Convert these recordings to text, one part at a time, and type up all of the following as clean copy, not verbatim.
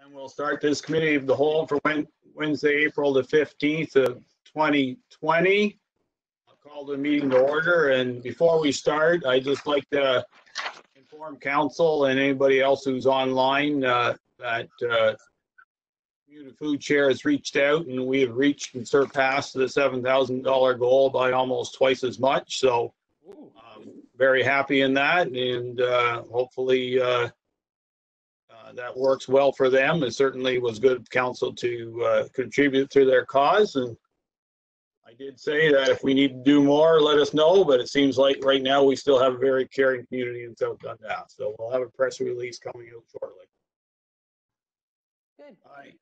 And we'll start this committee of the whole for Wednesday, April the 15th of 2020. I'll call the meeting to order. And before we start, I'd just like to inform council and anybody else who's online that Community Food Share has reached out, and we have reached and surpassed the $7,000 goal by almost twice as much. So very happy in that, and hopefully that works well for them. It certainly was good of council to contribute to their cause. And I did say that if we need to do more, let us know, but it seems like right now we still have a very caring community in South Dundas. So we'll have a press release coming out shortly. Good. All right.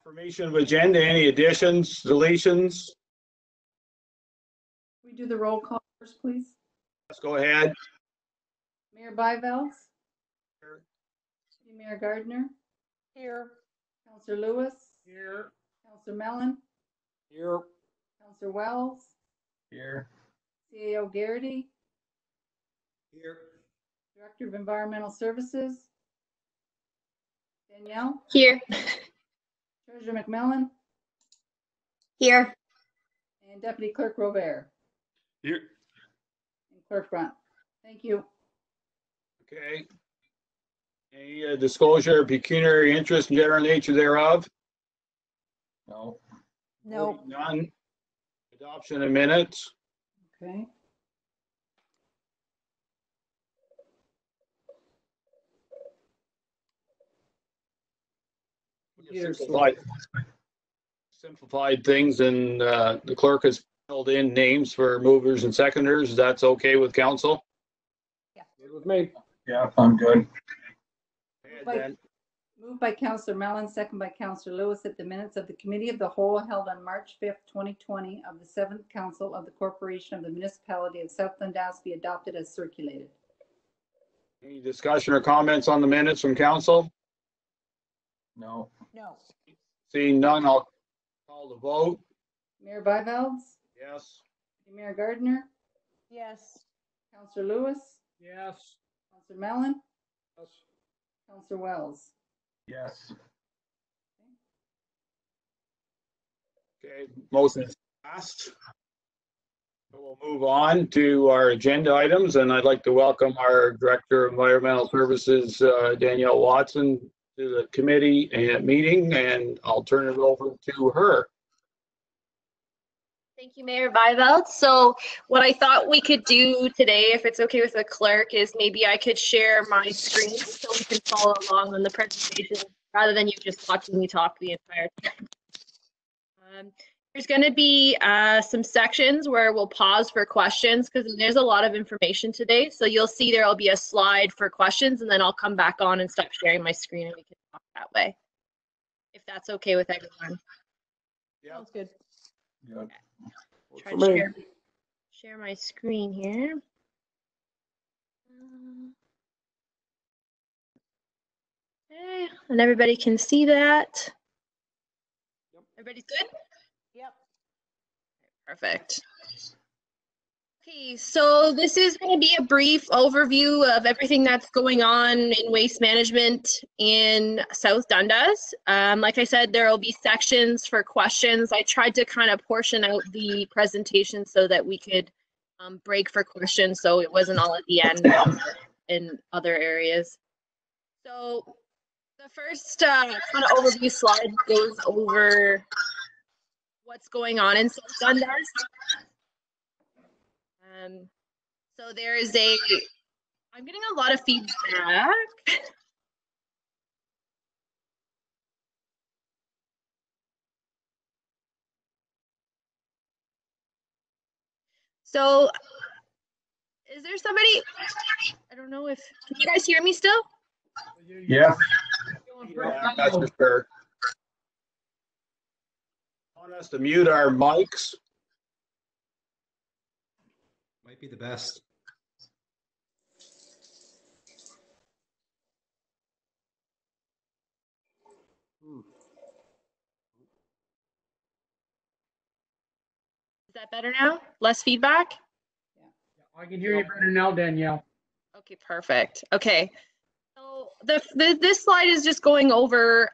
Information of agenda, any additions, deletions? We do the roll call first, please. Let's go ahead. Mayor Byvelds. Here. Mayor Gardner. Here. Councillor Lewis. Here. Councillor Mellon. Here. Councillor Wells. Here. CAO Garrity. Here. Director of Environmental Services. Danielle. Here. Treasurer McMillan. Here. And Deputy Clerk Robert. Here. And Clerk Brunt. Thank you. Okay. Any disclosure of pecuniary interest and general nature thereof? No. No. None. Adoption of minutes. Okay. Simplified things, and the clerk has filled in names for movers and seconders. That's okay with council? Yeah. Good with me. Yeah, I'm good. Moved by Councillor Mellon, second by Councillor Lewis, that the minutes of the Committee of the Whole held on March 5th, 2020 of the 7th Council of the Corporation of the Municipality of South Dundas be adopted as circulated. Any discussion or comments on the minutes from council? No. No. Seeing none, I'll call the vote. Mayor Byvelds. Yes. Mayor Gardner. Yes. Councillor Lewis. Yes. Councillor Mellon. Yes. Councillor Wells. Yes. Okay, motion is passed. So we'll move on to our agenda items, and I'd like to welcome our Director of Environmental Services, Danielle Watson, to the committee and meeting, and I'll turn it over to her. Thank you, Mayor Byvelds. So what I thought we could do today, if it's okay with the clerk, is maybe I could share my screen so we can follow along on the presentation rather than you just watching me talk the entire time. There's going to be some sections where we'll pause for questions because there's a lot of information today. So you'll see there will be a slide for questions, and then I'll come back on and stop sharing my screen and we can talk that way, if that's okay with everyone. Yeah. Sounds good. Yeah. Try to share my screen here. Okay, and everybody can see that. Yep. Everybody's good? Yep. Perfect. Okay, so this is going to be a brief overview of everything that's going on in waste management in South Dundas. Like I said, there will be sections for questions. I tried to kind of portion out the presentation so that we could break for questions, so it wasn't all at the end in other areas. So the first kind of overview slide goes over what's going on in South Dundas. So there is I'm getting a lot of feedback. So is there somebody, I don't know if, can you guys hear me still? Yeah. That's for sure. I want us to mute our mics. Might be the best. Is that better now? Less feedback? I can hear you better now, Danielle. Okay, perfect. Okay. So this slide is just going over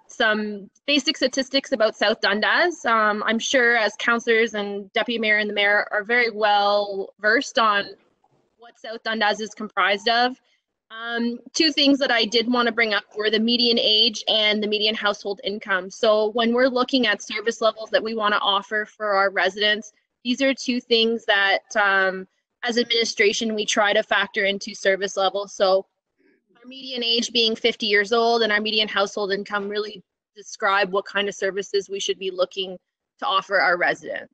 some basic statistics about South Dundas. I'm sure as councillors and deputy mayor and the mayor are very well versed on what South Dundas is comprised of. Two things that I did want to bring up were the median age and the median household income. So when we're looking at service levels that we want to offer for our residents, these are two things that as administration we try to factor into service levels. So our median age being 50 years old and our median household income really describe what kind of services we should be looking to offer our residents.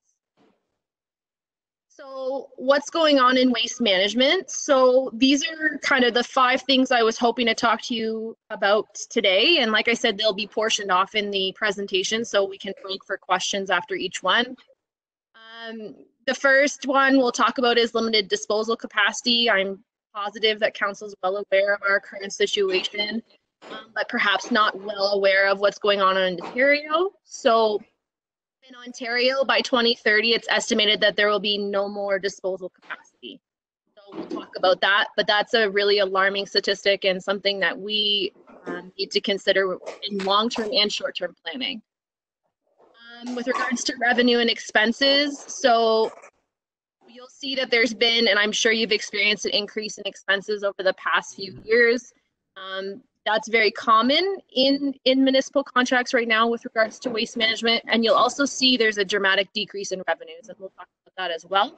So what's going on in waste management? So these are kind of the 5 things I was hoping to talk to you about today. And like I said, they'll be portioned off in the presentation so we can break for questions after each one. The first one we'll talk about is limited disposal capacity. I'm positive that council is well aware of our current situation, but perhaps not well aware of what's going on in Ontario. So in Ontario, by 2030, it's estimated that there will be no more disposal capacity. So we'll talk about that, but that's a really alarming statistic and something that we need to consider in long-term and short-term planning. With regards to revenue and expenses, so you'll see that there's been, and I'm sure you've experienced, an increase in expenses over the past few years. That's very common in municipal contracts right now with regards to waste management. And you'll also see there's a dramatic decrease in revenues, and we'll talk about that as well.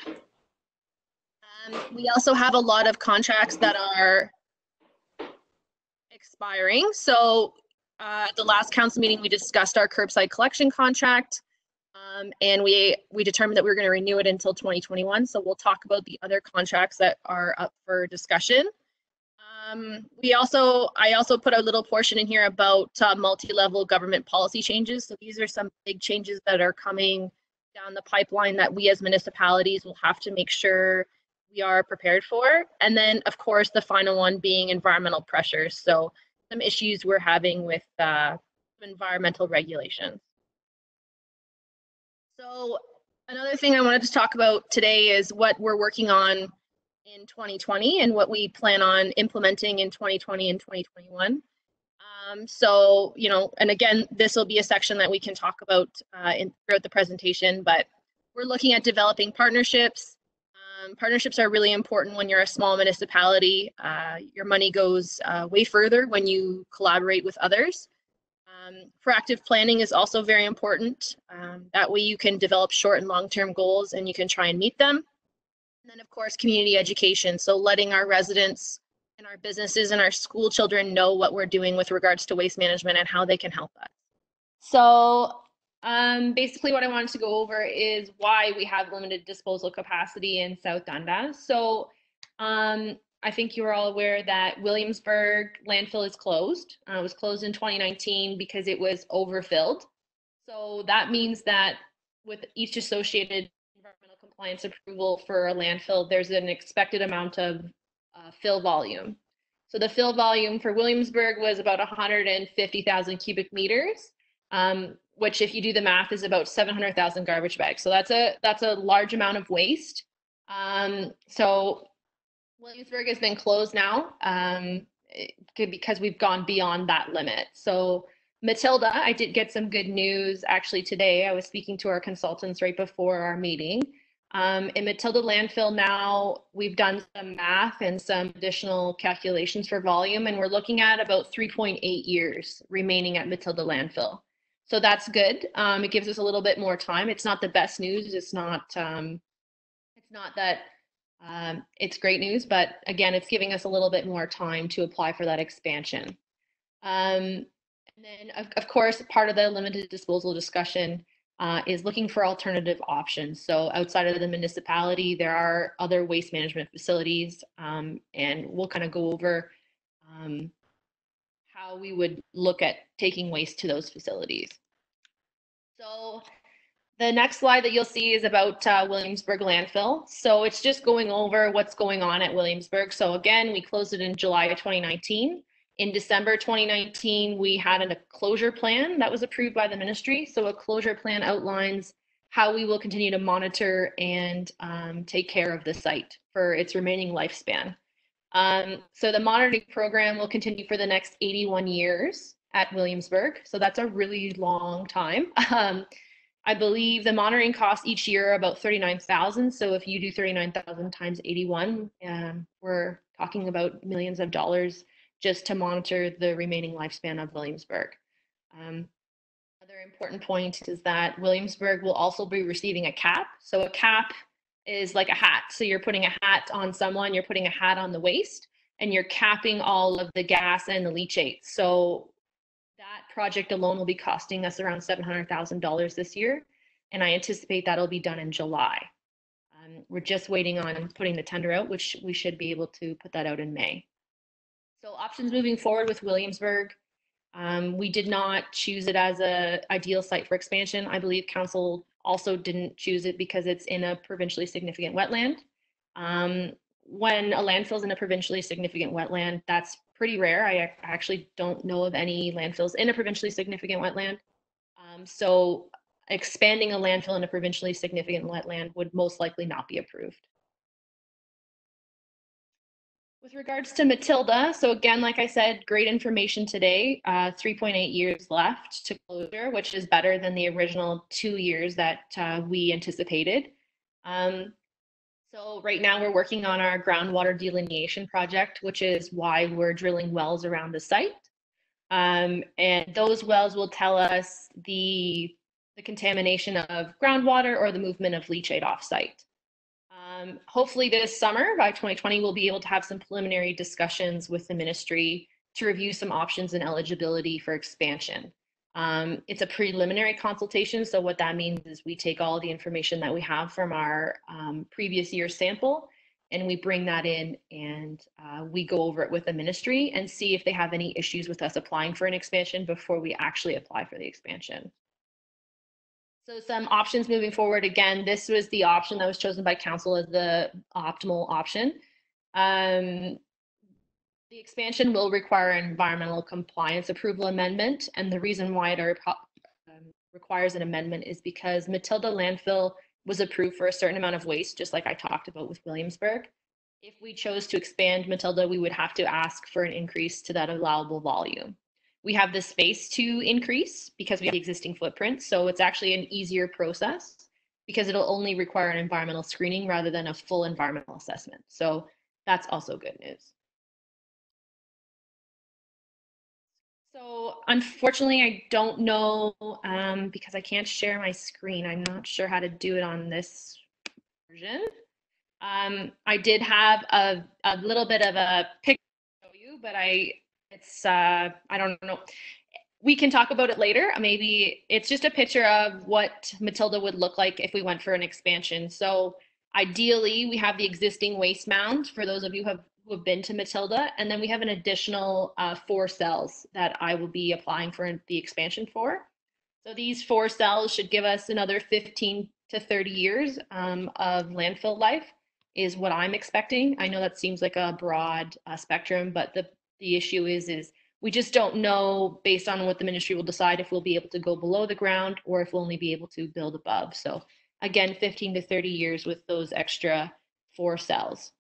We also have a lot of contracts that are expiring. So at the last council meeting, we discussed our curbside collection contract, and we determined that we were going to renew it until 2021. So we'll talk about the other contracts that are up for discussion. I also put a little portion in here about multi-level government policy changes. So these are some big changes that are coming down the pipeline that we as municipalities will have to make sure we are prepared for. And then, of course, the final one being environmental pressures. So some issues we're having with environmental regulations. So another thing I wanted to talk about today is what we're working on in 2020 and what we plan on implementing in 2020 and 2021. So, you know, and again, this will be a section that we can talk about throughout the presentation, but we're looking at developing partnerships. Partnerships are really important when you're a small municipality. Your money goes way further when you collaborate with others. Proactive planning is also very important. That way you can develop short and long-term goals and you can try and meet them. And then, of course, community education. So letting our residents and our businesses and our school children know what we're doing with regards to waste management and how they can help us. So basically what I wanted to go over is why we have limited disposal capacity in South Dundas. So I think you're all aware that Williamsburg landfill is closed. It was closed in 2019 because it was overfilled. So that means that with each associated environmental compliance approval for a landfill, there's an expected amount of fill volume. So the fill volume for Williamsburg was about 150,000 cubic meters, which if you do the math is about 700,000 garbage bags. So that's a large amount of waste. So Williamsburg has been closed now because we've gone beyond that limit. So Matilda, I did get some good news actually today. I was speaking to our consultants right before our meeting. In Matilda landfill now, we've done some math and some additional calculations for volume, and we're looking at about 3.8 years remaining at Matilda landfill. So that's good. It gives us a little bit more time. It's not the best news. It's not that it's great news, but again, it's giving us a little bit more time to apply for that expansion. And then, of course, part of the limited disposal discussion is looking for alternative options. So outside of the municipality, there are other waste management facilities, and we'll kind of go over how we would look at taking waste to those facilities. So the next slide that you'll see is about Williamsburg landfill. So it's just going over what's going on at Williamsburg. So again, we closed it in July of 2019. In December 2019, we had a closure plan that was approved by the ministry. So a closure plan outlines how we will continue to monitor and take care of the site for its remaining lifespan. So the monitoring program will continue for the next 81 years at Williamsburg. So that's a really long time. I believe the monitoring costs each year are about 39,000. So if you do 39,000 times 81, we're talking about millions of dollars just to monitor the remaining lifespan of Williamsburg. Another important point is that Williamsburg will also be receiving a cap. So a cap is like a hat. So you're putting a hat on someone, you're putting a hat on the waste, and you're capping all of the gas and the leachate. So that project alone will be costing us around $700,000 this year, and I anticipate that'll be done in July. We're just waiting on putting the tender out, which we should be able to put that out in May. So options moving forward with Williamsburg. We did not choose it as an ideal site for expansion. I believe council also didn't choose it because it's in a provincially significant wetland. When a landfill is in a provincially significant wetland, that's pretty rare. I actually don't know of any landfills in a provincially significant wetland. So expanding a landfill in a provincially significant wetland would most likely not be approved. With regards to Matilda, so again, like I said, great information today. 3.8 years left to closure, which is better than the original 2 years that we anticipated. So right now we're working on our groundwater delineation project, which is why we're drilling wells around the site. And those wells will tell us the contamination of groundwater or the movement of leachate off-site. Hopefully this summer, by 2020, we'll be able to have some preliminary discussions with the ministry to review some options and eligibility for expansion. It's a preliminary consultation, so what that means is we take all the information that we have from our previous year's sample, and we bring that in and we go over it with the ministry and see if they have any issues with us applying for an expansion before we actually apply for the expansion. So some options moving forward. Again, this was the option that was chosen by council as the optimal option. The expansion will require an environmental compliance approval amendment. And the reason why it requires an amendment is because Matilda landfill was approved for a certain amount of waste, just like I talked about with Williamsburg. If we chose to expand Matilda, we would have to ask for an increase to that allowable volume. We have the space to increase because we have the existing footprint. So it's actually an easier process because it'll only require an environmental screening rather than a full environmental assessment. So that's also good news. So unfortunately, I don't know because I can't share my screen. I'm not sure how to do it on this version. I did have a little bit of a picture to show you, but I don't know. We can talk about it later. Maybe it's just a picture of what Matilda would look like if we went for an expansion. So ideally, we have the existing waste mound for those of you who have been to Matilda, and then we have an additional 4 cells that I will be applying for the expansion for. So these 4 cells should give us another 15 to 30 years of landfill life is what I'm expecting. I know that seems like a broad spectrum, but the issue is we just don't know based on what the ministry will decide if we'll be able to go below the ground or if we'll only be able to build above. So again, 15 to 30 years with those extra 4 cells.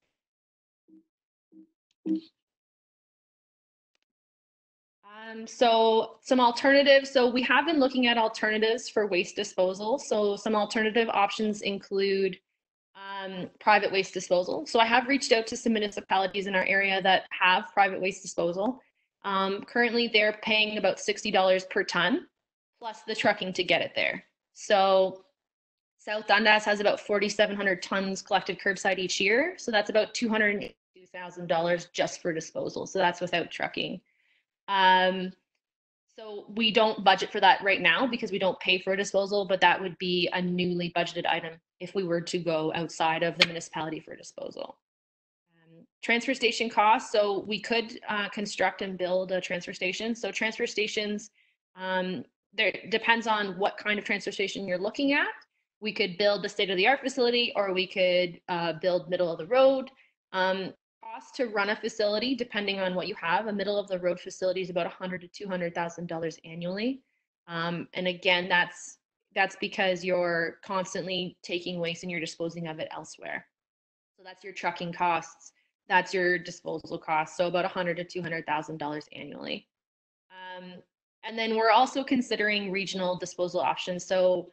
So some alternatives. So we have been looking at alternatives for waste disposal. So some alternative options include private waste disposal. So I have reached out to some municipalities in our area that have private waste disposal. Currently, they're paying about $60 per ton, plus the trucking to get it there. So South Dundas has about 4,700 tons collected curbside each year. So that's about $282,000 just for disposal. So that's without trucking. So we don't budget for that right now because we don't pay for a disposal, but that would be a newly budgeted item if we were to go outside of the municipality for disposal. Transfer station costs. So we could construct and build a transfer station. So transfer stations, there depends on what kind of transfer station you're looking at. We could build the state-of-the-art facility, or we could build middle of the road. Cost to run a facility, depending on what you have, a middle of the road facility is about $100,000 to $200,000 annually. And again, that's because you're constantly taking waste and you're disposing of it elsewhere. So that's your trucking costs. That's your disposal cost, so about $100,000 to $200,000 annually. And then we're also considering regional disposal options. So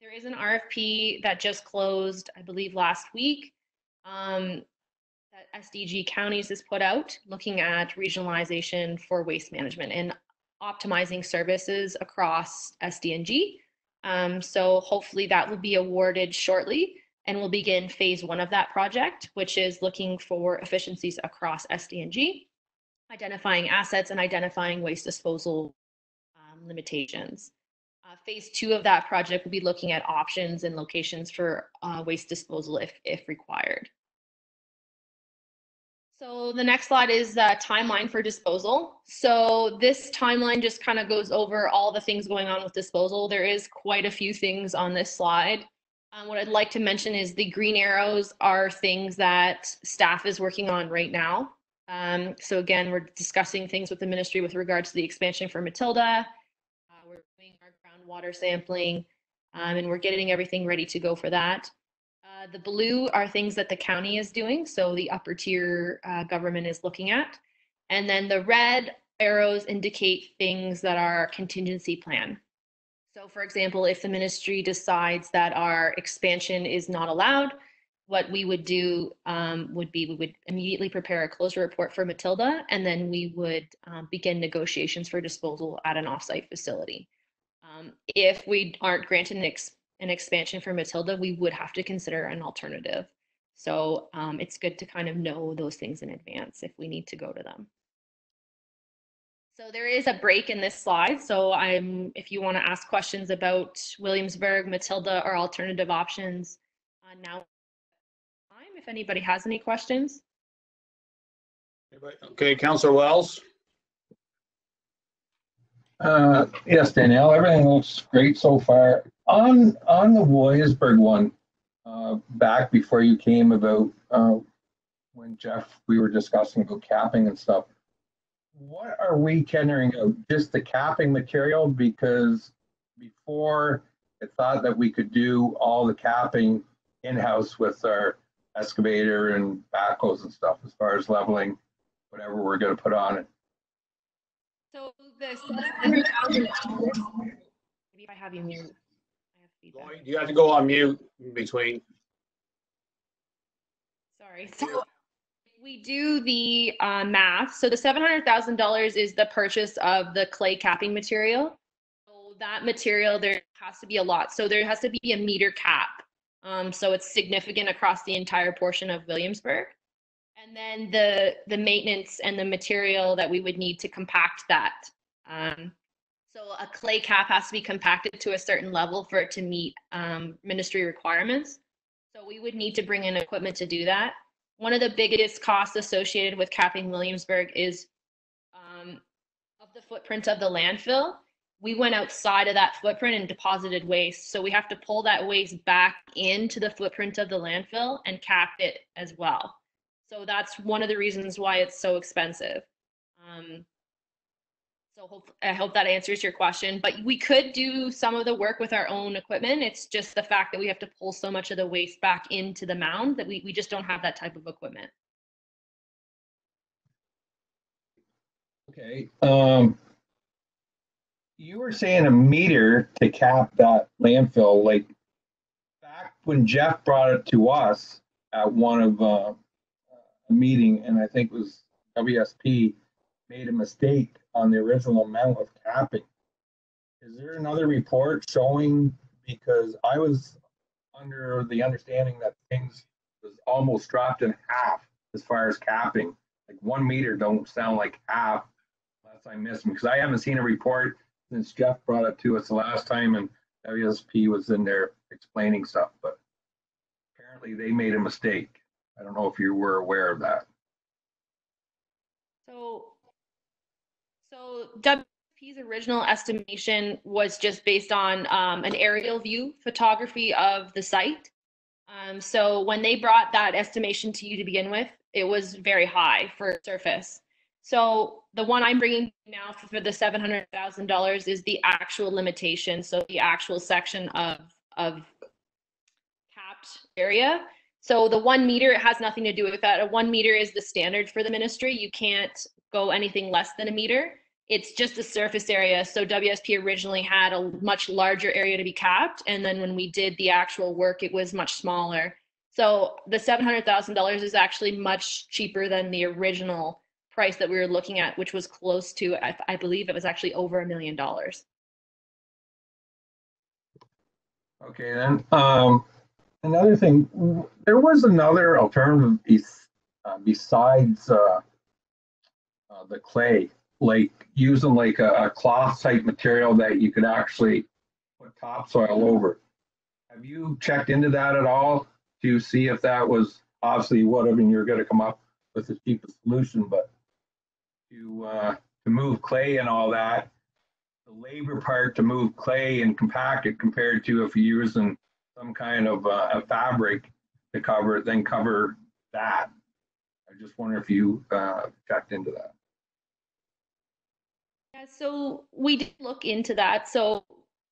there is an RFP that just closed, I believe, last week, that SDG Counties has put out, looking at regionalization for waste management and optimizing services across SDNG. So hopefully that will be awarded shortly, and we'll begin phase 1 of that project, which is looking for efficiencies across SDNG, identifying assets and identifying waste disposal limitations. Phase 2 of that project will be looking at options and locations for waste disposal if required. So the next slide is the timeline for disposal. So this timeline just kind of goes over all the things going on with disposal. There is quite a few things on this slide. What I'd like to mention is the green arrows are things that staff is working on right now. So again, we're discussing things with the ministry with regards to the expansion for Matilda. We're doing our groundwater sampling, and we're getting everything ready to go for that. The blue are things that the county is doing, so the upper tier government is looking at. And then the red arrows indicate things that are contingency plan. So for example, if the ministry decides that our expansion is not allowed, what we would do would be we would immediately prepare a closure report for Matilda, and then we would begin negotiations for disposal at an offsite facility. If we aren't granted an expansion for Matilda, we would have to consider an alternative. So it's good to kind of know those things in advance if we need to go to them. So there is a break in this slide. So if you want to ask questions about Williamsburg, Matilda, or alternative options, now time if anybody has any questions. Okay, Councillor Wells. Yes, Danielle, everything looks great so far. On the Williamsburg one, back before you came about, when Jeff, we were discussing about capping and stuff, what are we tendering out? Just the capping material? Because before it thought that we could do all the capping in-house with our excavator and backhoes and stuff as far as leveling whatever we're going to put on it. So this $700,000, maybe if I have you mute, I have feedback. You have to go on mute in between. Sorry. So we do the math. So the $700,000 is the purchase of the clay capping material. So that material, there has to be a lot. So there has to be a meter cap. So it's significant across the entire portion of Williamsburg. And then the maintenance and the material that we would need to compact that. So a clay cap has to be compacted to a certain level for it to meet ministry requirements. So we would need to bring in equipment to do that. One of the biggest costs associated with capping Williamsburg is of the footprint of the landfill. We went outside of that footprint and deposited waste. So we have to pull that waste back into the footprint of the landfill and cap it as well. So that's one of the reasons why it's so expensive. I hope that answers your question, but we could do some of the work with our own equipment. It's just the fact that we have to pull so much of the waste back into the mound that we just don't have that type of equipment. Okay. You were saying a meter to cap that landfill, like back when Jeff brought it to us at one of a meeting, and I think it was WSP made a mistake on the original amount of capping. Is there another report showing, because I was under the understanding that things was almost dropped in half as far as capping. Like 1 meter don't sound like half, unless I missed them, because I haven't seen a report since Jeff brought it to us the last time and WSP was in there explaining stuff, but apparently they made a mistake. I don't know if you were aware of that. So WSP's original estimation was just based on an aerial view photography of the site. So when they brought that estimation to you to begin with, it was very high for surface. So the one I'm bringing now for the $700,000 is the actual limitation. So the actual section of capped area. So the 1 meter, it has nothing to do with that. A 1 meter is the standard for the ministry. You can't go anything less than a meter. It's just a surface area. So WSP originally had a much larger area to be capped. And then when we did the actual work, it was much smaller. So the $700,000 is actually much cheaper than the original price that we were looking at, which was close to, I believe it was actually over $1 million. Okay, then, another thing, there was another alternative besides the clay, like using like a cloth type material that you could actually put topsoil over. Have you checked into that at all to see if that was obviously whatever you're going to come up with the cheapest solution, but to move clay and all that, the labor part to move clay and compact it compared to if you're using some kind of a fabric to cover it, then cover that. I just wonder if you checked into that. Yeah, so we did look into that. So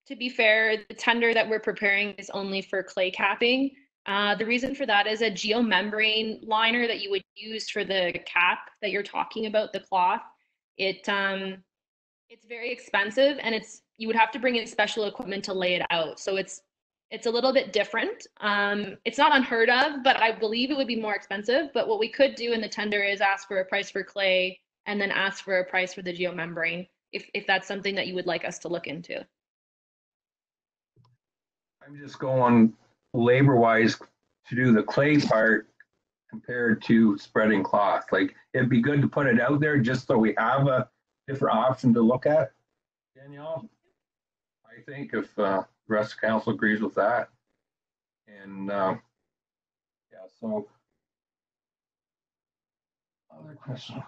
to be fair, the tender that we're preparing is only for clay capping. The reason for that is a geomembrane liner that you would use for the cap that you're talking about, the cloth. It's very expensive, and you would have to bring in special equipment to lay it out. So it's a little bit different. It's not unheard of, but I believe it would be more expensive. But what we could do in the tender is ask for a price for clay and then ask for a price for the geomembrane, if that's something that you would like us to look into. I'm just going labor-wise to do the clay part compared to spreading cloth. Like, it'd be good to put it out there just so we have a different option to look at, Danielle. I think if the rest of council agrees with that. And yeah, so other question.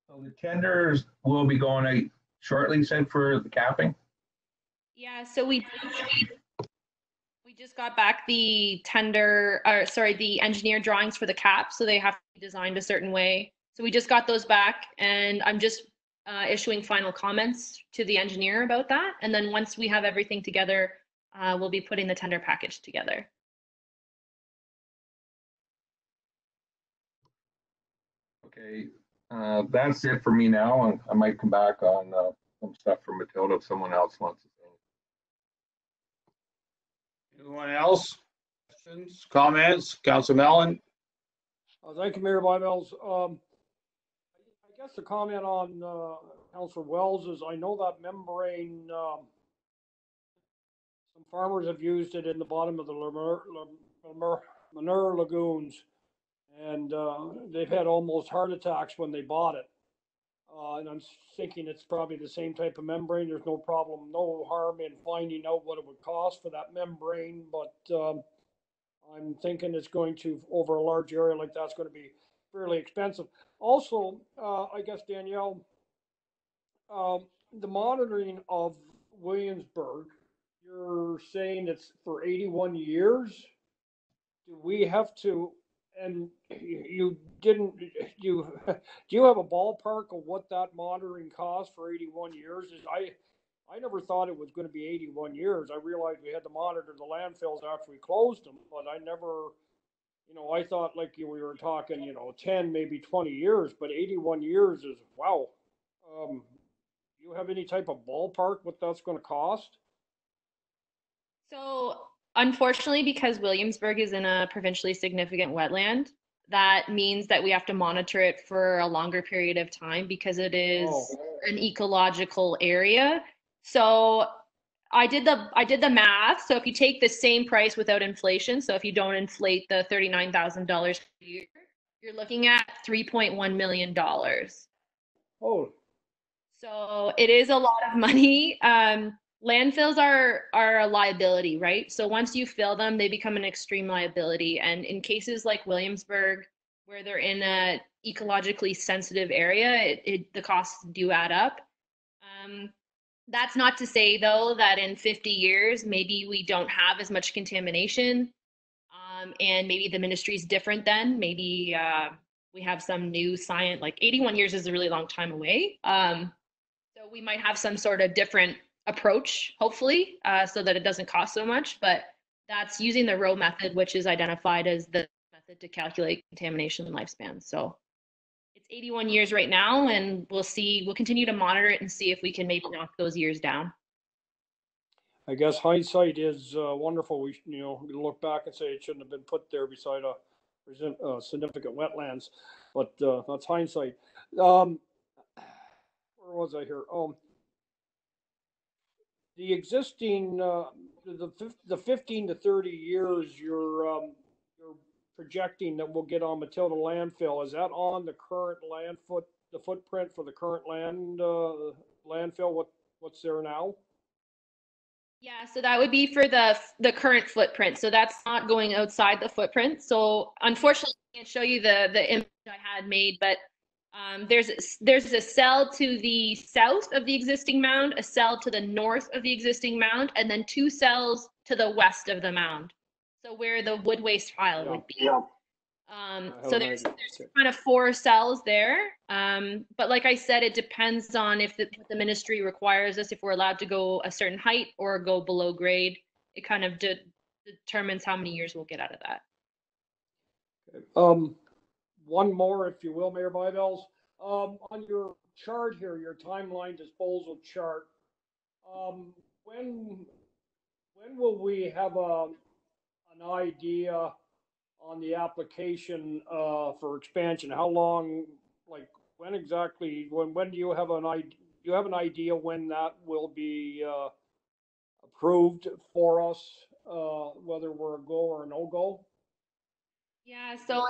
So the tenders will be going out shortly, said, for the capping? Yeah, so we just got back the tender, or sorry, the engineer drawings for the cap, so they have to be designed a certain way. So we just got those back, and I'm just issuing final comments to the engineer about that. And then once we have everything together, we'll be putting the tender package together. Okay, that's it for me now, and I might come back on some stuff from Matilda if someone else wants to say. Anyone else? Questions, comments? Councilor Mellon? Thank you, Mayor Byvells. I guess the comment on Councilor Wells is I know that membrane, some farmers have used it in the bottom of the manure lagoons, and they've had almost heart attacks when they bought it. And I'm thinking it's probably the same type of membrane. There's no problem, no harm in finding out what it would cost for that membrane, but I'm thinking it's going to, over a large area like that's going to be fairly expensive. Also, I guess, Danielle, the monitoring of Williamsburg, you're saying it's for 81 years? Do we have to, and you didn't, do you have a ballpark of what that monitoring cost for 81 years? I never thought it was going to be 81 years. I realized we had to monitor the landfills after we closed them, but I never, I thought like we were talking, 10, maybe 20 years, but 81 years is, wow. Do you have any type of ballpark what that's going to cost? So unfortunately, because Williamsburg is in a provincially significant wetland, that means that we have to monitor it for a longer period of time because it is an ecological area. So I did the math. So if you take the same price without inflation, so if you don't inflate the $39,000 per year, you're looking at $3.1 million. Oh. So it is a lot of money. Landfills are a liability, right? So once you fill them, they become an extreme liability. And in cases like Williamsburg, where they're in a ecologically sensitive area, the costs do add up. That's not to say, though, that in 50 years, maybe we don't have as much contamination, and maybe the ministry is different then. Maybe we have some new science, like 81 years is a really long time away. So we might have some sort of different approach, hopefully, so that it doesn't cost so much. But that's using the row method, which is identified as the method to calculate contamination lifespan. So it's 81 years right now, and we'll continue to monitor it and see if we can maybe knock those years down. I guess hindsight is wonderful. We look back and say it shouldn't have been put there beside a significant wetlands, but that's hindsight. Where was I here? The existing the 15 to 30 years you're projecting that we'll get on Matilda landfill, is that on the current the footprint for the current landfill? What's there now? Yeah, so that would be for the current footprint. So that's not going outside the footprint. So unfortunately, I can't show you the image I had made, but there's a cell to the south of the existing mound, a cell to the north of the existing mound, and then 2 cells to the west of the mound. So where the wood waste pile would be. So there's kind of 4 cells there. But like I said, it depends on if the ministry requires us, if we're allowed to go a certain height or go below grade. It kind of determines how many years we'll get out of that. One more, if you will, Mayor Bybels. On your chart here, your timeline disposal chart, when will we have an idea on the application for expansion? How long, like when exactly, when do you have an idea? Do you have an idea when that will be approved for us, whether we're a go or a no-go? Yeah, so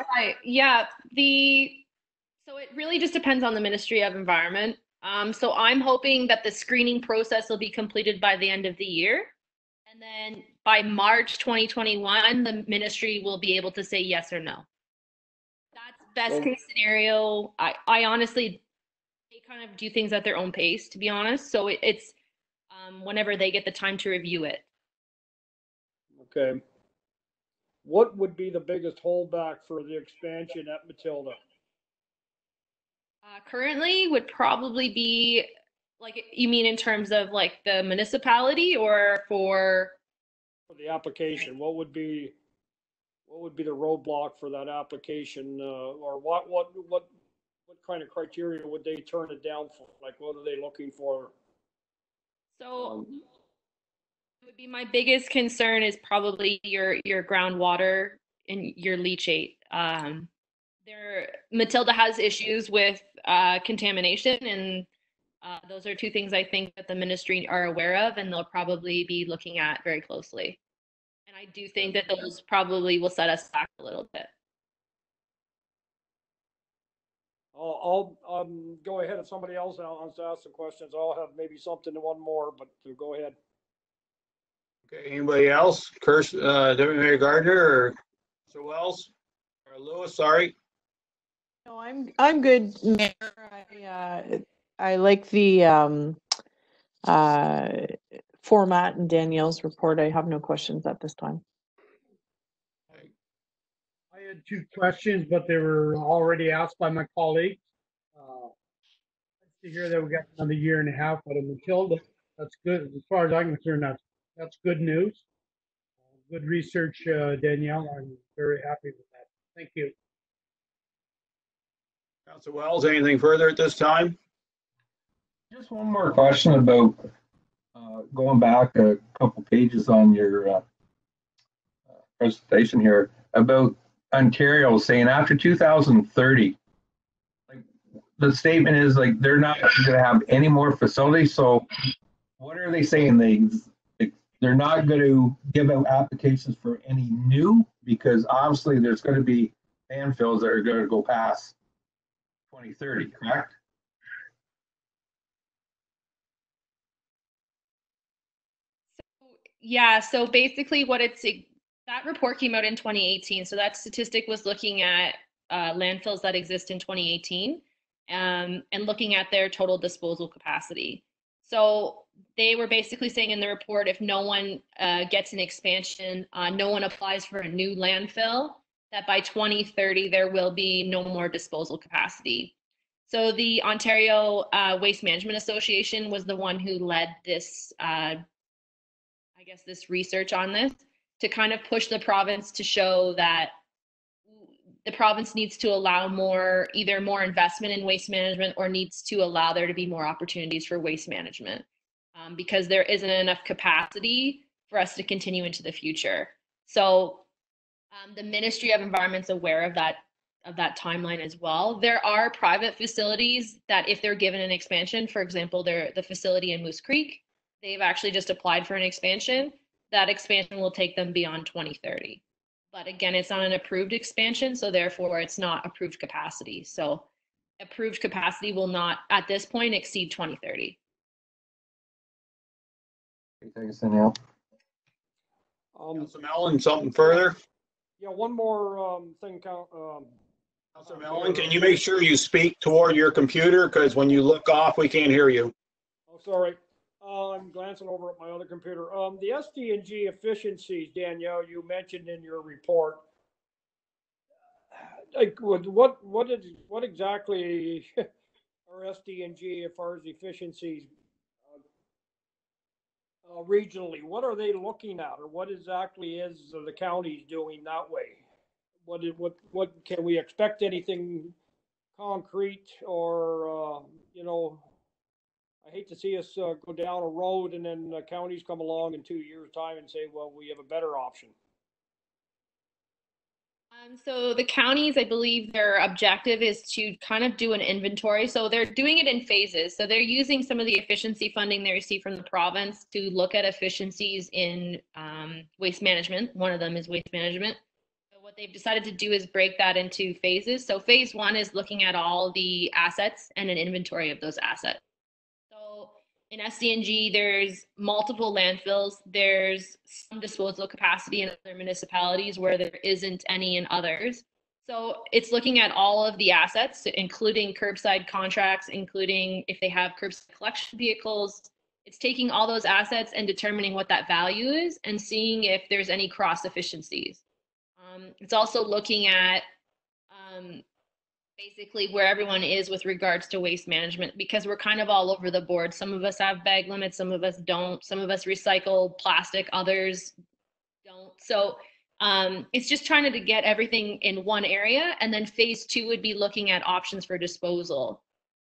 so it really just depends on the Ministry of Environment. So I'm hoping that the screening process will be completed by the end of the year. And then by March 2021, the ministry will be able to say yes or no. That's best case scenario. I honestly, they kind of do things at their own pace, to be honest. So it's whenever they get the time to review it. Okay. What would be the biggest holdback for the expansion at Matilda? Currently would probably be, like, you mean in terms of like the municipality or for the application? What would be the roadblock for that application, or what kind of criteria would they turn it down for? Like, what are they looking for? So it would be, my biggest concern is probably your groundwater and your leachate. Matilda has issues with contamination, and those are 2 things I think that the ministry are aware of, and they'll probably be looking at very closely. And I do think that those probably will set us back a little bit. I'll go ahead. If somebody else wants to ask some questions, I'll have maybe something, one more, but go ahead. Okay, anybody else? Deputy Mayor Gardner or Mr. Wells or Lewis? Sorry. No, I'm good, Mayor. I like the format in Danielle's report. I have no questions at this time. I had 2 questions, but they were already asked by my colleagues. To hear that we got another year and a half out of Matilda, that's good. As far as I'm concerned, that's good news. Good research, Danielle. I'm very happy with that. Thank you. Councilor Wells, anything further at this time? Just one more question about going back a couple pages on your presentation here about Ontario saying after 2030, like the statement is like they're not going to have any more facilities. So what are they saying? They're not going to give out applications for any new, because obviously there's going to be landfills that are going to go past 2030, correct? Yeah, so basically that report came out in 2018. So that statistic was looking at landfills that exist in 2018 and looking at their total disposal capacity. So they were basically saying in the report, if no one gets an expansion, no one applies for a new landfill, that by 2030, there will be no more disposal capacity. So the Ontario Waste Management Association was the one who led this, I guess, this research on this to kind of push the province to show that the province needs to allow more, either more investment in waste management or needs to allow there to be more opportunities for waste management, because there isn't enough capacity for us to continue into the future. So the Ministry of Environment's aware of that timeline as well. There are private facilities that if they're given an expansion, for example, the facility in Moose Creek, they've actually just applied for an expansion. That expansion will take them beyond 2030. But again, it's not an approved expansion, so therefore it's not approved capacity. So approved capacity will not, at this point, exceed 2030. Thanks, Danielle. Councilor Mellon, something further? Yeah, one more thing. Councilor Mellon, can you make sure you speak toward your computer? Because when you look off, we can't hear you. Oh, sorry. I'm glancing over at my other computer. The SD&G efficiencies, Danielle, you mentioned in your report. Like, what exactly are SD&G as far as efficiencies regionally? What are they looking at, or what exactly is the counties doing that way? What can we expect? Anything concrete, or I hate to see us go down a road and then counties come along in 2 years' time and say, well, we have a better option. So the counties, I believe their objective is to kind of do an inventory. So they're doing it in phases. So they're using some of the efficiency funding they receive from the province to look at efficiencies in waste management. One of them is waste management. So what they've decided to do is break that into phases. So phase one is looking at all the assets and an inventory of those assets. So in SD&G, there's multiple landfills. There's some disposal capacity in other municipalities where there isn't any in others. So it's looking at all of the assets, including curbside contracts, including if they have curbside collection vehicles. It's taking all those assets and determining what that value is and seeing if there's any cross efficiencies. It's also looking at basically where everyone is with regards to waste management, because we're kind of all over the board. Some of us have bag limits, some of us don't, some of us recycle plastic, others don't. So it's just trying to get everything in one area. And then phase two would be looking at options for disposal.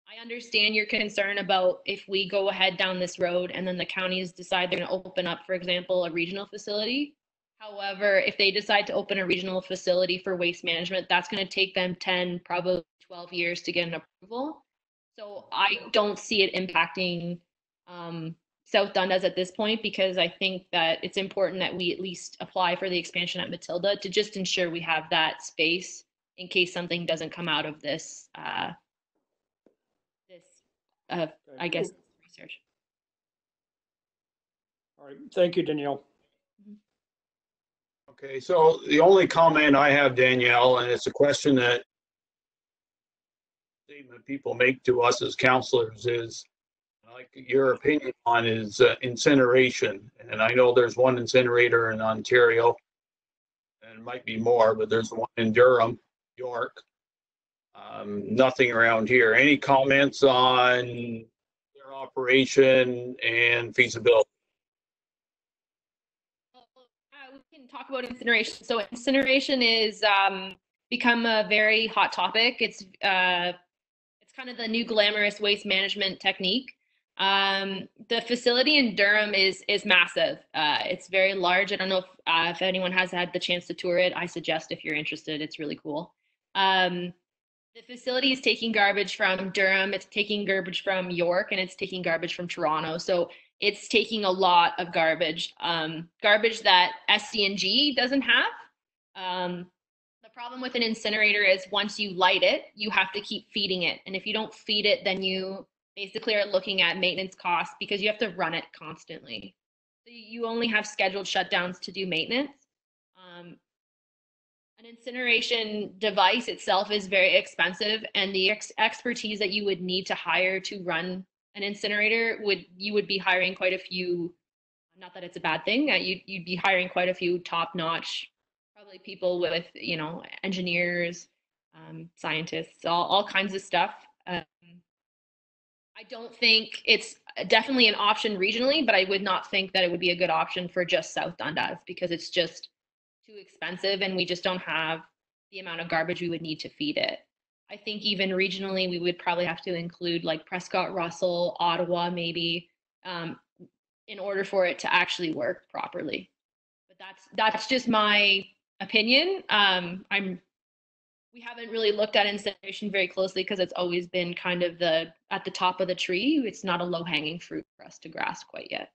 I understand your concern about if we go ahead down this road and then the counties decide they're going to open up, for example, a regional facility. However, if they decide to open a regional facility for waste management, that's going to take them 10, probably 12 years to get an approval. So I don't see it impacting South Dundas at this point, because I think that it's important that we at least apply for the expansion at Matilda to just ensure we have that space in case something doesn't come out of this, I guess, research. All right. Thank you, Danielle. Okay, so the only comment I have, Danielle, and it's a question that statement people make to us as counselors, is like your opinion on is incineration. And I know there's one incinerator in Ontario, and it might be more, but there's one in Durham, York. Nothing around here. Any comments on their operation and feasibility? We can talk about incineration. So incineration is become a very hot topic. It's kind of the new glamorous waste management technique. The facility in Durham is massive. It's very large. I don't know if anyone has had the chance to tour it. I suggest if you're interested. It's really cool. The facility is taking garbage from Durham, it's taking garbage from York, and it's taking garbage from Toronto. So it's taking a lot of garbage, garbage that SD&G doesn't have. The problem with an incinerator is once you light it, you have to keep feeding it. And if you don't feed it, then you basically are looking at maintenance costs because you have to run it constantly. So you only have scheduled shutdowns to do maintenance. An incineration device itself is very expensive, and the expertise that you would need to hire to run an incinerator you would be hiring quite a few, not that it's a bad thing, you'd be hiring quite a few top-notch, probably people with, engineers, scientists, all kinds of stuff. I don't think it's definitely an option regionally, but I would not think that it would be a good option for just South Dundas because it's just too expensive and we just don't have the amount of garbage we would need to feed it. I think even regionally, we would probably have to include like Prescott, Russell, Ottawa, maybe, in order for it to actually work properly. But that's just my opinion. We haven't really looked at incineration very closely because it's always been kind of at the top of the tree. It's not a low-hanging fruit for us to grasp quite yet.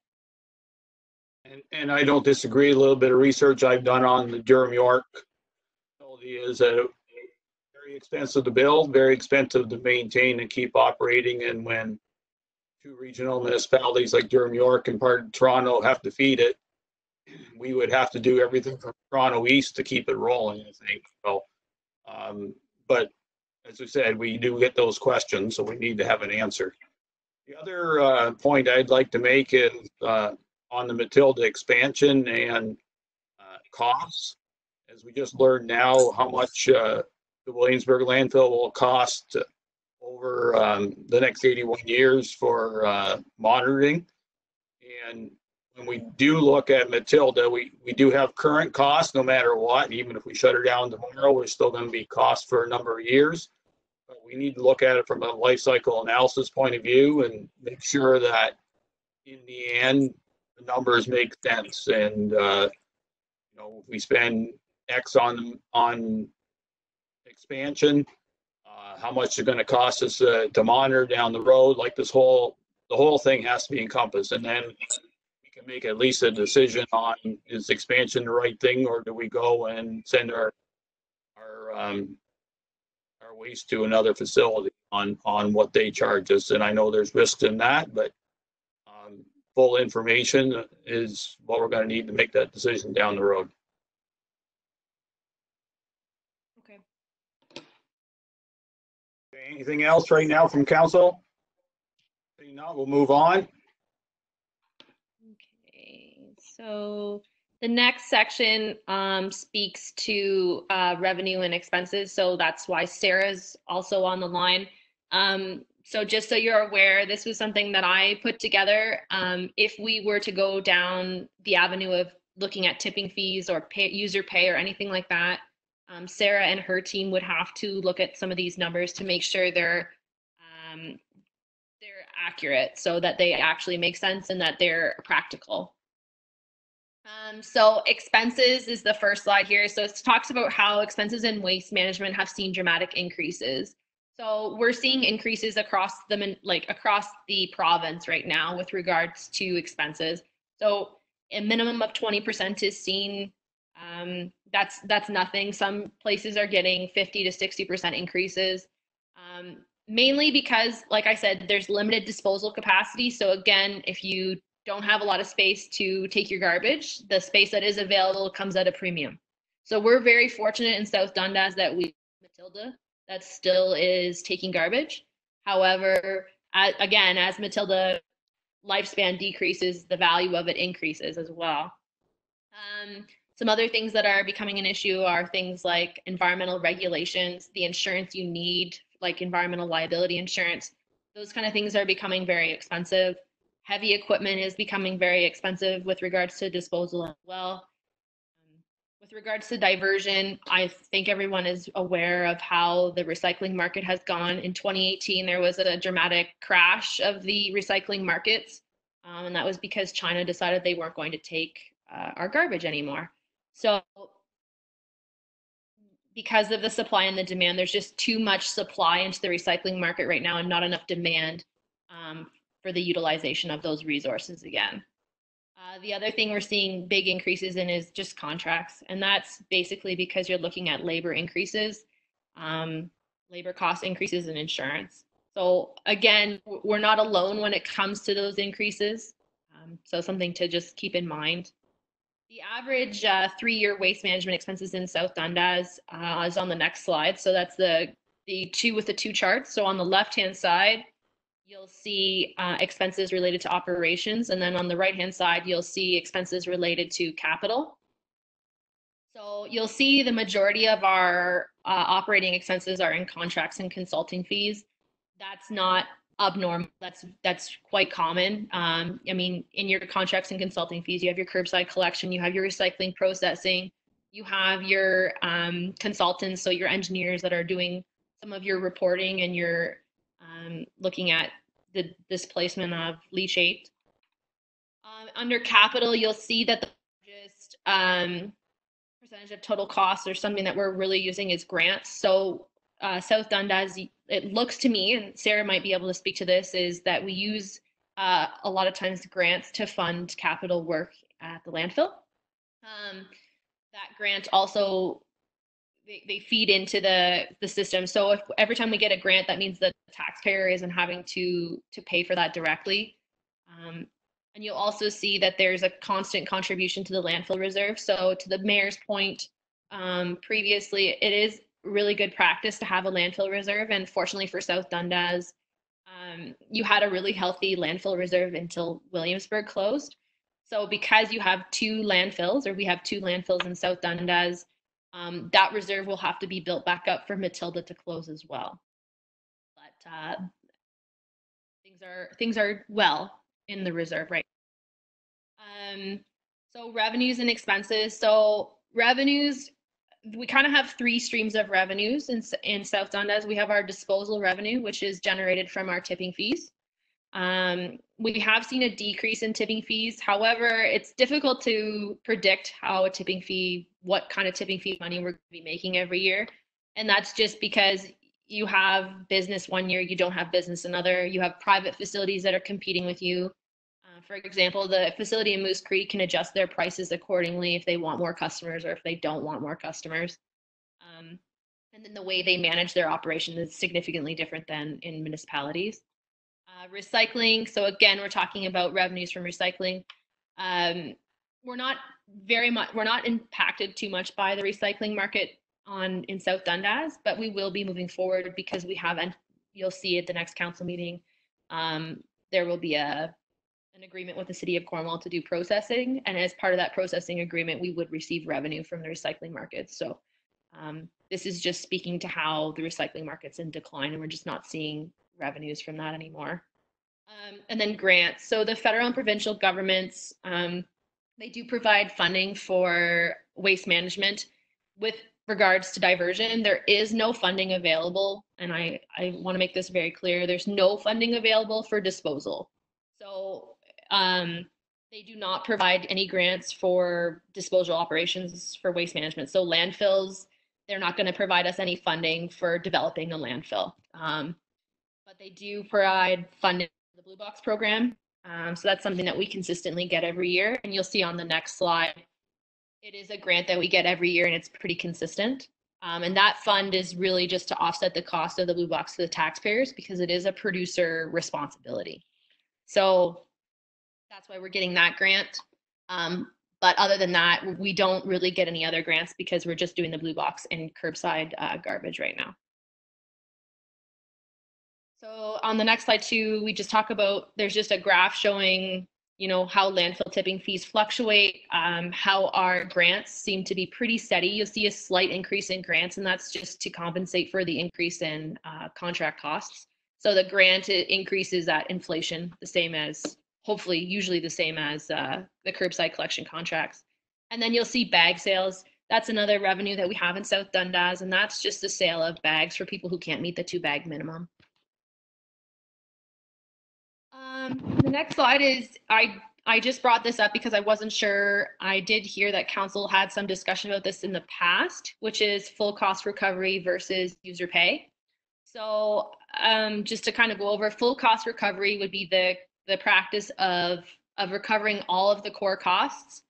And I don't disagree. A little bit of research I've done on the Durham York facility is that very expensive to build, very expensive to maintain and keep operating. And when two regional municipalities like Durham York and part of Toronto have to feed it, we would have to do everything from Toronto East to keep it rolling, I think. So, but as I said, we do get those questions, so we need to have an answer. The other point I'd like to make is on the Matilda expansion and costs. As we just learned now how much the Williamsburg landfill will cost over the next 81 years for monitoring. And when we do look at Matilda, we do have current costs no matter what. Even if we shut her down tomorrow, we're still going to be cost for a number of years. But we need to look at it from a life cycle analysis point of view and make sure that in the end, the numbers make sense. And, you know, if we spend X on expansion, how much it's going to cost us to monitor down the road, like the whole thing has to be encompassed. And then we can make at least a decision on, is expansion the right thing, or do we go and send our waste to another facility on what they charge us? And I know there's risks in that, but full information is what we're going to need to make that decision down the road. Okay. Anything else right now from council? If not, we'll move on. Okay, so the next section speaks to revenue and expenses. So that's why Sarah's also on the line. So just so you're aware, this was something that I put together. If we were to go down the avenue of looking at tipping fees or user pay or anything like that, Sarah and her team would have to look at some of these numbers to make sure they're accurate so that they actually make sense and that they're practical. So expenses is the first slide here. So it talks about how expenses in waste management have seen dramatic increases. So we're seeing increases across the province right now with regards to expenses. So a minimum of 20% is seen. That's nothing. Some places are getting 50 to 60% increases. Mainly because, like I said, there's limited disposal capacity. So again, if you don't have a lot of space to take your garbage, the space that is available comes at a premium. So we're very fortunate in South Dundas that we have Matilda that still is taking garbage. However, again, as Matilda lifespan decreases, the value of it increases as well. Some other things that are becoming an issue are things like environmental regulations, the insurance you need, like environmental liability insurance. Those kind of things are becoming very expensive. Heavy equipment is becoming very expensive with regards to disposal as well. With regards to diversion, I think everyone is aware of how the recycling market has gone. In 2018, there was a dramatic crash of the recycling markets, and that was because China decided they weren't going to take our garbage anymore. So because of the supply and the demand, there's just too much supply into the recycling market right now and not enough demand for the utilization of those resources again. The other thing we're seeing big increases in is just contracts. And that's basically because you're looking at labor increases, labor cost increases, and insurance. So again, we're not alone when it comes to those increases. So something to just keep in mind. The average 3-year waste management expenses in South Dundas is on the next slide. So that's the two with the two charts. So on the left-hand side, you'll see expenses related to operations. And then on the right-hand side, you'll see expenses related to capital. So you'll see the majority of our operating expenses are in contracts and consulting fees. That's not abnormal. That's quite common. I mean, in your contracts and consulting fees, you have your curbside collection, you have your recycling processing, you have your consultants, so your engineers that are doing some of your reporting and your looking at the displacement of leachate. Under capital, you'll see that the largest percentage of total costs or something that we're really using is grants. So South Dundas, it looks to me, and Sarah might be able to speak to this, is that we use a lot of times grants to fund capital work at the landfill. That grant also, they feed into the system. So if every time we get a grant, that means that the taxpayer isn't having to pay for that directly. And you'll also see that there's a constant contribution to the landfill reserve. So to the mayor's point previously, it is really good practice to have a landfill reserve. And fortunately for South Dundas, you had a really healthy landfill reserve until Williamsburg closed. So because you have two landfills, or we have two landfills in South Dundas, that reserve will have to be built back up for Matilda to close as well. But things are well in the reserve right. So revenues and expenses. So revenues, we kind of have three streams of revenues in South Dundas. We have our disposal revenue, which is generated from our tipping fees. We have seen a decrease in tipping fees. However, it's difficult to predict how a tipping fee, what kind of tipping fee money we're going to be making every year. And that's just because you have business one year, you don't have business another. You have private facilities that are competing with you. For example, the facility in Moose Creek can adjust their prices accordingly if they want more customers or if they don't want more customers. And then the way they manage their operation is significantly different than in municipalities. Recycling. So again, we're talking about revenues from recycling. We're not impacted too much by the recycling market in South Dundas, but we will be moving forward because we have, and you'll see at the next council meeting, there will be an agreement with the city of Cornwall to do processing. And as part of that processing agreement, we would receive revenue from the recycling market. So this is just speaking to how the recycling market's in decline and we're just not seeing revenues from that anymore. And then grants. So the federal and provincial governments, they do provide funding for waste management. With regards to diversion, there is no funding available. And I want to make this very clear. There's no funding available for disposal. So they do not provide any grants for disposal operations for waste management. So landfills, they're not going to provide us any funding for developing a landfill. But they do provide funding for the Blue Box program. So that's something that we consistently get every year. And you'll see on the next slide, it is a grant that we get every year and it's pretty consistent. And that fund is really just to offset the cost of the Blue Box to the taxpayers because it is a producer responsibility. So that's why we're getting that grant. But other than that, we don't really get any other grants because we're just doing the Blue Box and curbside garbage right now. So on the next slide too, we just talk about, there's just a graph showing, you know, how landfill tipping fees fluctuate, how our grants seem to be pretty steady. You'll see a slight increase in grants, and that's just to compensate for the increase in contract costs. So the grant increases at inflation, the same as, hopefully, usually the same as the curbside collection contracts. And then you'll see bag sales. That's another revenue that we have in South Dundas, and that's just the sale of bags for people who can't meet the 2-bag minimum. The next slide is, I just brought this up because I wasn't sure. I did hear that council had some discussion about this in the past, which is full cost recovery versus user pay. So just to kind of go over, full cost recovery would be the practice of recovering all of the core costs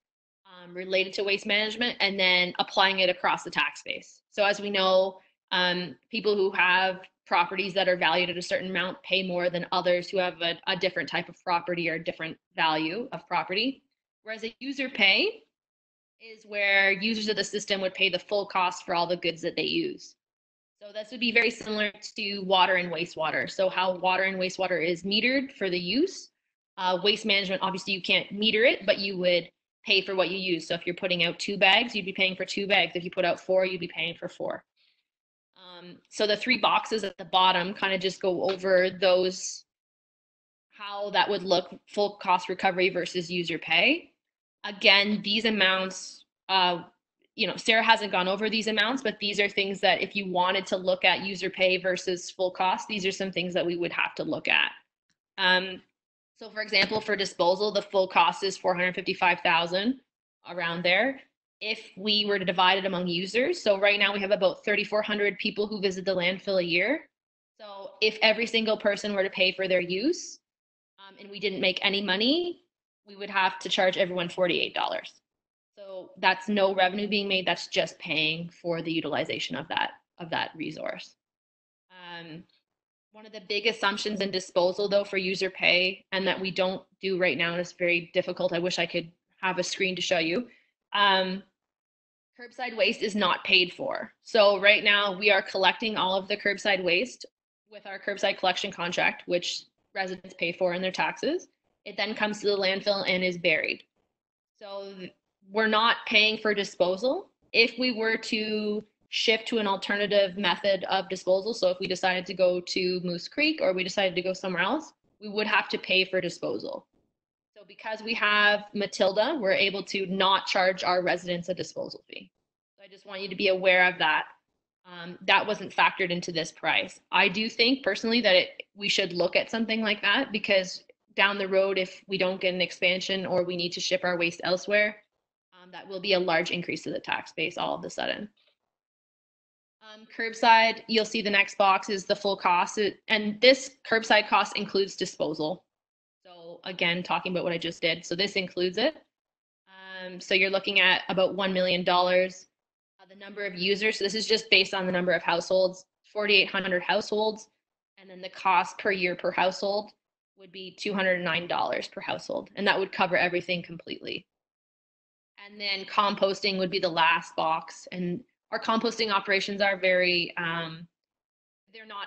related to waste management and then applying it across the tax base. So as we know, people who have properties that are valued at a certain amount pay more than others who have a different type of property or a different value of property. Whereas a user pay is where users of the system would pay the full cost for all the goods that they use. So this would be very similar to water and wastewater. So how water and wastewater is metered for the use. Waste management, obviously you can't meter it, but you would pay for what you use. So if you're putting out 2 bags, you'd be paying for 2 bags. If you put out 4, you'd be paying for 4. So the 3 boxes at the bottom kind of just go over those how that would look, full cost recovery versus user pay. Again, these amounts, Sarah hasn't gone over these amounts, but these are things that if you wanted to look at user pay versus full cost, these are some things that we would have to look at. So for example, for disposal, the full cost is $455,000, around there. If we were to divide it among users, so right now we have about 3,400 people who visit the landfill a year. So if every single person were to pay for their use, and we didn't make any money, we would have to charge everyone $48. So that's no revenue being made. That's just paying for the utilization of that resource. One of the big assumptions in disposal, though, for user pay, and that we don't do right now, and it's very difficult. I wish I could have a screen to show you. Curbside waste is not paid for. So right now we are collecting all of the curbside waste with our curbside collection contract, which residents pay for in their taxes. It then comes to the landfill and is buried. So we're not paying for disposal. If we were to shift to an alternative method of disposal, so if we decided to go to Moose Creek or we decided to go somewhere else, we would have to pay for disposal. So because we have Matilda, we're able to not charge our residents a disposal fee. So I just want you to be aware of that. That wasn't factored into this price. I do think personally that we should look at something like that, because down the road, if we don't get an expansion or we need to ship our waste elsewhere, that will be a large increase to the tax base all of a sudden. Curbside, you'll see the next box is the full cost, and this curbside cost includes disposal. So again, talking about what I just did, so this includes it. So you're looking at about $1 million. The number of users, so this is just based on the number of households, 4,800 households, and then the cost per year per household would be $209 per household, and that would cover everything completely. And then composting would be the last box, and our composting operations are very, they're not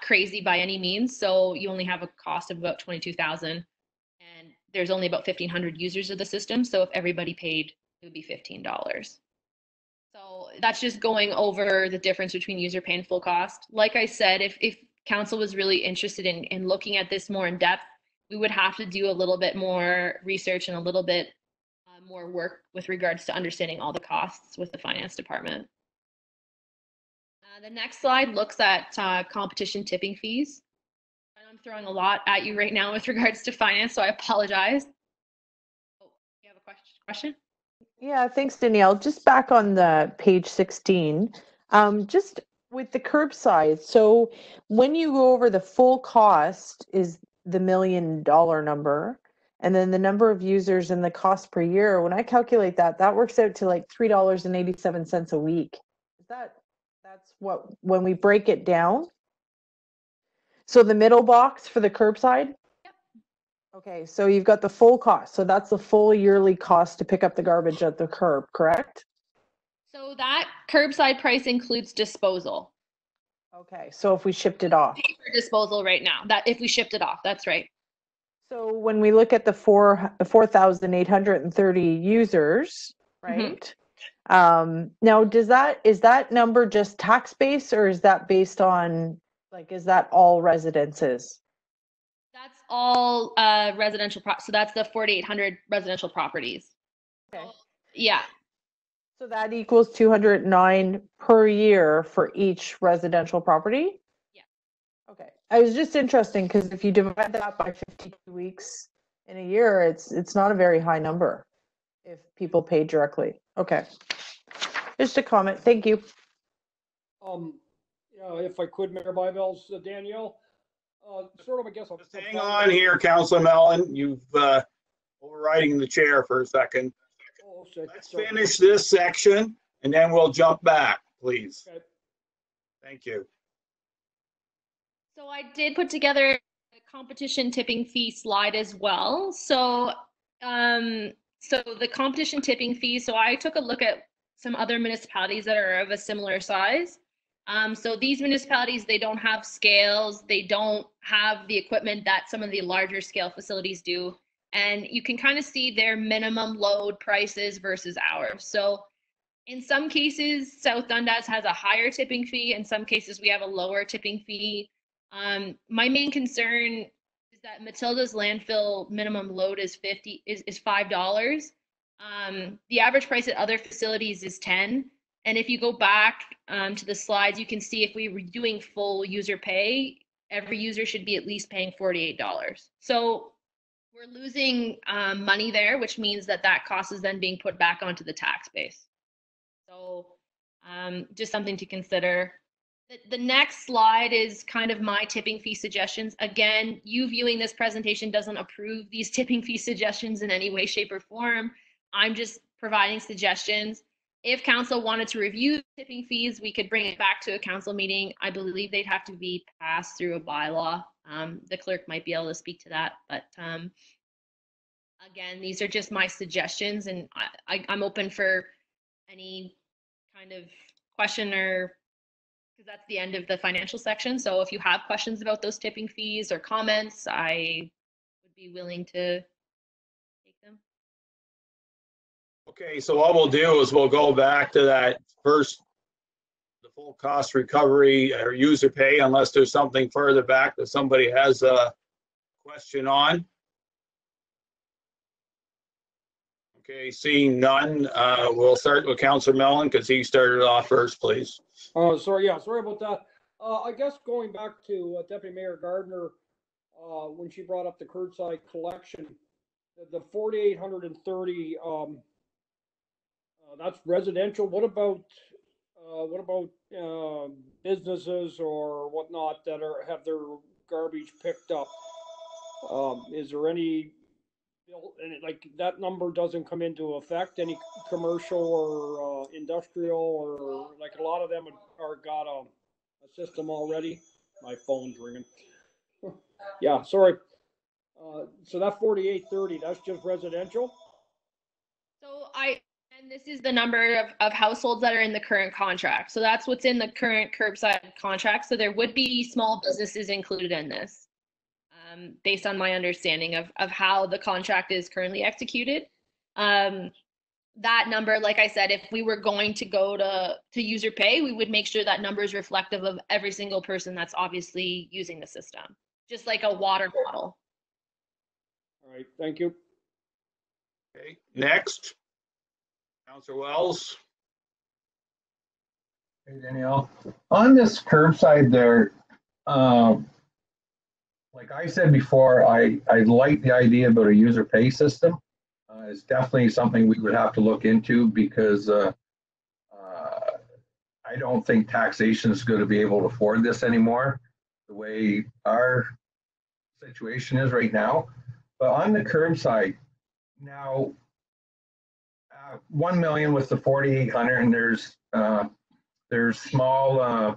crazy by any means. So you only have a cost of about $22,000, and there's only about 1,500 users of the system. So if everybody paid, it would be $15. So that's just going over the difference between user pay and full cost. Like I said, if council was really interested in looking at this more in depth, we would have to do a little bit more research and a little bit more work with regards to understanding all the costs with the finance department. The next slide looks at competition tipping fees. I'm throwing a lot at you right now with regards to finance, so I apologize. Oh, you have a question? Yeah, thanks, Danielle. Just back on the page 16, just with the curbside. So when you go over the full cost is the $1 million number, and then the number of users and the cost per year. When I calculate that, that works out to like $3.87 a week. That's what, when we break it down? So the middle box for the curbside? Yep. Okay, so you've got the full cost. So that's the full yearly cost to pick up the garbage at the curb, correct? So that curbside price includes disposal. Okay, so if we shipped it off. Pay for disposal right now, that if we shipped it off, that's right. So when we look at the 4,830 users, right? Now, is that number just tax base, or is that based on, like, is that all residences? That's all residential. So that's the 4,800 residential properties. Okay. So, yeah. So that equals 209 per year for each residential property? Yeah. Okay. I was just interesting because if you divide that by 52 weeks in a year, it's not a very high number if people pay directly. Okay. Just a comment. Thank you. Yeah, if I could, Mayor Bybels, Danielle, sort of, I guess. Just hang on here, Councilor Mellon. You've overriding the chair for a second. Oh, Let's finish this section and then we'll jump back, please. Okay. Thank you. So I did put together a competition tipping fee slide as well. So, so the competition tipping fee, so I took a look at some other municipalities that are of a similar size. So these municipalities, they don't have scales, they don't have the equipment that some of the larger scale facilities do. And you can kind of see their minimum load prices versus ours. So in some cases, South Dundas has a higher tipping fee. In some cases, we have a lower tipping fee. My main concern is that Matilda's landfill minimum load is $5. The average price at other facilities is 10. And if you go back to the slides, you can see if we were doing full user pay, every user should be at least paying $48. So we're losing money there, which means that that cost is then being put back onto the tax base. So just something to consider. The next slide is kind of my tipping fee suggestions. Again, you viewing this presentation doesn't approve these tipping fee suggestions in any way, shape, or form. I'm just providing suggestions. If council wanted to review tipping fees, we could bring it back to a council meeting. I believe they'd have to be passed through a bylaw. The clerk might be able to speak to that, but again, these are just my suggestions, and I'm open for any kind of question, or because that's the end of the financial section. So if you have questions about those tipping fees or comments, I would be willing to take them. Okay, so what we'll do is we'll go back to that first, the full cost recovery or user pay, unless there's something further back that somebody has a question on. Okay, seeing none, we'll start with Councillor Mellon because he started off first, please. Sorry about that. I guess going back to Deputy Mayor Gardner, when she brought up the curbside collection, the 4,830, that's residential. What about businesses or whatnot that have their garbage picked up? Is there any, like, that number doesn't come into effect, any commercial or industrial, or like a lot of them are got a system already? My phone's ringing. Yeah, sorry. So that 4,830, that's just residential? So and this is the number of households that are in the current contract. So that's what's in the current curbside contract. So there would be small businesses included in this, based on my understanding of how the contract is currently executed. That number, like I said, if we were going to go to user pay, we would make sure that number is reflective of every single person that's obviously using the system, just like a water bottle. All right, thank you. Okay, next, Councillor Wells. Hey, Danielle, on this curbside there, like I said before, I like the idea about a user pay system. It's definitely something we would have to look into, because I don't think taxation is going to be able to afford this anymore, the way our situation is right now. But on the curbside, now 1 million with the 4,800, and there's small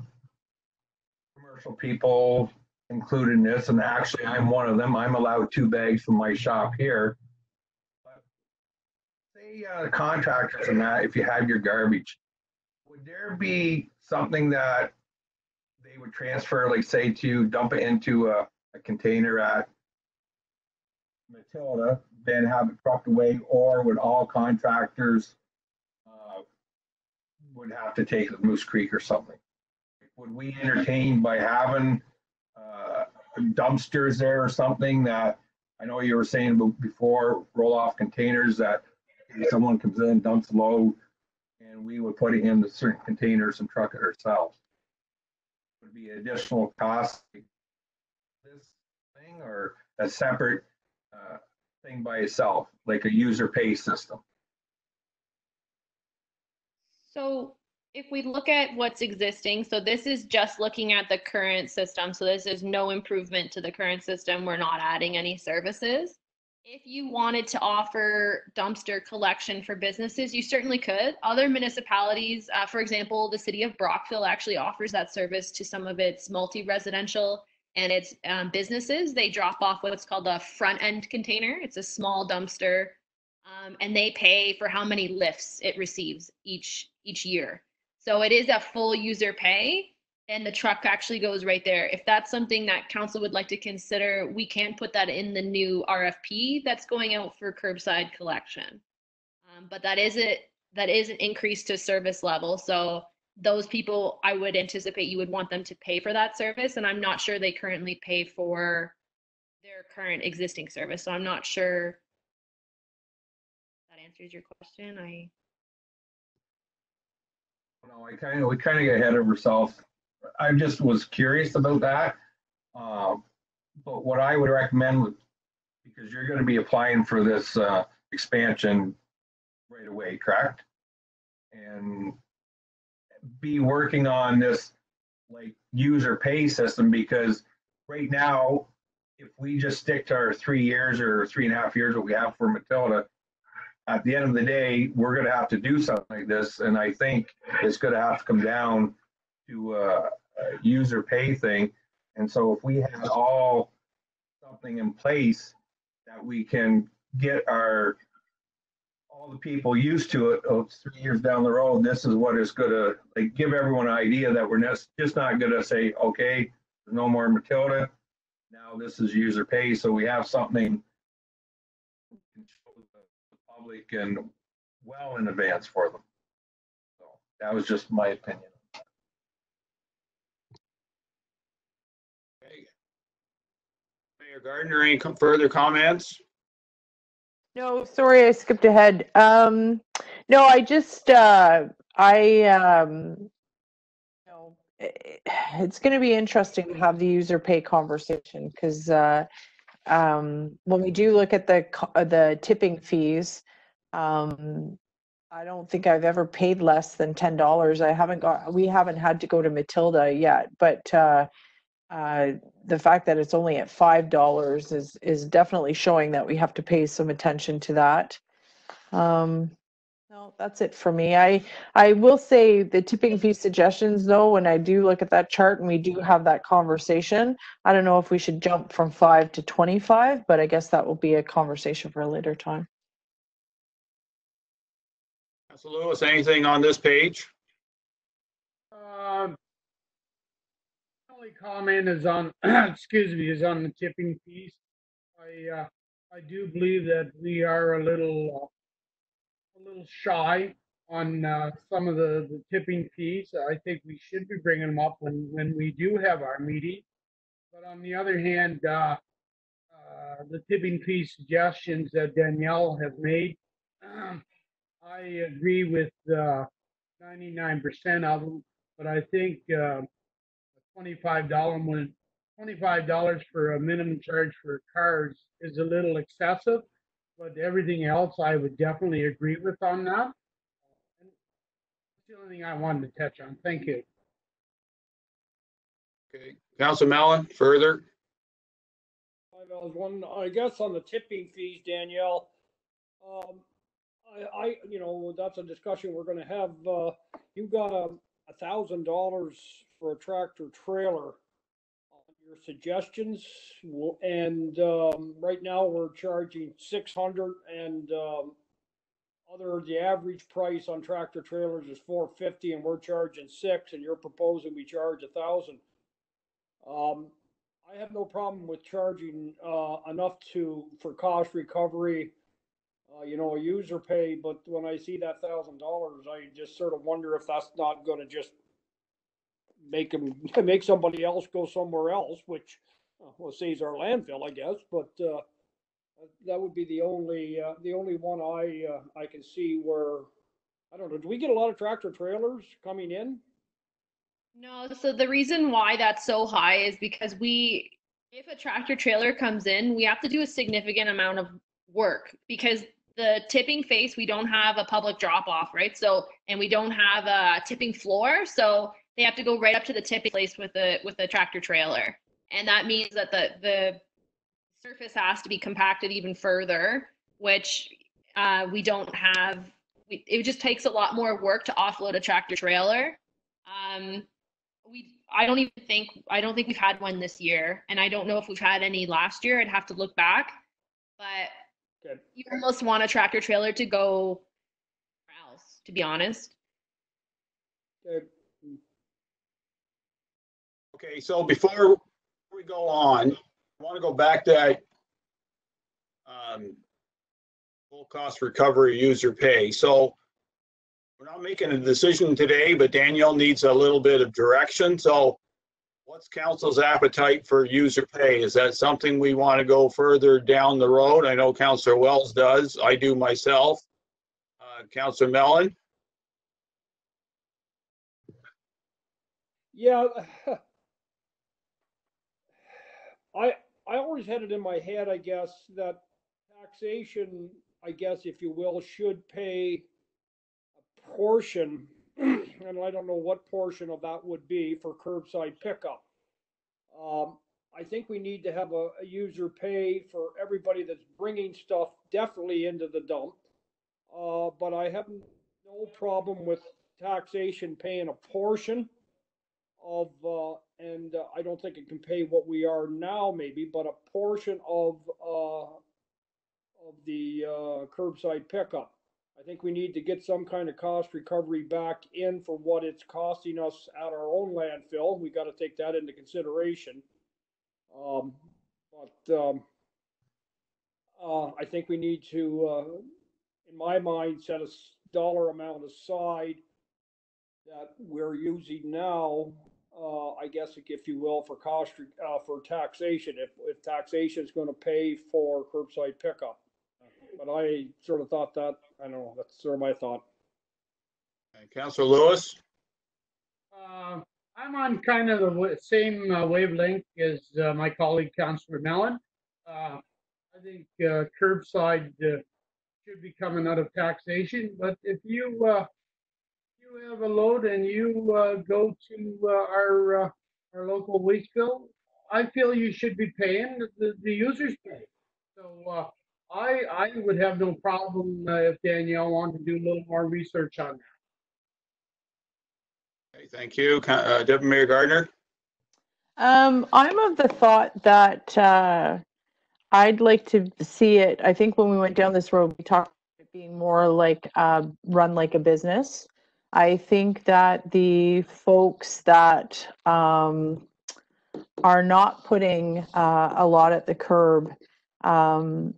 commercial people included in this, and actually I'm one of them. I'm allowed 2 bags from my shop here. But say contractors and that, if you have your garbage, would there be something that they would transfer, like say to dump it into a container at Matilda, then have it trucked away, or would all contractors would have to take it to Moose Creek or something? Would we entertain by having dumpsters there or something? That I know you were saying about before, roll off containers, that someone comes in, dumps a load, and we would put it into certain containers and truck it ourselves. Would be additional cost this thing, or a separate thing by itself, like a user pay system? So if we look at what's existing, so this is just looking at the current system. So this is no improvement to the current system. We're not adding any services. If you wanted to offer dumpster collection for businesses, you certainly could. Other municipalities, for example, the city of Brockville actually offers that service to some of its multi-residential and its businesses. They drop off what's called a front end container. It's a small dumpster, and they pay for how many lifts it receives each year. So it is a full user pay, and the truck actually goes right there. If that's something that council would like to consider, we can put that in the new RFP that's going out for curbside collection. But that is an increase to service level. So those people, I would anticipate you would want them to pay for that service, and I'm not sure they currently pay for their current existing service. So I'm not sure if that answers your question. No, we kind of get ahead of ourselves. I just was curious about that. But what I would recommend, because you're going to be applying for this expansion right away, correct? And be working on this like user pay system, because right now, if we just stick to our 3 years or 3.5 years that we have for Matilda, at the end of the day, we're going to have to do something like this. And I think it's going to have to come down to a user pay thing. And so if we have all something in place that we can get all the people used to it, 3 years down the road, this is what is going to like give everyone an idea that we're just not going to say, okay, there's no more Matilda. Now this is user pay. So we have something to show the public and well in advance for them. So that was just my opinion. Okay. Mayor Gardner, any further comments? No, sorry, I skipped ahead. No, I just, it's going to be interesting to have the user pay conversation, because when we do look at the tipping fees, I don't think I've ever paid less than $10. We haven't had to go to Matilda yet, but the fact that it's only at $5 is definitely showing that we have to pay some attention to that. No, that's it for me. I will say the tipping fee suggestions, though, when I do look at that chart and we do have that conversation, I don't know if we should jump from 5 to 25, but I guess that will be a conversation for a later time. Councilor Lewis, anything on this page? The only comment is on, excuse me, is on the tipping fees. I do believe that we are a little shy on some of the tipping fees. I think we should be bringing them up when we do have our meeting. But on the other hand, the tipping fee suggestions that Danielle has made, I agree with 99% of them. But I think $25 for a minimum charge for cars is a little excessive. But everything else, I would definitely agree with on that. And that's the only thing I wanted to touch on. Thank you. Okay, Councilor Mellon, further. I guess on the tipping fees, Danielle, that's a discussion we're going to have. You got $1,000 for a tractor trailer. Your suggestions, and right now we're charging $600, and the average price on tractor trailers is $450, and we're charging $600, and you're proposing we charge $1,000. I have no problem with charging enough for cost recovery, a user pay, but when I see that $1,000, I just sort of wonder if that's not going to just make somebody else go somewhere else, which saves our landfill, I guess. But that would be the only one I can see where, I don't know. Do we get a lot of tractor trailers coming in? No. So the reason why that's so high is because if a tractor trailer comes in, we have to do a significant amount of work, because the tipping face, we don't have a public drop off, right? So, and we don't have a tipping floor, so they have to go right up to the tipping place with the tractor trailer. And that means that the surface has to be compacted even further, which we don't have. It just takes a lot more work to offload a tractor trailer. I don't think we've had one this year, and I don't know if we've had any last year. I'd have to look back, but good. You almost want a tractor trailer to go somewhere else, to be honest. Good. Okay, so before we go on, I want to go back to that full cost recovery user pay. So we're not making a decision today, but Danielle needs a little bit of direction. So What's council's appetite for user pay? Is that something we want to go further down the road? I know Councillor Wells does. I do myself. Councillor Mellon? Yeah, I always had it in my head, I guess, that taxation, I guess, if you will, should pay a portion, and I don't know what portion of that would be for curbside pickup. I think we need to have a user pay for everybody that's bringing stuff definitely into the dump. But I have no problem with taxation paying a portion of, and I don't think it can pay what we are now maybe, but a portion of the curbside pickup. I think we need to get some kind of cost recovery back in for what it's costing us at our own landfill. We got to take that into consideration. I think we need to, in my mind, set a dollar amount aside that we're using now, I guess, if you will, for cost for taxation. If taxation is going to pay for curbside pickup, but I sort of thought that, I don't know, that's sort of my thought. Councillor Lewis? I'm on kind of the same wavelength as my colleague, Councillor Mellon. I think curbside should be coming out of taxation, but if you have a load and you go to our local waste bill, I feel you should be paying the users pay. So I would have no problem if Danielle wanted to do a little more research on that. Okay, thank you. Deputy Mayor Gardner? I'm of the thought that I'd like to see it. I think when we went down this road, we talked about it being more like run like a business. I think that the folks that are not putting a lot at the curb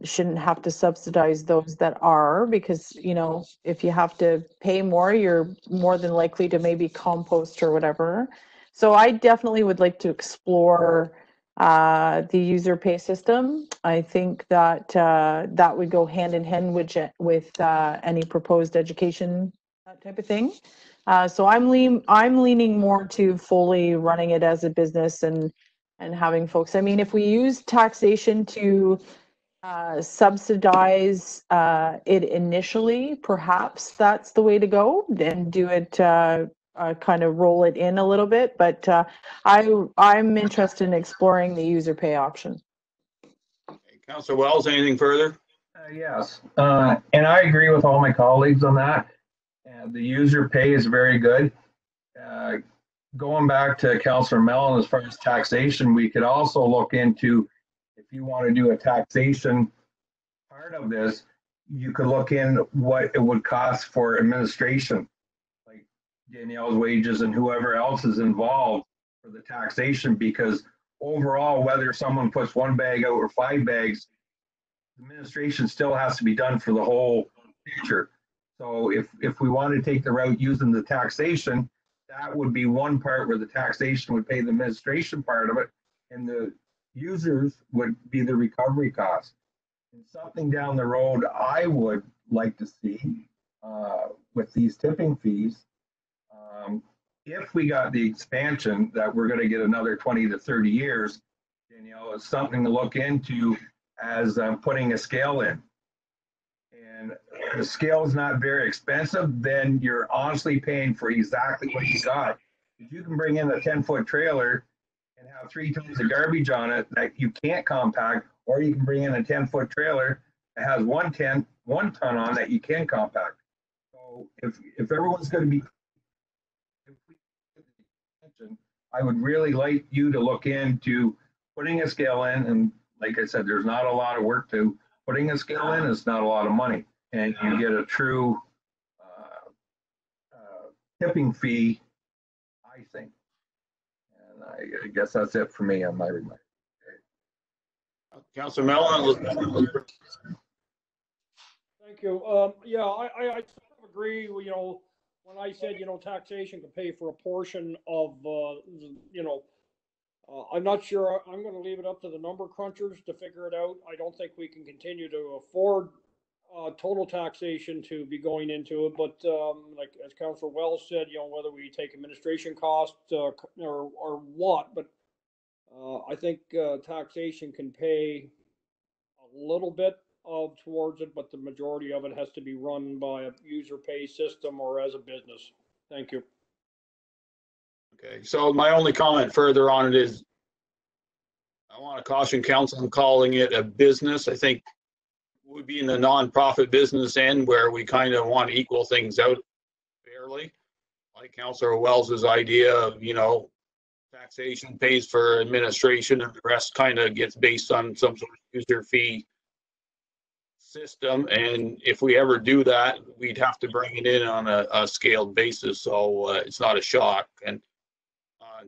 shouldn't have to subsidize those that are, because, you know, if you have to pay more, you're more than likely to maybe compost or whatever. So I definitely would like to explore the user pay system. I think that that would go hand in hand with any proposed education type of thing. So I'm leaning more to fully running it as a business and having folks. I mean, if we use taxation to subsidize it initially, perhaps that's the way to go, and do it kind of roll it in a little bit. But I'm interested in exploring the user pay option. Councillor Wells, anything further? Yes, and I agree with all my colleagues on that. The user pay is very good. Going back to Councillor Mellon, as far as taxation, we could also look into, if you want to do a taxation part of this, you could look in what it would cost for administration, like Danielle's wages and whoever else is involved for the taxation, because overall, whether someone puts one bag out or 5 bags, administration still has to be done for the whole picture. So if we want to take the route using the taxation, that would be one part where the taxation would pay the administration part of it, and the users would be the recovery cost. And something down the road I would like to see with these tipping fees, if we got the expansion that we're going to get another 20 to 30 years, Danielle, it's something to look into as putting a scale in. And the scale is not very expensive, then you're honestly paying for exactly what you got. If you can bring in a 10-foot trailer and have 3 tons of garbage on it that you can't compact, or you can bring in a 10-foot trailer that has 1 ton on that you can compact. So if everyone's going to be, I would really like you to look into putting a scale in. And like I said, there's not a lot of work to putting a scale in. It's not a lot of money, and you get a true tipping fee, I think. And I guess that's it for me on my remarks. Councillor Mellon? Thank you. Yeah, I sort of agree. You know, when I said, you know, taxation could pay for a portion of, you know, I'm not sure. I'm going to leave it up to the number crunchers to figure it out. I don't think we can continue to afford total taxation to be going into it. But like as Councilor Wells said, whether we take administration costs or what, but I think taxation can pay a little bit of towards it, but the majority of it has to be run by a user pay system or as a business. Thank you. Okay, so my only comment further on it is I want to caution council on calling it a business. I think we'd be in the nonprofit business end where we kind of want to equal things out fairly. Like Councilor Wells's idea of, taxation pays for administration and the rest kind of gets based on some sort of user fee system. And if we ever do that, we'd have to bring it in on a scaled basis. So it's not a shock. And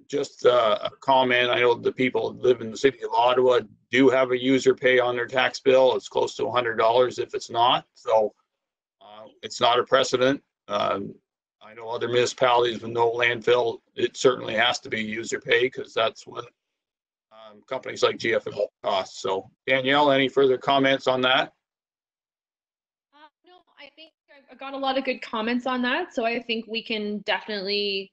just a comment, I know the people that live in the city of Ottawa do have a user pay on their tax bill. It's close to $100 if it's not. So it's not a precedent. I know other municipalities with no landfill, it certainly has to be user pay because that's what companies like GFL cost. So Danielle, any further comments on that? No, I think I got a lot of good comments on that. So I think we can definitely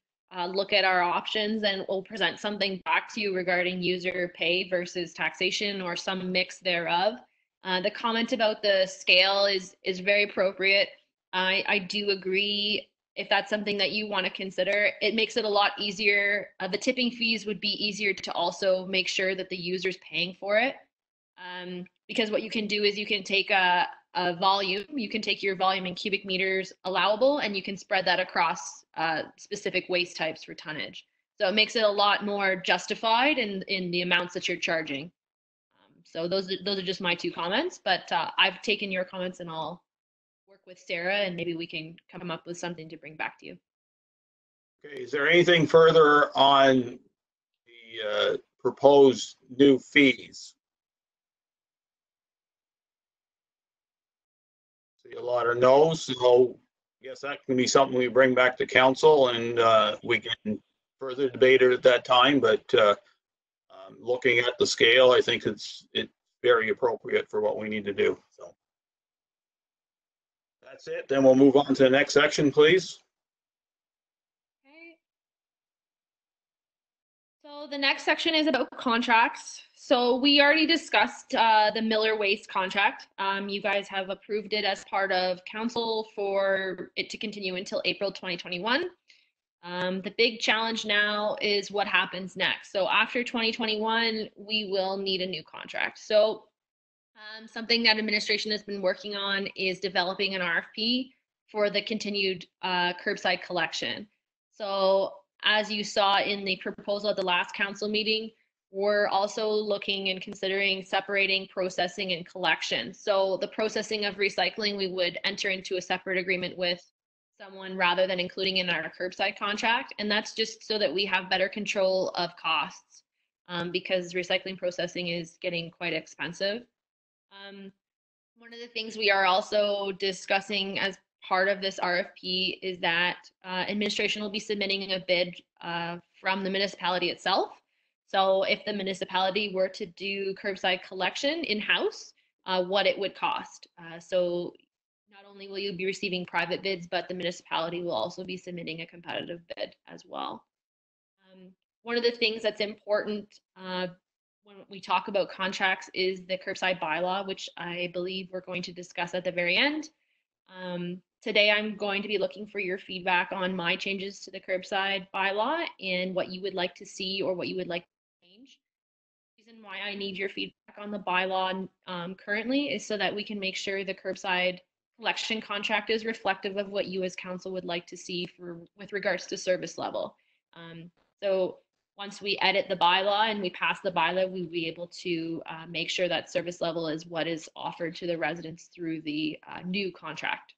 look at our options and we'll present something back to you regarding user pay versus taxation or some mix thereof. The comment about the scale is very appropriate. I do agree. If that's something that you want to consider, it makes it a lot easier. The tipping fees would be easier to also make sure that the user's paying for it. Because what you can do is you can take a volume, you can take your volume in cubic meters allowable, and you can spread that across specific waste types for tonnage. So it makes it a lot more justified in the amounts that you're charging. So those are just my two comments, but I've taken your comments and I'll work with Sarah and maybe we can come up with something to bring back to you. Okay, is there anything further on the proposed new fees? See a lot of no's, so I guess that can be something we bring back to council and we can further debate it at that time, but looking at the scale, I think it's very appropriate for what we need to do. So that's it. Then we'll move on to the next section, please. Okay. So the next section is about contracts. So we already discussed the Miller Waste contract. You guys have approved it as part of council for it to continue until April 2021. The big challenge now is what happens next. So after 2021, we will need a new contract. So something that administration has been working on is developing an RFP for the continued curbside collection. So as you saw in the proposal at the last council meeting, we're also looking and considering separating processing and collection. So the processing of recycling, we would enter into a separate agreement with someone rather than including in our curbside contract. And that's just so that we have better control of costs because recycling processing is getting quite expensive. One of the things we are also discussing as part of this RFP is that administration will be submitting a bid from the municipality itself. So if the municipality were to do curbside collection in-house, what it would cost. So not only will you be receiving private bids, but the municipality will also be submitting a competitive bid as well. One of the things that's important when we talk about contracts is the curbside bylaw, which I believe we're going to discuss at the very end. Today, I'm going to be looking for your feedback on my changes to the curbside bylaw and what you would like to see or what you would like to change. The reason why I need your feedback on the bylaw currently is so that we can make sure the curbside collection contract is reflective of what you as council would like to see with regards to service level. So once we edit the bylaw and we pass the bylaw, we'll be able to make sure that service level is what is offered to the residents through the new contract.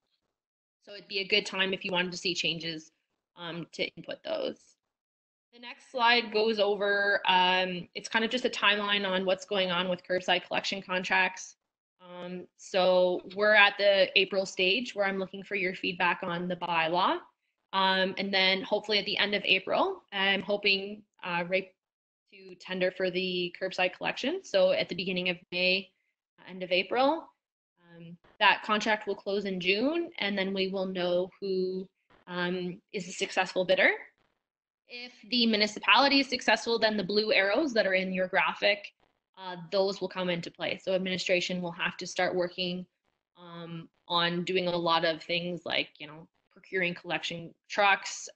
So it'd be a good time if you wanted to see changes to input those. The next slide goes over, it's kind of just a timeline on what's going on with curbside collection contracts. So we're at the April stage where I'm looking for your feedback on the bylaw. And then hopefully at the end of April, I'm hoping right to to tender for the curbside collection. So at the beginning of May, end of April, that contract will close in June, and then we will know who is a successful bidder. If the municipality is successful, then the blue arrows that are in your graphic, those will come into play. So administration will have to start working on doing a lot of things like, procuring collection trucks,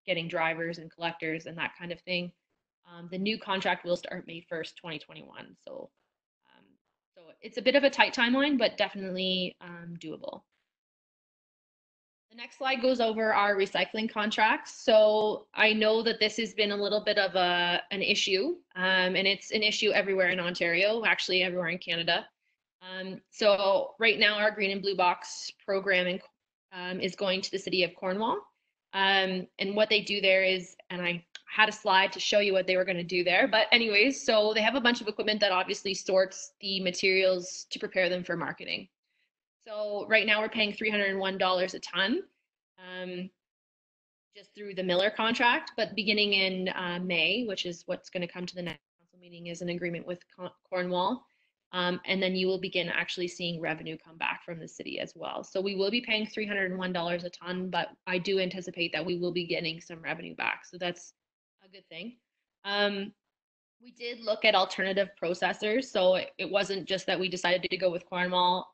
getting drivers and collectors and that kind of thing. The new contract will start May 1st, 2021. So it's a bit of a tight timeline, but definitely doable. The next slide goes over our recycling contracts. So I know that this has been a little bit of an issue, and it's an issue everywhere in Ontario, actually everywhere in Canada. So right now our green and blue box programming is going to the city of Cornwall. And what they do there is, and I had a slide to show you what they were going to do there, but anyways, so they have a bunch of equipment that obviously sorts the materials to prepare them for marketing. So right now we're paying $301 a ton just through the Miller contract, but beginning in May, which is what's going to come to the next council meeting, is an agreement with Cornwall. And then you will begin actually seeing revenue come back from the city as well. So we will be paying $301 a ton, but I do anticipate that we will be getting some revenue back. So that's a good thing. We did look at alternative processors. So it wasn't just that we decided to go with Cornwall.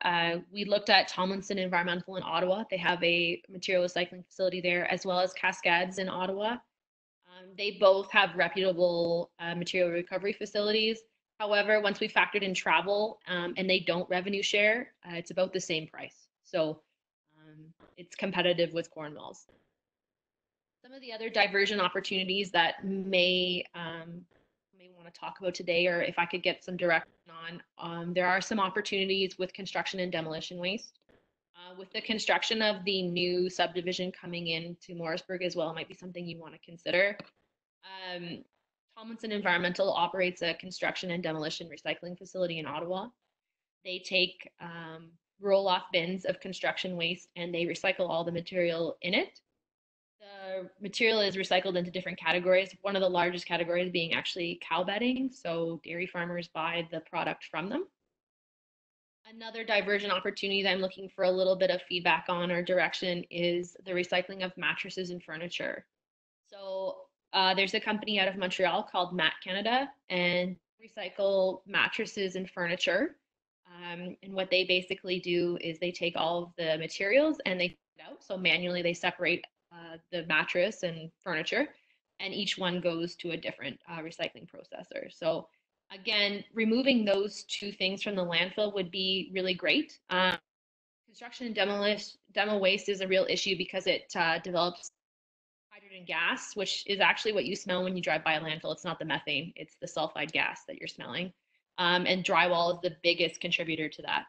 We looked at Tomlinson Environmental in Ottawa. They have a material recycling facility there, as well as Cascades in Ottawa. They both have reputable material recovery facilities. However, once we factored in travel and they don't revenue share, it's about the same price. So it's competitive with Cornwall's. Some of the other diversion opportunities that may want to talk about today, or if I could get some direction on, there are some opportunities with construction and demolition waste. With the construction of the new subdivision coming into Morrisburg as well, it might be something you want to consider. Tomlinson Environmental operates a construction and demolition recycling facility in Ottawa. They take roll-off bins of construction waste and they recycle all the material in it. The material is recycled into different categories. One of the largest categories being actually cow bedding. So dairy farmers buy the product from them. Another diversion opportunity that I'm looking for a little bit of feedback on or direction is the recycling of mattresses and furniture. So there's a company out of Montreal called Mat Canada, and recycle mattresses and furniture. And what they basically do is they take all of the materials and they put it out. So manually they separate the mattress and furniture, and each one goes to a different recycling processor. So again, removing those two things from the landfill would be really great. Construction and demo waste is a real issue because it develops hydrogen gas, which is actually what you smell when you drive by a landfill. It's not the methane, it's the sulfide gas that you're smelling. And drywall is the biggest contributor to that.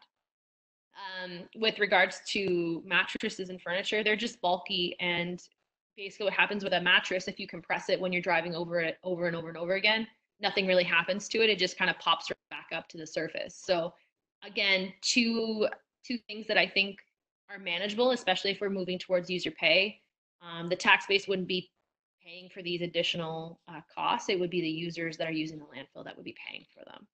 With regards to mattresses and furniture, they're just bulky, and basically what happens with a mattress, if you compress it when you're driving over it over and over and over again, nothing really happens to it. It just kind of pops right back up to the surface. So again, two things that I think are manageable, especially if we're moving towards user pay. The tax base wouldn't be paying for these additional costs. It would be the users that are using the landfill that would be paying for them.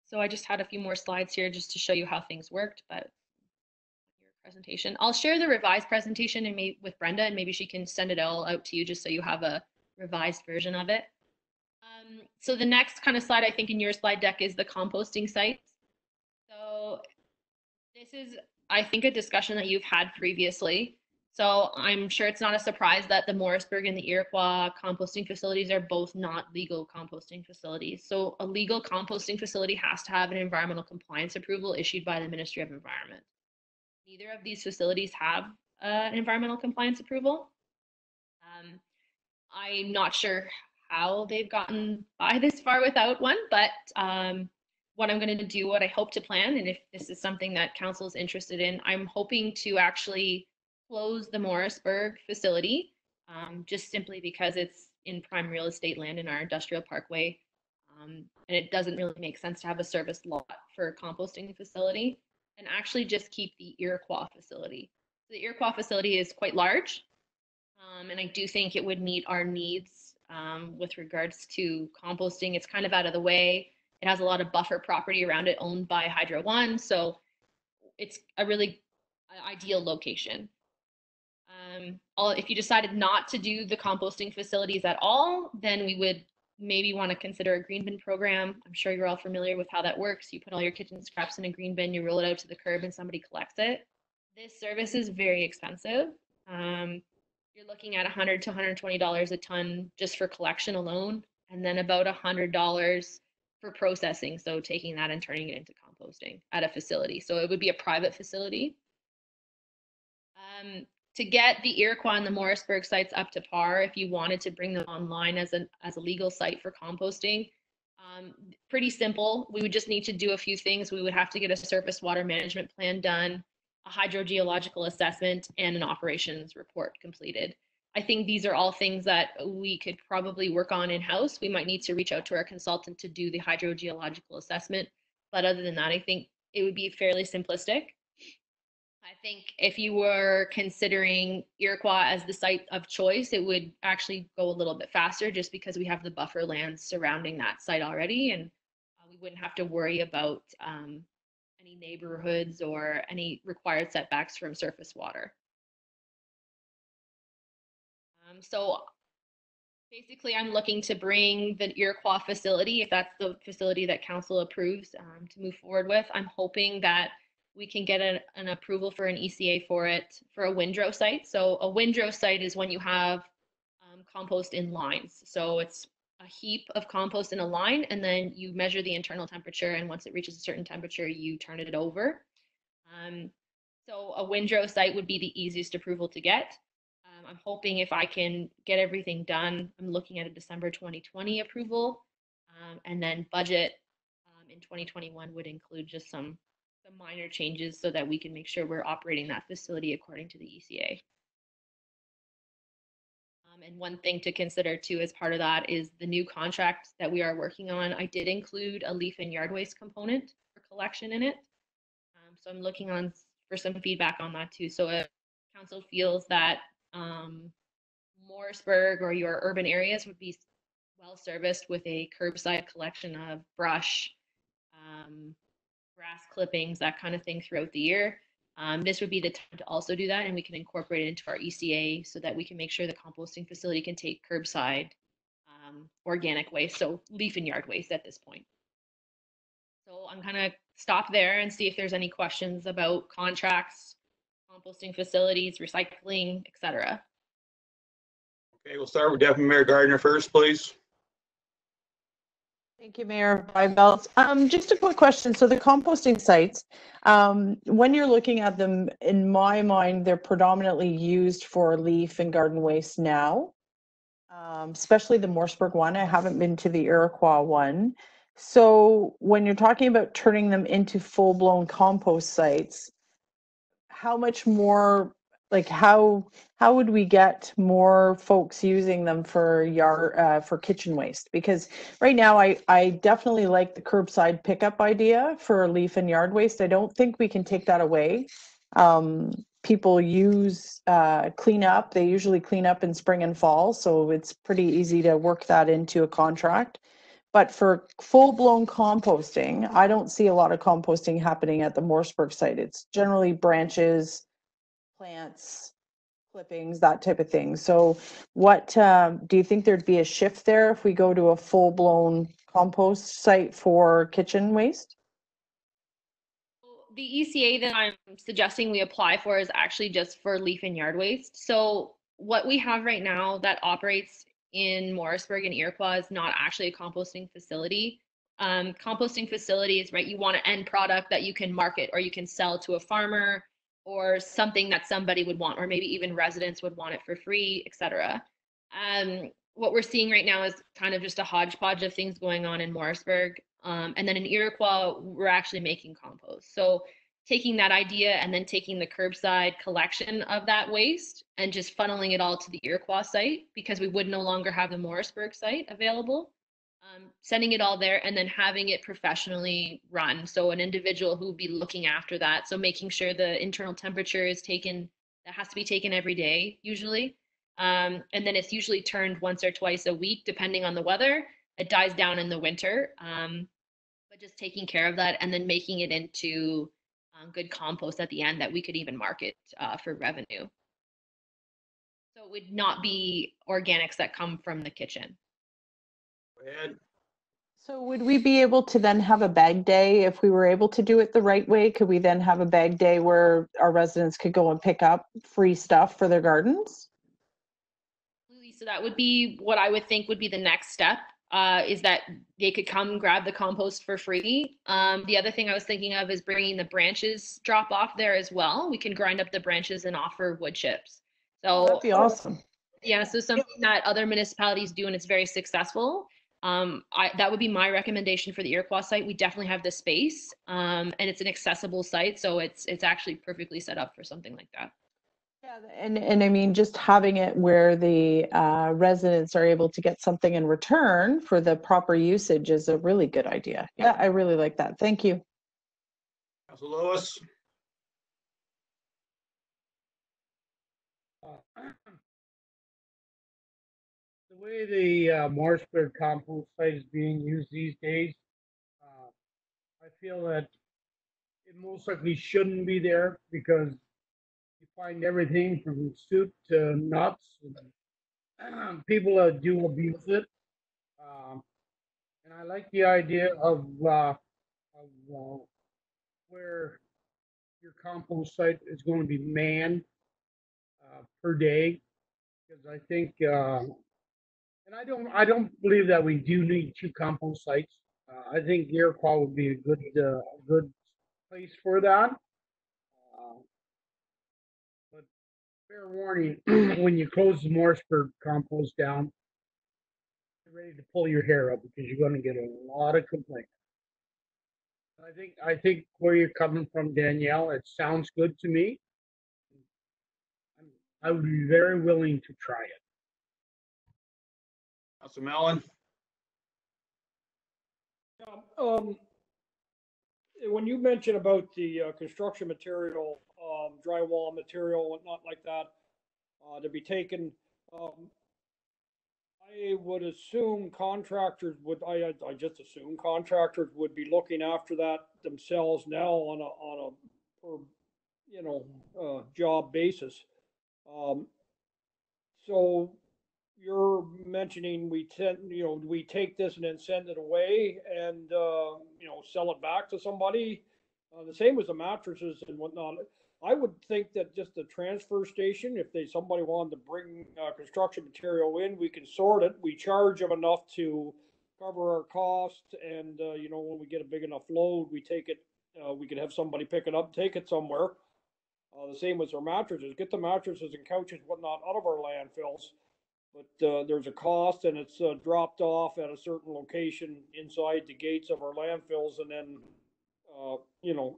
So I just had a few more slides here just to show you how things worked, but your presentation. I'll share the revised presentation and with Brenda, and maybe she can send it all out to you just so you have a revised version of it. So the next kind of slide, I think in your slide deck, is the composting sites. So this is, I think, a discussion that you've had previously. So I'm sure it's not a surprise that the Morrisburg and the Iroquois composting facilities are both not legal composting facilities. So a legal composting facility has to have an environmental compliance approval issued by the Ministry of Environment. Neither of these facilities have an environmental compliance approval. I'm not sure how they've gotten by this far without one, but what I'm going to do, what I hope to plan, and if this is something that council is interested in, I'm hoping to actually close the Morrisburg facility, just simply because it's in prime real estate land in our industrial parkway, and it doesn't really make sense to have a service lot for a composting facility, and actually just keep the Iroquois facility. The Iroquois facility is quite large. And I do think it would meet our needs with regards to composting. It's kind of out of the way. It has a lot of buffer property around it owned by Hydro One, so it's a really ideal location. If you decided not to do the composting facilities at all, then we would maybe want to consider a green bin program. I'm sure you're all familiar with how that works. You put all your kitchen scraps in a green bin, you roll it out to the curb, and somebody collects it. This service is very expensive. You're looking at $100 to $120 a ton just for collection alone, and then about $100 for processing. So taking that and turning it into composting at a facility. So it would be a private facility. To get the Iroquois and the Morrisburg sites up to par, if you wanted to bring them online as a legal site for composting, pretty simple. We would just need to do a few things. We would have to get a surface water management plan done, a hydrogeological assessment, and an operations report completed. I think these are all things that we could probably work on in-house. We might need to reach out to our consultant to do the hydrogeological assessment. But other than that, I think it would be fairly simplistic. I think if you were considering Iroquois as the site of choice, it would actually go a little bit faster just because we have the buffer lands surrounding that site already, and we wouldn't have to worry about any neighborhoods or any required setbacks from surface water. So basically, I'm looking to bring the Iroquois facility, if that's the facility that council approves, to move forward with. I'm hoping that we can get an approval for an ECA for it for a windrow site. So a windrow site is when you have compost in lines. So it's a heap of compost in a line, and then you measure the internal temperature, and once it reaches a certain temperature, you turn it over. So a windrow site would be the easiest approval to get. I'm hoping if I can get everything done, I'm looking at a December 2020 approval, and then budget in 2021 would include just some minor changes so that we can make sure we're operating that facility according to the ECA. And one thing to consider too as part of that is the new contract that we are working on. I did include a leaf and yard waste component for collection in it. So I'm looking on for some feedback on that too. So if council feels that Morrisburg or your urban areas would be well serviced with a curbside collection of brush, grass clippings, that kind of thing throughout the year, this would be the time to also do that, and we can incorporate it into our ECA so that we can make sure the composting facility can take curbside organic waste, so leaf and yard waste at this point. So I'm gonna stop there and see if there's any questions about contracts, composting facilities, recycling, etc. Okay, we'll start with Deputy Mayor Gardner first, please. Thank you, Mayor Bybelt. Just a quick question. So the composting sites, when you're looking at them, in my mind, they're predominantly used for leaf and garden waste now, especially the Morrisburg one. I haven't been to the Iroquois one. So when you're talking about turning them into full-blown compost sites, how much more, like how would we get more folks using them for for kitchen waste? Because right now I definitely like the curbside pickup idea for leaf and yard waste. I don't think we can take that away. People use clean up. They usually clean up in spring and fall, so it's pretty easy to work that into a contract. But for full-blown composting, I don't see a lot of composting happening at the Morrisburg site. It's generally branches, plants, clippings, that type of thing. So what do you think there'd be a shift there if we go to a full-blown compost site for kitchen waste? The ECA that I'm suggesting we apply for is actually just for leaf and yard waste. So what we have right now that operates in Morrisburg and Iroquois is not actually a composting facility. Composting facilities, right? You want an end product that you can market or you can sell to a farmer or something that somebody would want, or maybe even residents would want it for free, etc. What we're seeing right now is kind of just a hodgepodge of things going on in Morrisburg. And then in Iroquois, we're actually making compost. So taking that idea and then taking the curbside collection of that waste and just funneling it all to the Iroquois site, because we would no longer have the Morrisburg site available. Sending it all there and then having it professionally run. So an individual who would be looking after that. So making sure the internal temperature is taken, that has to be taken every day usually. And then it's usually turned once or twice a week, depending on the weather. It dies down in the winter. But just taking care of that and then making it into good compost at the end that we could even market for revenue. So it would not be organics that come from the kitchen. Go ahead. So would we be able to then have a bag day if we were able to do it the right way? Could we then have a bag day where our residents could go and pick up free stuff for their gardens? So that would be what I would think would be the next step, is that they could come grab the compost for free. The other thing I was thinking of is bringing the branches drop off there as well. We can grind up the branches and offer wood chips. So that'd be awesome. Yeah, so something that other municipalities do and it's very successful. That would be my recommendation for the Iroquois site. We definitely have the space, and it's an accessible site, so it's actually perfectly set up for something like that. Yeah, and I mean, just having it where the residents are able to get something in return for the proper usage is a really good idea. Yeah, I really like that. Thank you. Councilor Lewis. The way the Morrisburg compost site is being used these days, I feel that it most likely shouldn't be there because you find everything from soup to nuts. People do abuse it. And I like the idea of where your compost site is going to be manned per day, because I think, and I don't believe that we do need two compost sites. I think Iroquois would be a good place for that. But fair warning, when you close the Morrisburg compost down, you're ready to pull your hair up because you're going to get a lot of complaints. I think where you're coming from, Danielle, it sounds good to me. I would be very willing to try it. Councilor Mellon. When you mentioned about the construction material, drywall material, whatnot like that, to be taken, I would assume contractors would, I just assume contractors would be looking after that themselves now on a per, job basis. So you're mentioning we take this and then send it away and, sell it back to somebody. The same as the mattresses and whatnot. I would think that just the transfer station, if somebody wanted to bring construction material in, we can sort it. We charge them enough to cover our costs, and when we get a big enough load, we take it. We could have somebody pick it up, take it somewhere. The same with our mattresses. Get the mattresses and couches, whatnot, out of our landfills. But there's a cost, and it's dropped off at a certain location inside the gates of our landfills, and then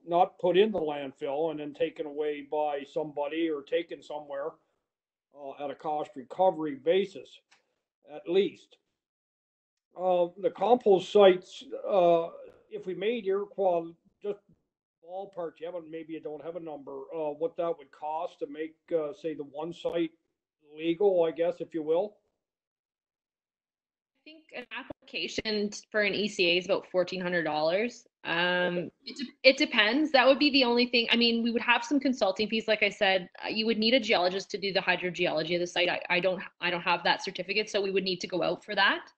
not put in the landfill and then taken away by somebody or taken somewhere at a cost recovery basis, at least. The compost sites, if we made Iroquois, just ballpark, maybe you don't have a number, what that would cost to make, say, the one site legal, I guess, if you will. I think an application for an ECA is about $1,400. It depends. That would be the only thing. I mean, we would have some consulting fees. Like I said, you would need a geologist to do the hydrogeology of the site. I don't have that certificate, so we would need to go out for that.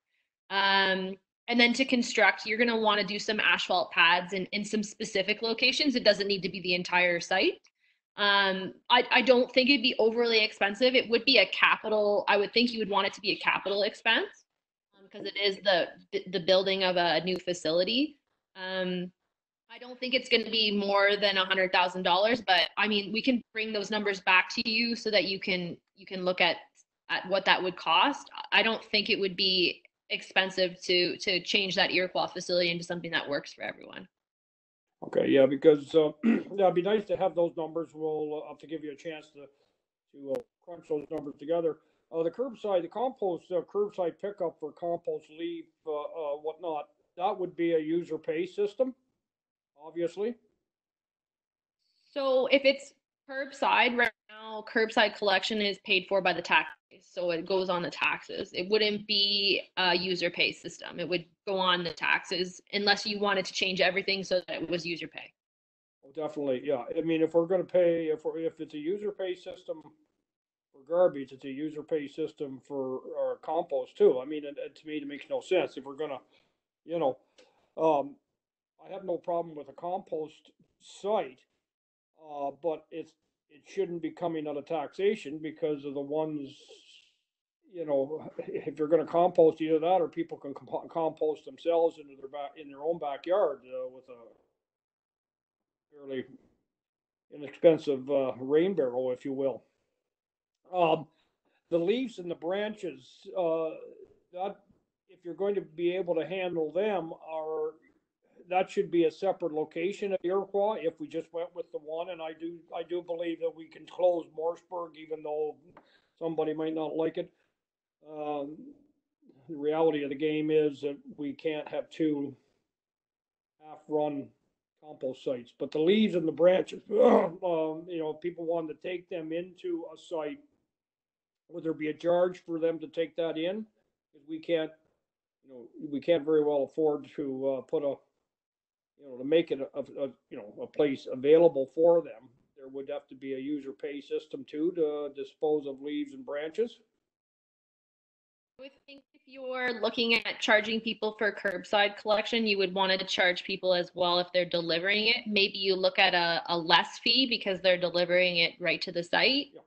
And then to construct, you're going to want to do some asphalt pads in some specific locations. It doesn't need to be the entire site. I don't think it'd be overly expensive. It would be a capital. I would think you would want it to be a capital expense because it is the building of a new facility. I don't think it's going to be more than $100,000, but I mean, we can bring those numbers back to you so that you can look at what that would cost. I don't think it would be expensive to change that Iroquois facility into something that works for everyone. Okay, yeah, because it'd be nice to have those numbers. We'll have to give you a chance to crunch those numbers together. The curbside, the compost curbside pickup for compost leaf, whatnot, that would be a user pay system, obviously. So if it's Curbside, right now, curbside collection is paid for by the tax, so it goes on the taxes. It wouldn't be a user pay system. It would go on the taxes unless you wanted to change everything so that it was user pay. Oh, definitely, yeah. I mean, if we're gonna pay, if it's a user pay system for garbage, it's a user pay system for compost too. I mean, and to me, it makes no sense if we're gonna, you know, I have no problem with a compost site, but it shouldn't be coming out of taxation because of the ones, you know, if you're going to compost, either that or people can compost themselves into in their own backyard with a fairly inexpensive rain barrel, if you will. The leaves and the branches, that if you're going to be able to handle them, that should be a separate location at Iroquois if we just went with the one. And I do believe that we can close Morrisburg, even though somebody might not like it. The reality of the game is that we can't have two half-run compost sites. But the leaves and the branches, you know, people wanted to take them into a site. Would there be a charge for them to take that in? Because we can't, you know, we can't very well afford to put a, you know, to make it you know, a place available for them. There would have to be a user pay system too to dispose of leaves and branches. I would think if you're looking at charging people for curbside collection, you would want to charge people as well if they're delivering it. Maybe you look at a less fee because they're delivering it right to the site. Yeah.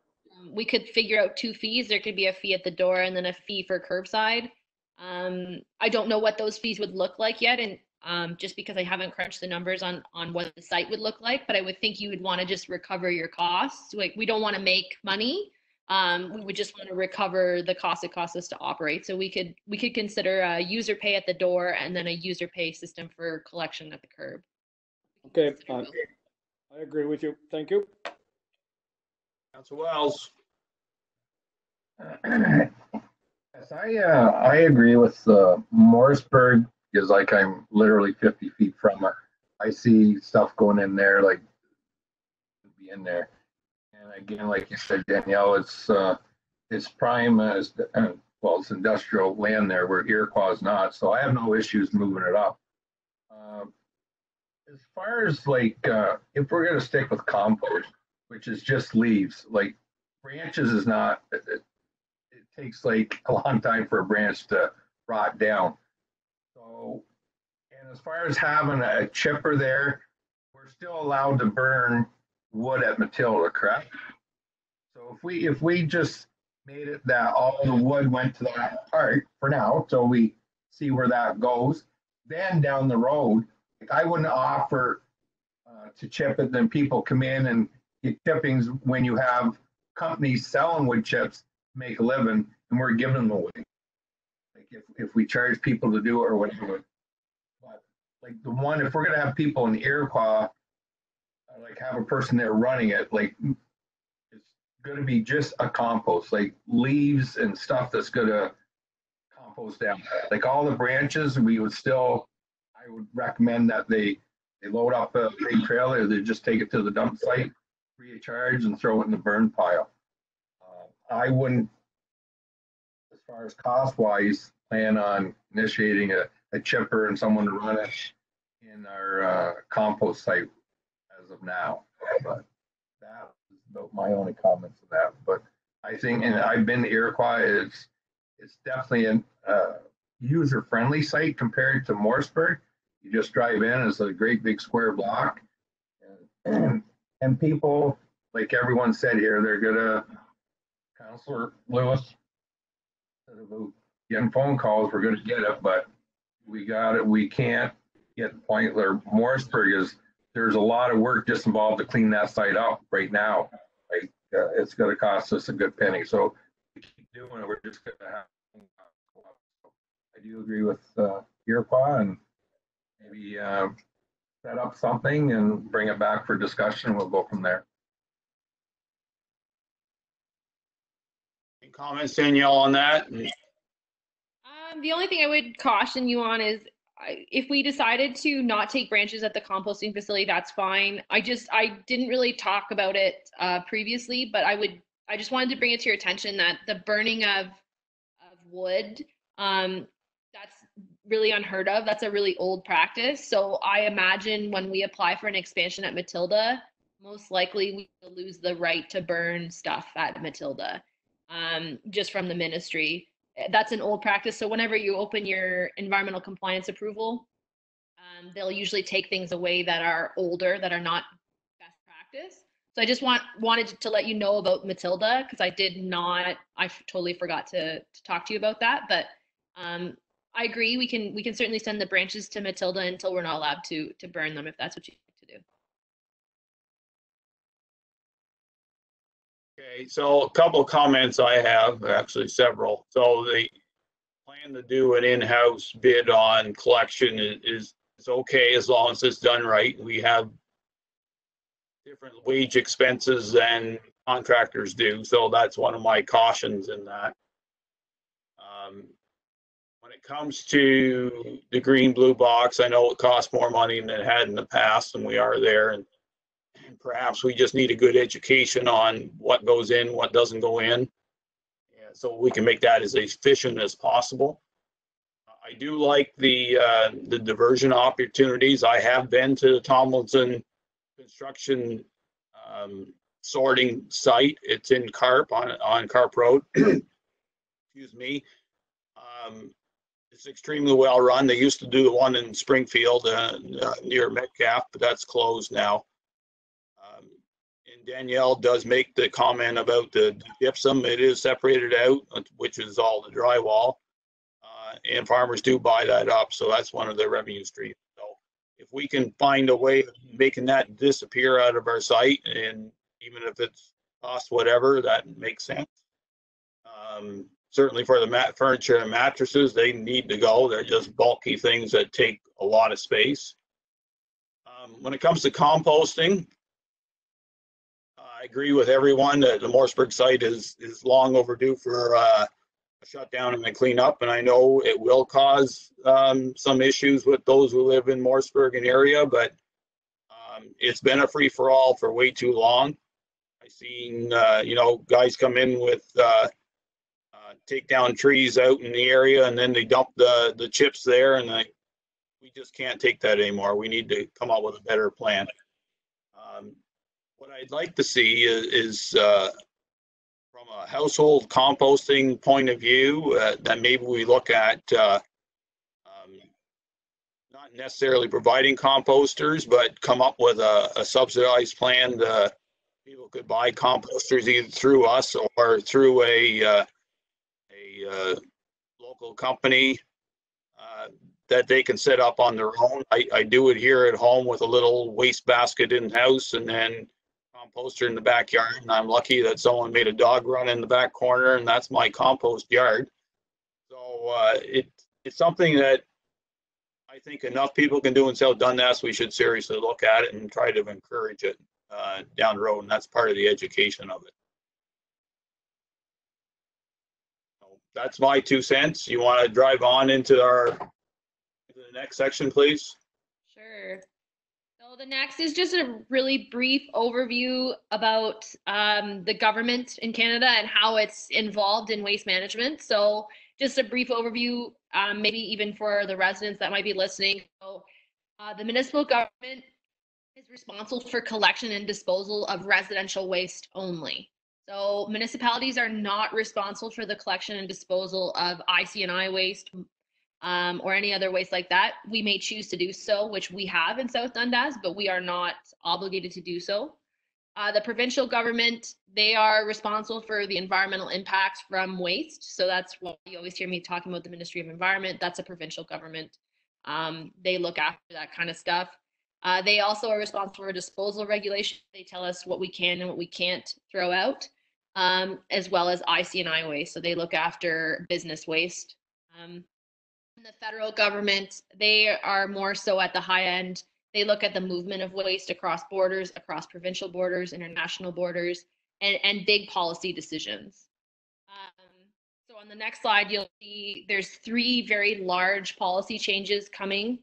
We could figure out 2 fees. There could be a fee at the door and then a fee for curbside. I don't know what those fees would look like yet, and just because I haven't crunched the numbers on what the site would look like, but I would think you would want to just recover your costs. Like, we don't want to make money. We would just want to recover the cost it costs us to operate. So we could consider a user pay at the door and then a user pay system for collection at the curb. Okay, I agree with you. Thank you. Councilor Wells. Yes, I agree with Morrisburg, because like I'm literally 50 feet from it. I see stuff going in there, like be in there. And again, like you said, Danielle, it's prime as well, it's industrial land there where Iroquois is not. So I have no issues moving it up. As far as like if we're gonna stick with compost, which is just leaves, like branches is not. It takes like a long time for a branch to rot down. So, and as far as having a chipper there, we're still allowed to burn wood at Matilda, correct? So if we just made it that all the wood went to that part for now, so we see where that goes, then down the road, like I wouldn't offer to chip it, then people come in and get chippings when you have companies selling wood chips to make a living, and we're giving them away. Like if we charge people to do it or whatever. But like the one, if we're gonna have people in Iroquois, like have a person there running it, like it's gonna be just a compost, like leaves and stuff that's gonna compost down. Like all the branches, we would still, I would recommend that they load up a big trailer, they just take it to the dump site, free of charge, and throw it in the burn pile. I wouldn't, as far as cost wise, plan on initiating a chipper and someone to run it in our compost site as of now. But that is about my only comments on that. But I think, and I've been to Iroquois, it's definitely a user friendly site compared to Morrisburg. You just drive in, it's a great big square block, and people, like everyone said here, they're gonna, Councilor Lewis said about getting phone calls, we're gonna get it, but we got it, we can't get the point where Morrisburg is, there's a lot of work just involved to clean that site up right now. Like it's gonna cost us a good penny, so we keep doing it, we're just gonna have. I do agree with Iroquois, and maybe set up something and bring it back for discussion. We'll go from there. Any comments, Danielle, on that? The only thing I would caution you on is if we decided to not take branches at the composting facility, that's fine. I didn't really talk about it previously, but I just wanted to bring it to your attention that the burning of wood, that's really unheard of. That's a really old practice. So I imagine when we apply for an expansion at Matilda, most likely we will lose the right to burn stuff at Matilda, just from the ministry. That's an old practice. So whenever you open your environmental compliance approval, they'll usually take things away that are older, that are not best practice. So I just wanted to let you know about Matilda, because I totally forgot to talk to you about that. But I agree, we can certainly send the branches to Matilda until we're not allowed to burn them, if that's what you'd like to do. Okay, so a couple of comments I have, actually several. So the plan to do an in-house bid on collection is okay as long as it's done right. We have different wage expenses than contractors do, so that's one of my cautions in that. When it comes to the green blue box, I know it costs more money than it had in the past, and we are there, and perhaps we just need a good education on what goes in, what doesn't go in, so we can make that as efficient as possible. I do like the diversion opportunities. I have been to the Tomlinson construction sorting site. It's in Carp, on Carp Road. Excuse me. It's extremely well run. They used to do the one in Springfield near Metcalf, but that's closed now. And Danielle does make the comment about the gypsum. It is separated out, which is all the drywall. And farmers do buy that up, so that's one of their revenue streams. So if we can find a way of making that disappear out of our site, and even if it's cost whatever, that makes sense. Certainly for the furniture and mattresses, they need to go. They're just bulky things that take a lot of space. When it comes to composting, I agree with everyone that the Morrisburg site is long overdue for a shutdown and a cleanup, and I know it will cause some issues with those who live in Morrisburg and area, but it's been a free-for-all for way too long. I've seen guys come in with take down trees out in the area, and then they dump the chips there, and we just can't take that anymore. We need to come up with a better plan. What I'd like to see is from a household composting point of view, that maybe we look at not necessarily providing composters, but come up with a subsidized plan. People could buy composters either through us or through a local company that they can set up on their own. I do it here at home with a little waste basket in house, and then composter in the backyard, and I'm lucky that someone made a dog run in the back corner, and that's my compost yard. So it's something that I think enough people can do in South Dundas. We should seriously look at it and try to encourage it down the road, and that's part of the education of it. So that's my 2 cents. You want to drive on into the next section, please? Sure. So the next is just a really brief overview about the government in Canada and how it's involved in waste management. So just a brief overview, maybe even for the residents that might be listening. So the municipal government is responsible for collection and disposal of residential waste only. So municipalities are not responsible for the collection and disposal of IC&I waste, or any other waste like that. We may choose to do so, which we have in South Dundas, but we are not obligated to do so. The provincial government, they are responsible for the environmental impacts from waste. So that's why you always hear me talking about the Ministry of Environment. That's a provincial government. They look after that kind of stuff. They also are responsible for disposal regulation. They tell us what we can and what we can't throw out, as well as IC&I waste. So they look after business waste. The federal government, they are more so at the high end. They look at the movement of waste across borders, across provincial borders, international borders, and big policy decisions. So On the next slide, you'll see there's 3 very large policy changes coming.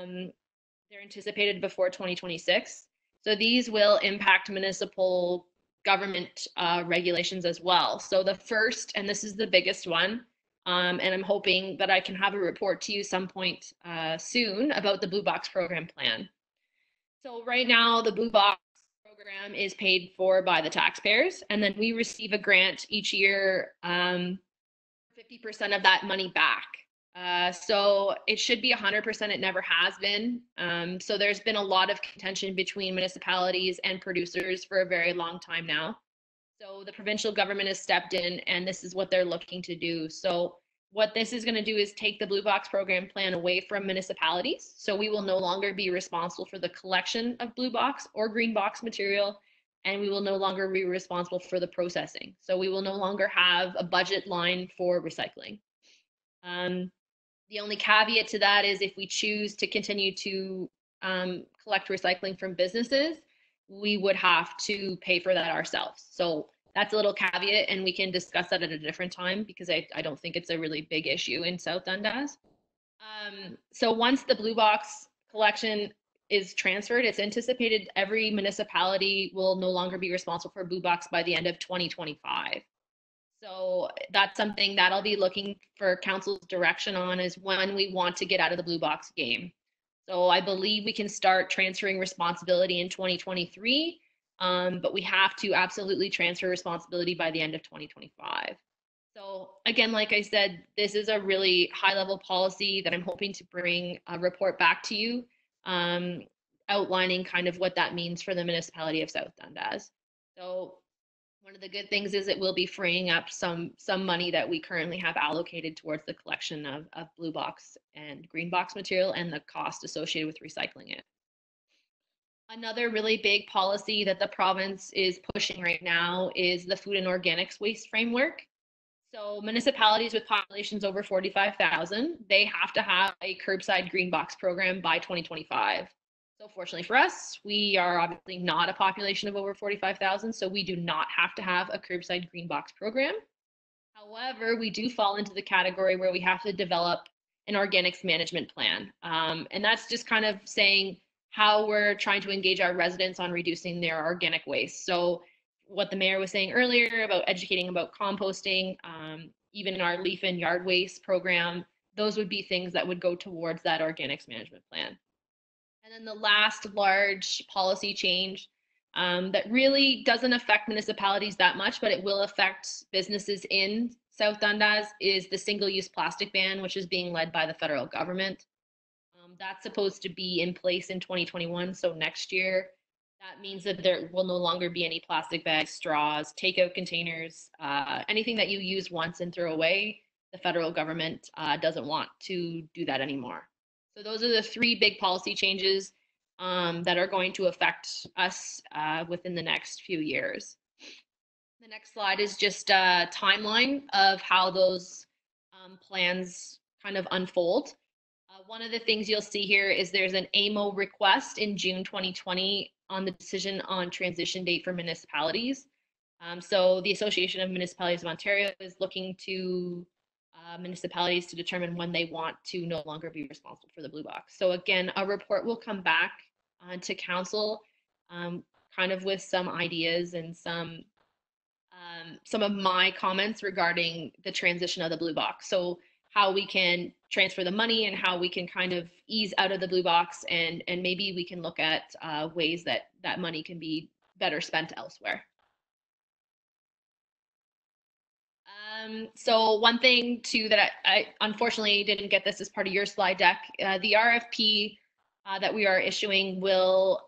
They're anticipated before 2026. So these will impact municipal government regulations as well. So the first, and this is the biggest one, and I'm hoping that I can have a report to you some point soon about the Blue Box program plan. So right now, the Blue Box program is paid for by the taxpayers, and then we receive a grant each year, 50% of that money back. So it should be 100%. It never has been. So there's been a lot of contention between municipalities and producers for a very long time now. So the provincial government has stepped in, and this is what they're looking to do. So what this is going to do is take the Blue Box program plan away from municipalities. So we will no longer be responsible for the collection of Blue Box or Green Box material, and we will no longer be responsible for the processing. So we will no longer have a budget line for recycling. The only caveat to that is if we choose to continue to collect recycling from businesses, we would have to pay for that ourselves. So that's a little caveat, and we can discuss that at a different time because I don't think it's a really big issue in South Dundas. So once the Blue Box collection is transferred, it's anticipated every municipality will no longer be responsible for Blue Box by the end of 2025. So that's something that I'll be looking for council's direction on, is when we want to get out of the Blue Box game. So I believe we can start transferring responsibility in 2023, but we have to absolutely transfer responsibility by the end of 2025. So again, like I said, this is a really high level policy that I'm hoping to bring a report back to you, outlining kind of what that means for the municipality of South Dundas. So one of the good things is it will be freeing up some money that we currently have allocated towards the collection of Blue Box and Green Box material and the cost associated with recycling it. Another really big policy that the province is pushing right now is the food and organics waste framework. So municipalities with populations over 45,000, they have to have a curbside green box program by 2025. So fortunately for us, we are obviously not a population of over 45,000, so we do not have to have a curbside green box program. However, we do fall into the category where we have to develop an organics management plan. And that's just kind of saying how we're trying to engage our residents on reducing their organic waste. So what the mayor was saying earlier about educating about composting, even our leaf and yard waste program, those would be things that would go towards that organics management plan. And then the last large policy change that really doesn't affect municipalities that much, but it will affect businesses in South Dundas is the single-use plastic ban, which is being led by the federal government. That's supposed to be in place in 2021, so next year. That means that there will no longer be any plastic bags, straws, takeout containers, anything that you use once and throw away. The federal government doesn't want to do that anymore. So those are the 3 big policy changes that are going to affect us within the next few years. The next slide is just a timeline of how those plans kind of unfold. One of the things you'll see here is there's an AMO request in June 2020 on the decision on transition date for municipalities. So the Association of Municipalities of Ontario is looking to municipalities to determine when they want to no longer be responsible for the Blue Box. So again, a report will come back to council kind of with some ideas and some of my comments regarding the transition of the Blue Box. So how we can transfer the money and how we can kind of ease out of the Blue Box, and maybe we can look at ways that that money can be better spent elsewhere. So one thing too that I unfortunately didn't get this as part of your slide deck, the RFP that we are issuing will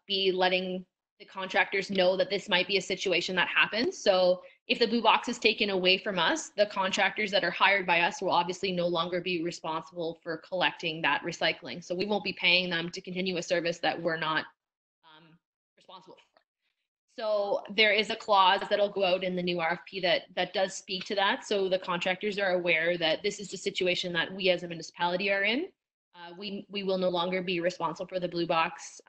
be letting the contractors know that this might be a situation that happens. So if the Blue Box is taken away from us, the contractors that are hired by us will obviously no longer be responsible for collecting that recycling. So we won't be paying them to continue a service that we're not responsible for. So there is a clause that'll go out in the new RFP that does speak to that. So the contractors are aware that this is the situation that we as a municipality are in. We will no longer be responsible for the Blue Box,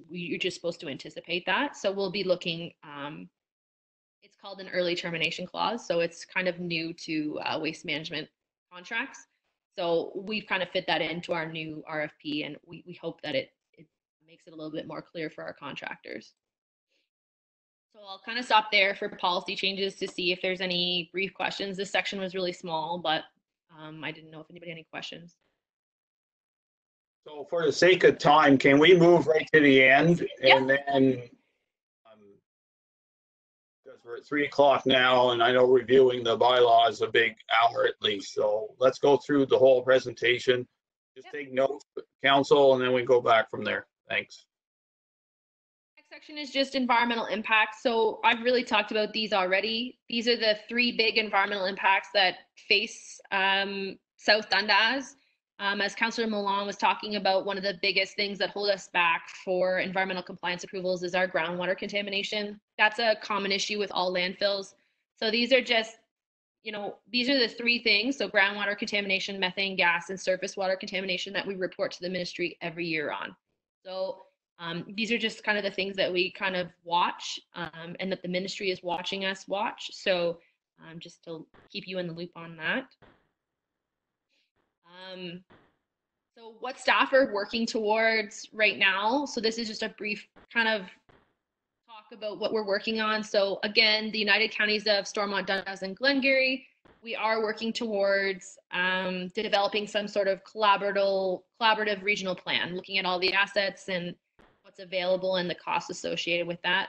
you're just supposed to anticipate that. So we'll be looking It's called an early termination clause. So it's kind of new to waste management contracts. So we've kind of fit that into our new RFP, and we hope that it makes it a little bit more clear for our contractors. So I'll kind of stop there for policy changes to see if there's any brief questions. This section was really small, but I didn't know if anybody had any questions. So for the sake of time, can we move right to the end? Yeah. And then, because we're at 3 o'clock now, and I know reviewing the bylaws a big hour at least. So let's go through the whole presentation. Just Yep. take notes, council, and then we go back from there. Thanks. Next section is just environmental impacts. So I've really talked about these already. These are the 3 big environmental impacts that face South Dundas. As Councillor Milan was talking about, one of the biggest things that hold us back for environmental compliance approvals is our groundwater contamination. That's a common issue with all landfills. So these are just, these are the 3 things. So groundwater contamination, methane gas, and surface water contamination that we report to the ministry every year on. So these are just kind of the things that we kind of watch and that the ministry is watching us watch. So just to keep you in the loop on that. So what staff are working towards right now. So this is just a brief kind of talk about what we're working on. So again, the United Counties of Stormont, Dundas, and Glengarry, we are working towards developing some sort of collaborative regional plan, looking at all the assets and what's available and the costs associated with that.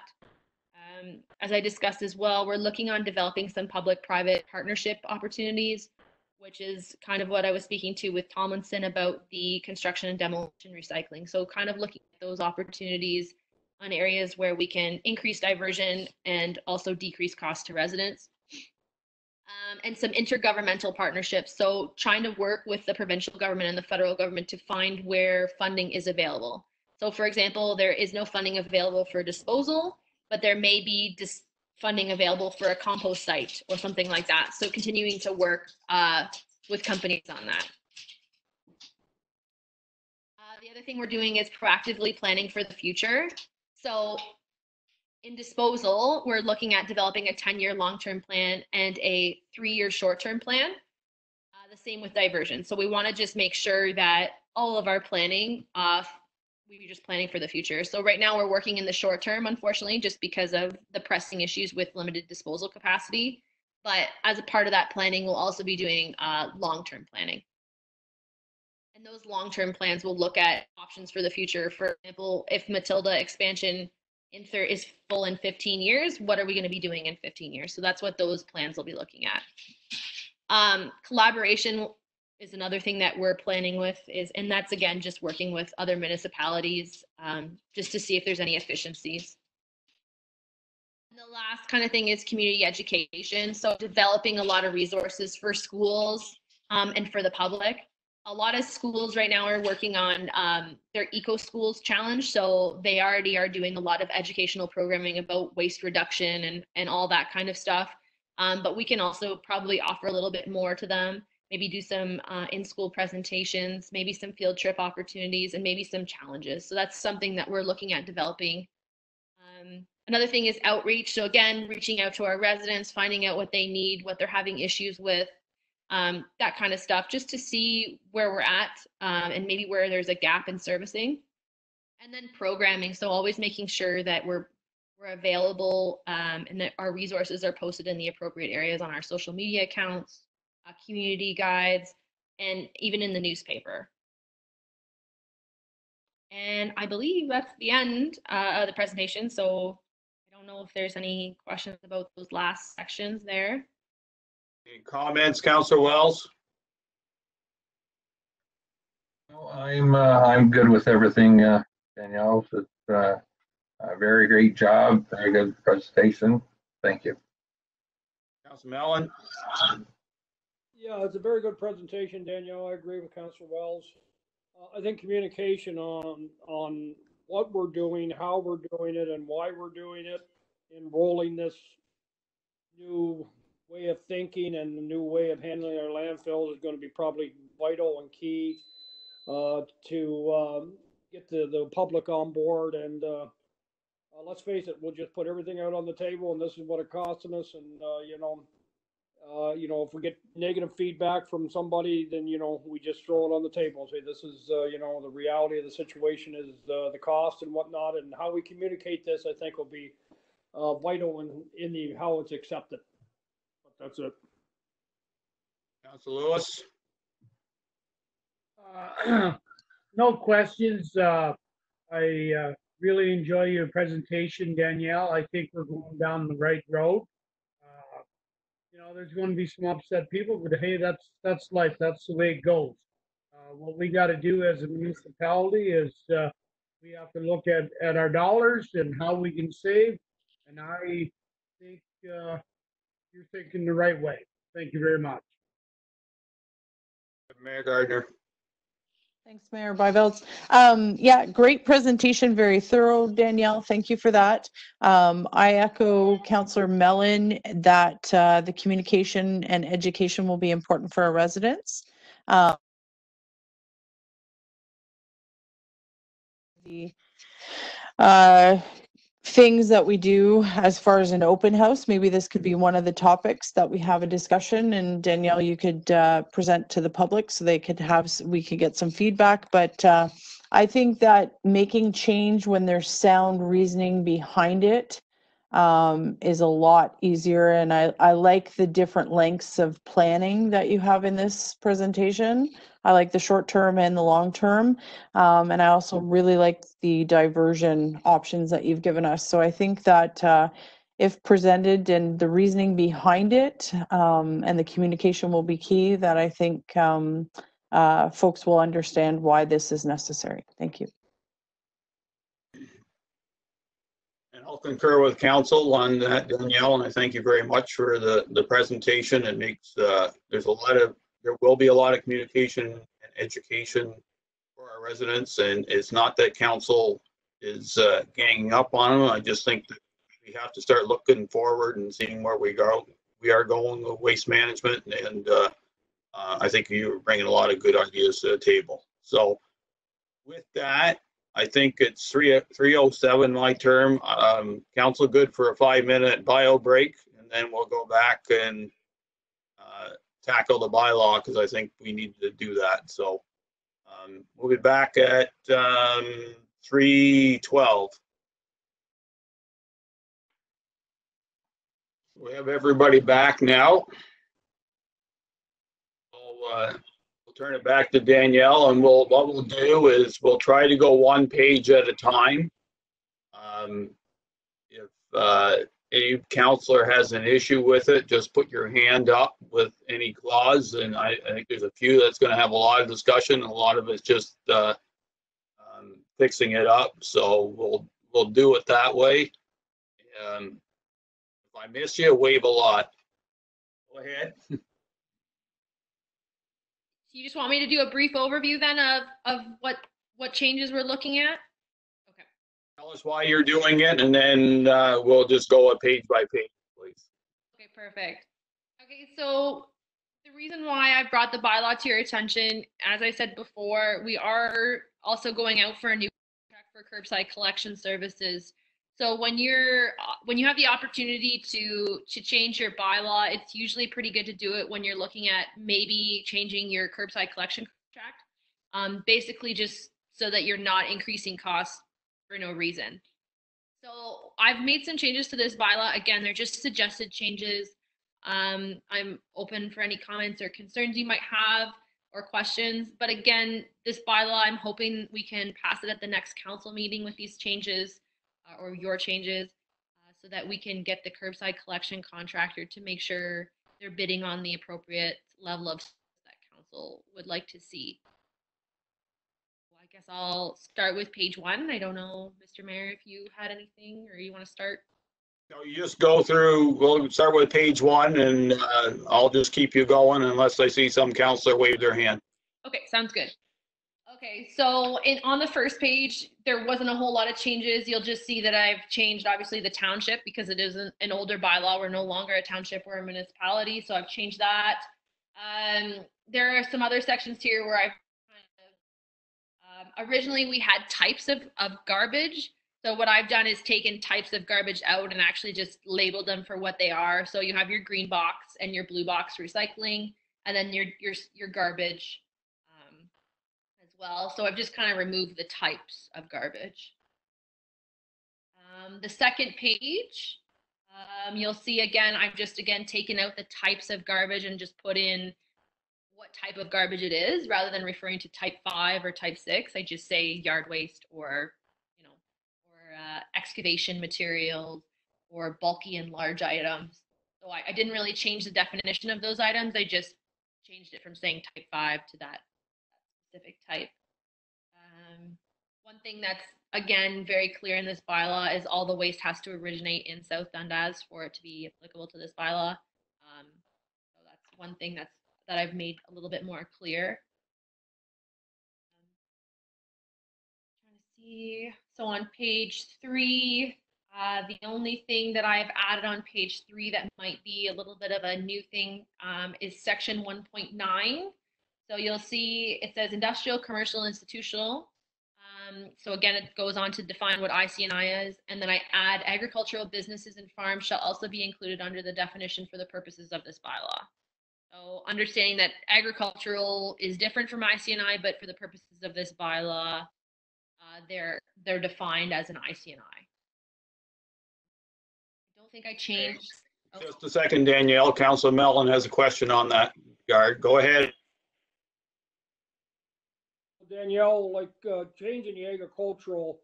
As I discussed as well, we're looking on developing some public-private partnership opportunities, which is kind of what I was speaking to with Tomlinson about the construction and demolition recycling. So kind of looking at those opportunities on areas where we can increase diversion and also decrease costs to residents. And some intergovernmental partnerships. So trying to work with the provincial government and the federal government to find where funding is available. So for example, there is no funding available for disposal, but there may be funding available for a compost site or something like that. So continuing to work with companies on that. The other thing we're doing is proactively planning for the future. So in disposal, we're looking at developing a 10-year long-term plan and a 3-year short-term plan. The same with diversion. So we want to just make sure that all of our planning, we're just planning for the future. So right now we're working in the short term, unfortunately, just because of the pressing issues with limited disposal capacity. But as a part of that planning, we'll also be doing long-term planning. And those long-term plans will look at options for the future. For example, if Matilda expansion is full in 15 years, what are we going to be doing in 15 years? So that's what those plans will be looking at. Collaboration is another thing that we're planning with, and that's again just working with other municipalities just to see if there's any efficiencies. And the last kind of thing is community education. So developing a lot of resources for schools and for the public. A lot of schools right now are working on their Eco Schools Challenge. So they already are doing a lot of educational programming about waste reduction and all that kind of stuff. But we can also probably offer a little bit more to them, maybe do some in-school presentations, maybe some field trip opportunities, and maybe some challenges. So that's something that we're looking at developing. Another thing is outreach. So again, reaching out to our residents, finding out what they need, what they're having issues with, that kind of stuff, just to see where we're at and maybe where there's a gap in servicing. And then programming. So always making sure that we're available and that our resources are posted in the appropriate areas on our social media accounts, community guides, and even in the newspaper. And I believe that's the end of the presentation. So I don't know if there's any questions about those last sections there. Any comments, Councillor Wells? No, I'm good with everything, Danielle. It's a very great job, very good presentation. Thank you. Councillor Mellon? Yeah, it's a very good presentation, Danielle. I agree with Councillor Wells. I think communication on what we're doing, how we're doing it, and why we're doing it, enrolling this new way of thinking and the new way of handling our landfills is going to be probably vital and key to get the public on board. And let's face it, we'll just put everything out on the table, and this is what it costing us. And if we get negative feedback from somebody, then we just throw it on the table and say this is the reality of the situation is the cost and whatnot, and how we communicate this, I think, will be vital in the how it's accepted. But that's it. Councilor Lewis. No questions. I really enjoy your presentation, Danielle. I think we're going down the right road. There's going to be some upset people, but hey, that's life. That's the way it goes. What we got to do as a municipality is we have to look at our dollars and how we can save. And I think you're thinking the right way. Thank you very much. Mayor Gardner. Thanks, Mayor Byveld. Yeah, great presentation, very thorough, Danielle. Thank you for that. I echo Councillor Mellon that the communication and education will be important for our residents. Things that we do as far as an open house, maybe this could be one of the topics that we have a discussion, and Danielle, you could present to the public so we could get some feedback. But I think that making change when there's sound reasoning behind it is a lot easier, and I like the different lengths of planning that you have in this presentation. I like the short term and the long term. And I also really like the diversion options that you've given us. So I think that if presented and the reasoning behind it and the communication will be key, that I think folks will understand why this is necessary. Thank you. And I'll concur with council on that, Danielle, and I thank you very much for the presentation. It makes, there will be a lot of communication and education for our residents, and it's not that council is ganging up on them. I just think that we have to start looking forward and seeing where we are going with waste management, and I think you're bringing a lot of good ideas to the table. So with that, I think it's 3:07 my term. Council, good for a 5-minute bio break, and then we'll go back and tackle the bylaw, because I think we need to do that. So we'll be back at 3:12. We have everybody back now. We'll turn it back to Danielle, and what we'll do is we'll try to go one page at a time. If any counselor has an issue with it, just put your hand up with any clause, and I think there's a few that's going to have a lot of discussion, and a lot of it's just fixing it up. So we'll do it that way. If I miss you, wave a lot. Go ahead. You just want me to do a brief overview then of what changes we're looking at? Okay. Tell us why you're doing it, and then we'll just go a page by page, please. Okay, perfect. Okay, so the reason why I brought the bylaw to your attention, as I said before, we are also going out for a new contract for curbside collection services. So when you have the opportunity to change your bylaw, it's usually pretty good to do it when you're looking at maybe changing your curbside collection contract. Basically just so that you're not increasing costs for no reason. So I've made some changes to this bylaw. Again, they're just suggested changes. I'm open for any comments or concerns you might have or questions. But again, this bylaw, I'm hoping we can pass it at the next council meeting with these changes or your changes so that we can get the curbside collection contractor to make sure they're bidding on the appropriate level of that council would like to see. Well, I guess I'll start with page 1. I don't know, Mr. Mayor, if you had anything or you want to start. No, you just go through, we'll start with page 1, and I'll just keep you going unless I see some counselor wave their hand. Okay, sounds good. Okay, so on the first page, there wasn't a whole lot of changes. You'll just see that I've changed, obviously, the township because it is an older bylaw. We're no longer a township, we're a municipality, so I've changed that. There are some other sections here where I've originally we had types of garbage. So what I've done is taken types of garbage out and actually just labeled them for what they are. So you have your green box and your blue box recycling, and then your garbage as well. So I've just kind of removed the types of garbage. The second page, you'll see again, I've just taken out the types of garbage and just put in what type of garbage it is rather than referring to type 5 or type 6. I just say yard waste or, excavation materials or bulky and large items. So I didn't really change the definition of those items. I just changed it from saying type 5 to that specific type. One thing that's, again, very clear in this bylaw is all the waste has to originate in South Dundas for it to be applicable to this bylaw. So that's one thing that I've made a little bit more clear. Trying to see. So on page 3, the only thing that I've added on page 3 that might be a little bit of a new thing is section 1.9. So you'll see it says industrial, commercial, institutional. So again, it goes on to define what IC&I is, and then I add agricultural businesses and farms shall also be included under the definition for the purposes of this bylaw. So understanding that agricultural is different from IC&I, but for the purposes of this bylaw, they're defined as an IC&I. I don't think I changed. Just a second, Danielle. Councilor Mellon has a question on that regard. Go ahead. Danielle, like changing the agricultural,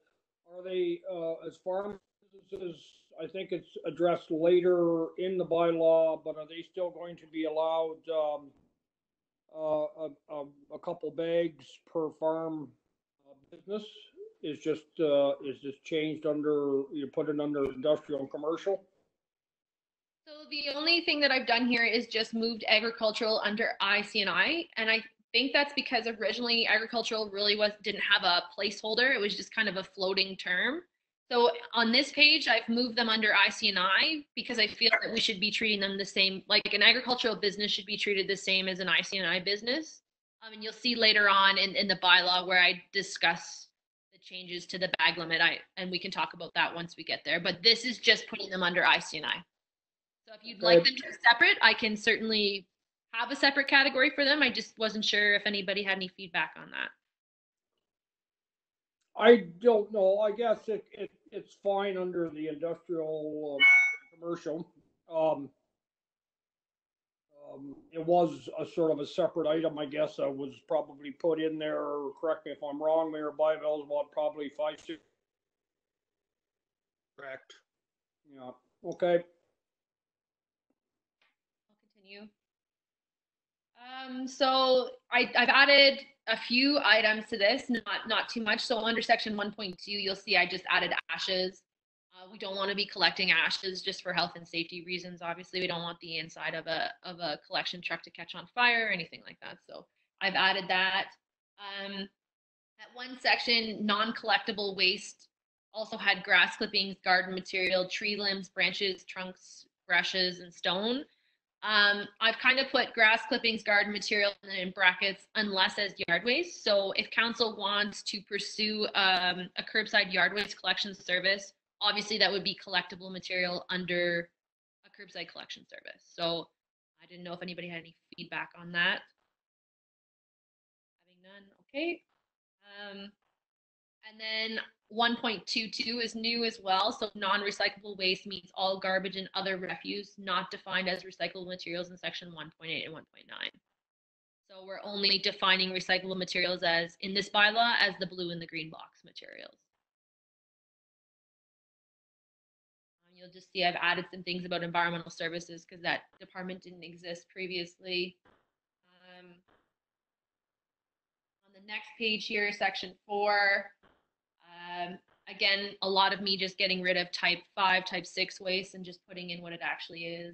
are they as farm businesses? I think it's addressed later in the bylaw, but are they still going to be allowed a couple bags per farm business? Is just changed under, you put it under industrial and commercial? So the only thing that I've done here is just moved agricultural under IC&I, and I think that's because originally agricultural really didn't have a placeholder. It was just kind of a floating term. So on this page, I've moved them under IC&I because I feel that we should be treating them the same, like an agricultural business should be treated the same as an IC&I business. And you'll see later on in the bylaw where I discuss the changes to the bag limit, and we can talk about that once we get there. But this is just putting them under IC&I. So if you'd like them to be separate, I can certainly have a separate category for them. I just wasn't sure if anybody had any feedback on that. I don't know. I guess it's fine under the industrial commercial. It was a sort of a separate item, I guess. I was probably put in there. Correct me if I'm wrong, Mayor Byville's about probably 5, 6. Correct. Yeah. Okay. I'll continue. So I've added a few items to this, not too much. So under section 1.2, you'll see I just added ashes. We don't want to be collecting ashes just for health and safety reasons. Obviously, we don't want the inside of a collection truck to catch on fire or anything like that. So I've added that. At one section, non-collectible waste also had grass clippings, garden material, tree limbs, branches, trunks, brushes, and stone. I've kind of put grass clippings, garden material in brackets, unless as yard waste. So if council wants to pursue a curbside yard waste collection service, obviously that would be collectible material under a curbside collection service. So I didn't know if anybody had any feedback on that. Having none, okay. And then 1.22 is new as well. So non-recyclable waste means all garbage and other refuse not defined as recyclable materials in section 1.8 and 1.9. So we're only defining recyclable materials as in this bylaw as the blue and the green box materials. You'll just see I've added some things about environmental services because that department didn't exist previously. On the next page here, section 4, again, a lot of me just getting rid of type 5, type 6 waste and just putting in what it actually is.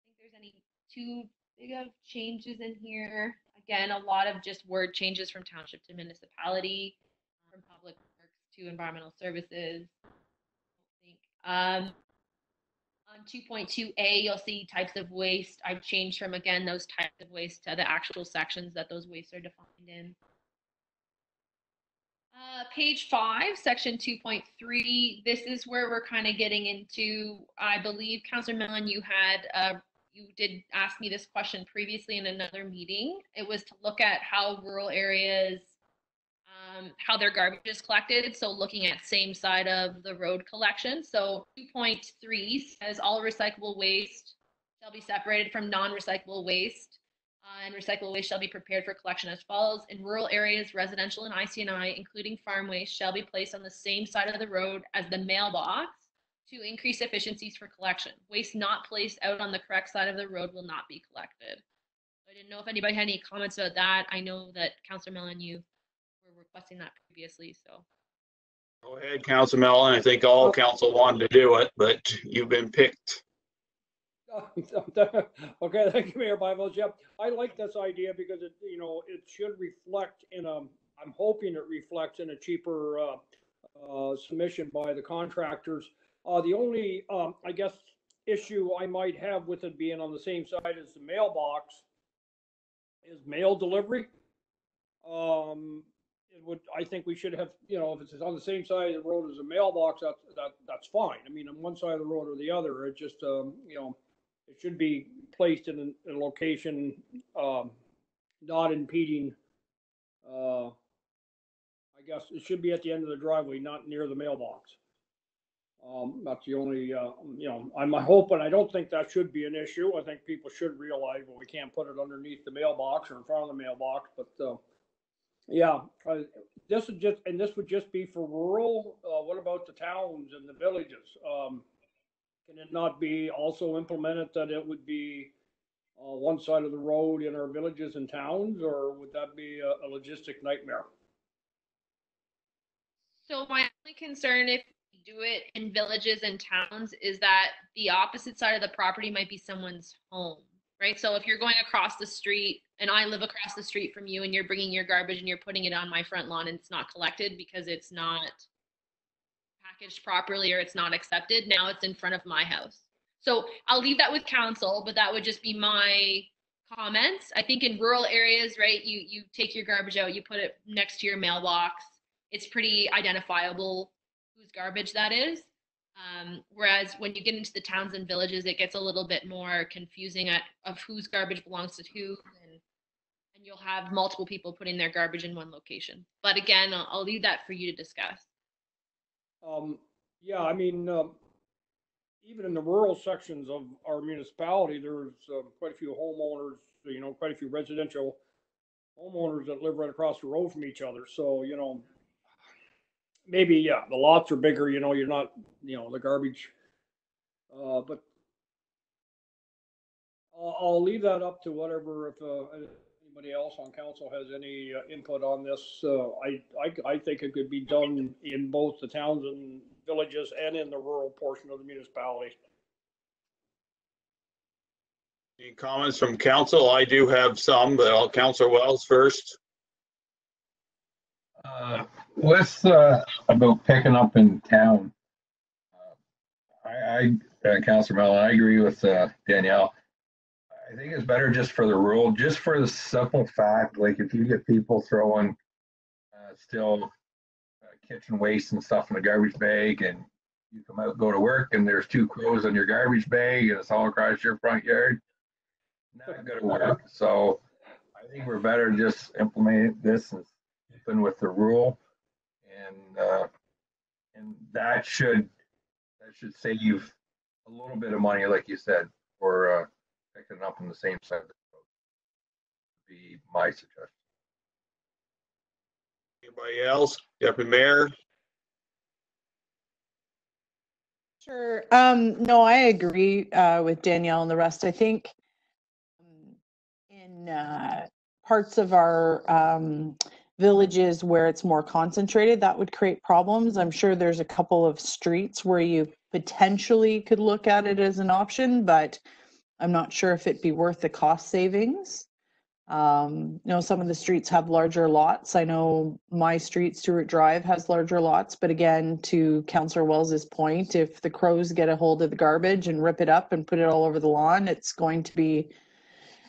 I think there's any too big of changes in here. Again, a lot of just word changes from township to municipality, from public works to environmental services. On 2.2a, you'll see types of waste. I've changed from, again, those types of waste to the actual sections that those wastes are defined in. Page 5, section 2.3. This is where we're kind of getting into, I believe, Councillor Mellon, you did ask me this question previously in another meeting. It was to look at how rural areas, how their garbage is collected. So looking at same side of the road collection. So 2.3 says all recyclable waste shall be separated from non-recyclable waste. And recyclable waste shall be prepared for collection as follows. In rural areas, residential and IC&I, including farm waste, shall be placed on the same side of the road as the mailbox to increase efficiencies for collection. Waste not placed out on the correct side of the road will not be collected. I didn't know if anybody had any comments about that. I know that Councillor Mellon, you were requesting that previously, so. Go ahead, Councillor Mellon. I think all council wanted to do it, but you've been picked. Okay, thank you, Mayor Byfield. Yep, I like this idea because it, you know, it should reflect in a, I'm hoping it reflects in a cheaper submission by the contractors. The only, I guess, issue I might have with it being on the same side as the mailbox is mail delivery. It would, I think we should have, you know, if it's on the same side of the road as a mailbox, that's fine. I mean, on one side of the road or the other, it just, you know, it should be placed in a location not impeding. I guess it should be at the end of the driveway, not near the mailbox. That's the only, you know, I'm hoping, I don't think that should be an issue. I think people should realize, well, we can't put it underneath the mailbox or in front of the mailbox, but yeah, this would just, and this would just be for rural. What about the towns and the villages? Can it not be also implemented that it would be one side of the road in our villages and towns, or would that be a logistic nightmare? So my only concern if we do it in villages and towns is that the opposite side of the property might be someone's home, right? So if you're going across the street and I live across the street from you and you're bringing your garbage and you're putting it on my front lawn and it's not collected because it's not packaged properly or it's not accepted, now it's in front of my house. So I'll leave that with council, but that would just be my comments. I think in rural areas, right, you take your garbage out, you put it next to your mailbox. It's pretty identifiable whose garbage that is. Whereas when you get into the towns and villages, it gets a little bit more confusing of whose garbage belongs to who, and you'll have multiple people putting their garbage in one location. But again, I'll leave that for you to discuss. Yeah, I mean, even in the rural sections of our municipality, there's quite a few homeowners, you know, quite a few residential homeowners that live right across the road from each other. So, you know, maybe, yeah, the lots are bigger, you know, you're not, you know, the garbage. But I'll leave that up to whatever, if anybody else on council has any input on this. I think it could be done in both the towns and villages and in the rural portion of the municipality. Any comments from council? I do have some, but I'll Councillor Wells first. With about picking up in town, Councillor Mellon, I agree with Danielle. I think it's better just for the rural, just for the simple fact, like if you get people throwing still kitchen waste and stuff in a garbage bag, and you come out, go to work, and there's 2 crows in your garbage bag, and it's all across your front yard, not gonna work. So I think we're better just implement this and keeping with the rule, and that should save a little bit of money, like you said, for picking up on the same side of the road. Would be my suggestion. Anybody else? Deputy Mayor? Sure. No, I agree with Danielle and the rest. I think in parts of our villages where it's more concentrated, that would create problems. I'm sure there's a couple of streets where you potentially could look at it as an option, but I'm not sure if it'd be worth the cost savings. You know, some of the streets have larger lots. I know my street, Stewart Drive, has larger lots, but again, to Councillor Wells's point, if the crows get a hold of the garbage and rip it up and put it all over the lawn, it's going to be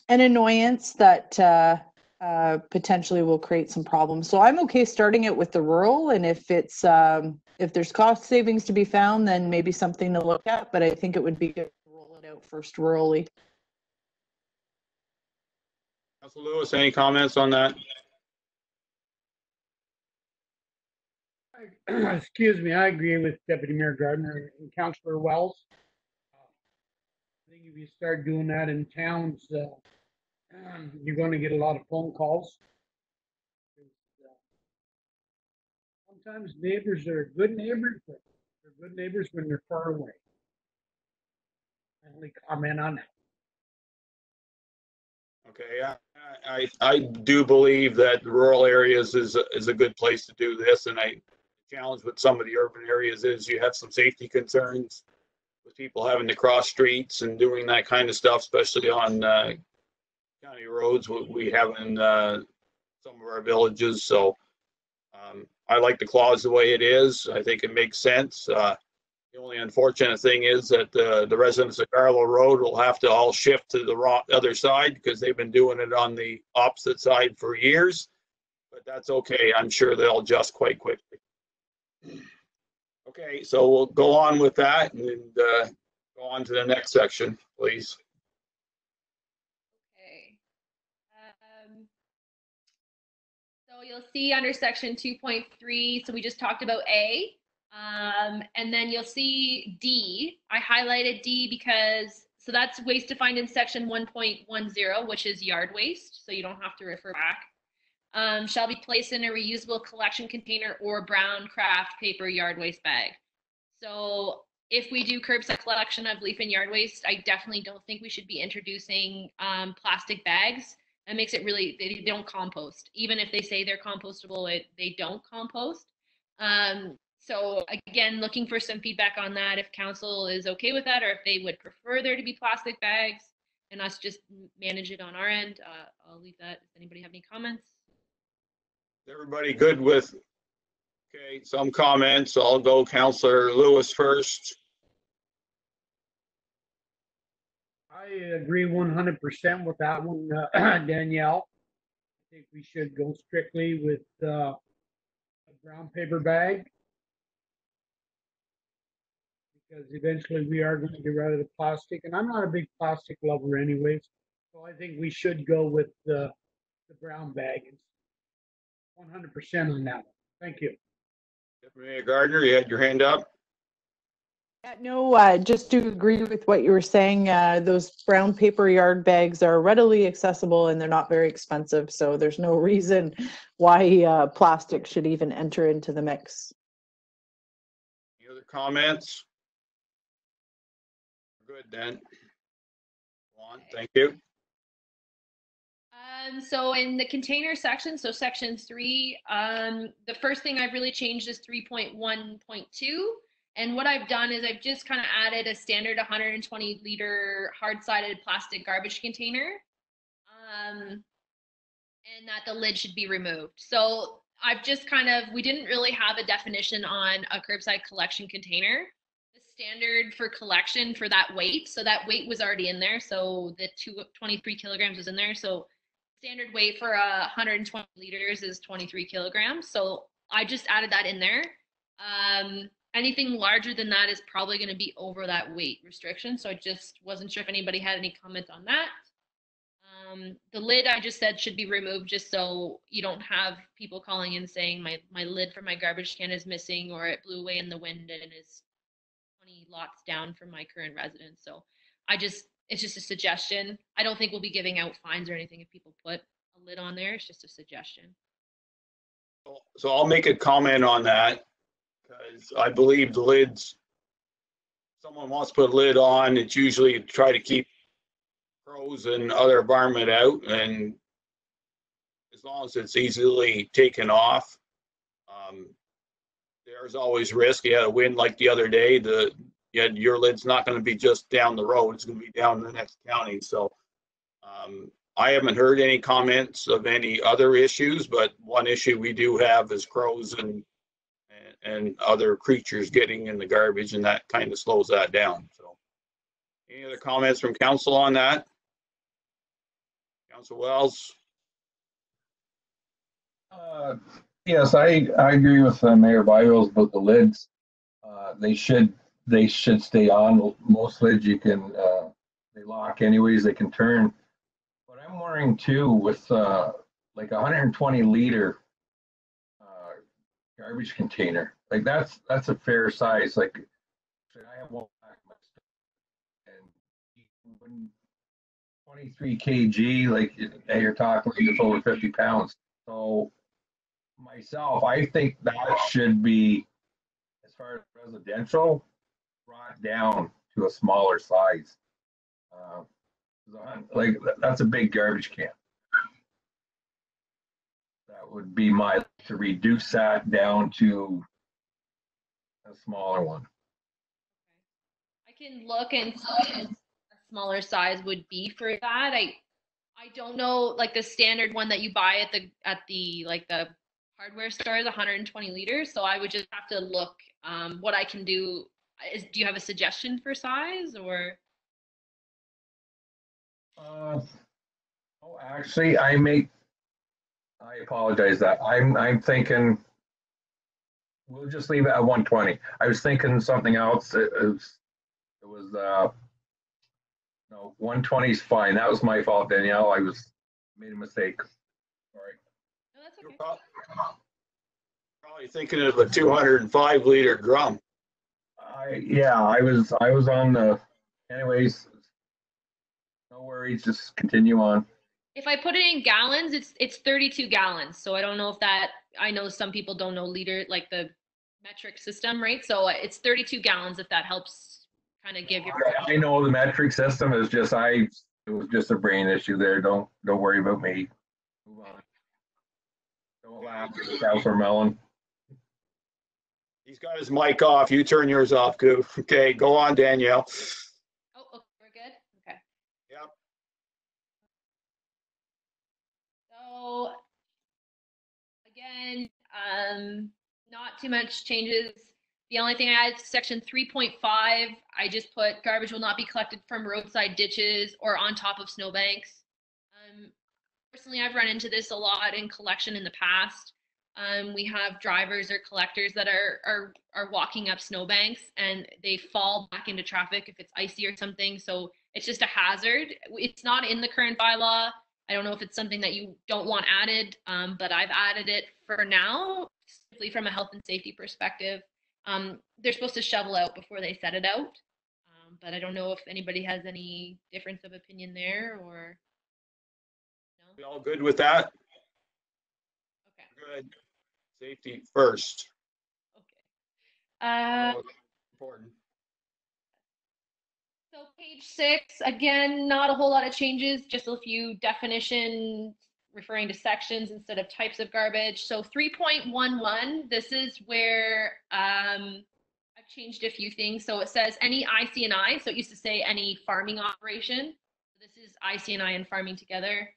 an annoyance that potentially will create some problems. So I'm okay starting it with the rural, and if it's if there's cost savings to be found, then maybe something to look at. But I think it would be good to roll it out first rurally. Councilor Lewis, any comments on that? Excuse me, I agree with Deputy Mayor Gardner and Councillor Wells. I think if you start doing that in towns, you're going to get a lot of phone calls. Sometimes neighbors are good neighbors, but they're good neighbors when they're far away. I only comment on that. Okay, I do believe that rural areas is a good place to do this, and I challenge with some of the urban areas is you have some safety concerns with people having to cross streets and doing that kind of stuff, especially on county roads. We have in some of our villages. So I like the clause the way it is. I think it makes sense. The only unfortunate thing is that the residents of Garlow Road will have to all shift to the other side because they've been doing it on the opposite side for years. But that's okay. I'm sure they'll adjust quite quickly. Okay, so we'll go on with that and go on to the next section, please. Okay. So you'll see under section 2.3, so we just talked about A. And then you'll see D. I highlighted D because, so that's waste defined in section 1.10, which is yard waste, so you don't have to refer back. Shall be placed in a reusable collection container or brown craft paper yard waste bag. So if we do curbside collection of leaf and yard waste, I definitely don't think we should be introducing plastic bags. That makes it really, they don't compost. Even if they say they're compostable, they don't compost. So again, looking for some feedback on that, if council is okay with that, or if they would prefer there to be plastic bags and us just manage it on our end. I'll leave that. Does anybody have any comments? Everybody good with, okay, some comments. I'll go Councillor Lewis first. I agree 100% with that one, Danielle. I think we should go strictly with a brown paper bag, because eventually we are going to get rid of the plastic, and I'm not a big plastic lover anyways, so I think we should go with the brown bag. 100% on that one. Thank you. Mayor Gardner, you had your hand up. Yeah, no, just to agree with what you were saying, those brown paper yard bags are readily accessible and they're not very expensive, so there's no reason why plastic should even enter into the mix. Any other comments? Good, then. Go on. Thank you. So in the container section, so section 3, the first thing I've really changed is 3.1.2. And what I've done is I've just kind of added a standard 120 liter hard-sided plastic garbage container, and that the lid should be removed. So I've just kind of, we didn't really have a definition on a curbside collection container. The standard for collection for that weight, so that weight was already in there. So the 23 kilograms was in there. So standard weight for 120 liters is 23 kilograms. So I just added that in there. Anything larger than that is probably going to be over that weight restriction. So I just wasn't sure if anybody had any comment on that. The lid I just said should be removed, just so you don't have people calling in saying my lid for my garbage can is missing, or it blew away in the wind and is 20 lots down from my current residence. So it's just a suggestion. I don't think we'll be giving out fines or anything if people put a lid on there. It's just a suggestion. So I'll make a comment on that, because I believe the lids, someone wants to put a lid on, it's usually to try to keep crows and other environment out, and as long as it's easily taken off, there's always risk. You had a wind like the other day, your lid's not going to be just down the road, it's going to be down the next county. So I haven't heard any comments of any other issues, but one issue we do have is crows and other creatures getting in the garbage, and that kind of slows that down. So any other comments from council on that? Councilor Wells? Yes, I agree with Mayor Byros about the lids. They should stay on. Most lids you can they lock anyways. They can turn. But I'm wondering too with like 120 liter garbage container. Like that's a fair size. Like I have one back in my store, and when 23 kg, like you're talking like it's over 50 pounds. So myself, I think that should be, as far as residential, brought down to a smaller size. Uh, like that's a big garbage can. That would be my to reduce that down to a smaller one. I can look and see what a smaller size would be for that. I don't know, like the standard one that you buy at the like the hardware store is 120 liters. So I would just have to look what I can do. Do you have a suggestion for size or? Oh, actually, I apologize that I'm thinking we'll just leave it at 120. I was thinking something else. It was no, 120 is fine. That was my fault, Danielle. I made a mistake. Sorry. No, that's You're okay. probably thinking of a 205-liter drum. I was on the. Anyways, no worries. Just continue on. If I put it in gallons, it's 32 gallons. So I don't know if that, I know some people don't know liter, like the metric system, right? So it's 32 gallons if that helps kind of give your. I know the metric system is just it was just a brain issue there. Don't worry about me. Move on. Don't laugh, Councilor Mellon. He's got his mic off. You turn yours off, Goo. Okay, go on, Danielle. Oh, okay, we're good. Okay. Yep. So again, not too much changes. The only thing I added to section 3.5, I just put garbage will not be collected from roadside ditches or on top of snowbanks. Personally, I've run into this a lot in collection in the past. We have drivers or collectors that are walking up snowbanks and they fall back into traffic if it's icy or something. So it's just a hazard. It's not in the current bylaw. I don't know if it's something that you don't want added, but I've added it for now, simply from a health and safety perspective. They're supposed to shovel out before they set it out, but I don't know if anybody has any difference of opinion there or no. We all good with that? Okay. Good. Safety first. Okay. Important. So page 6, again, not a whole lot of changes, just a few definitions referring to sections instead of types of garbage. So 3.11, this is where I've changed a few things. So it says any IC&I, so it used to say any farming operation. This is IC&I and farming together.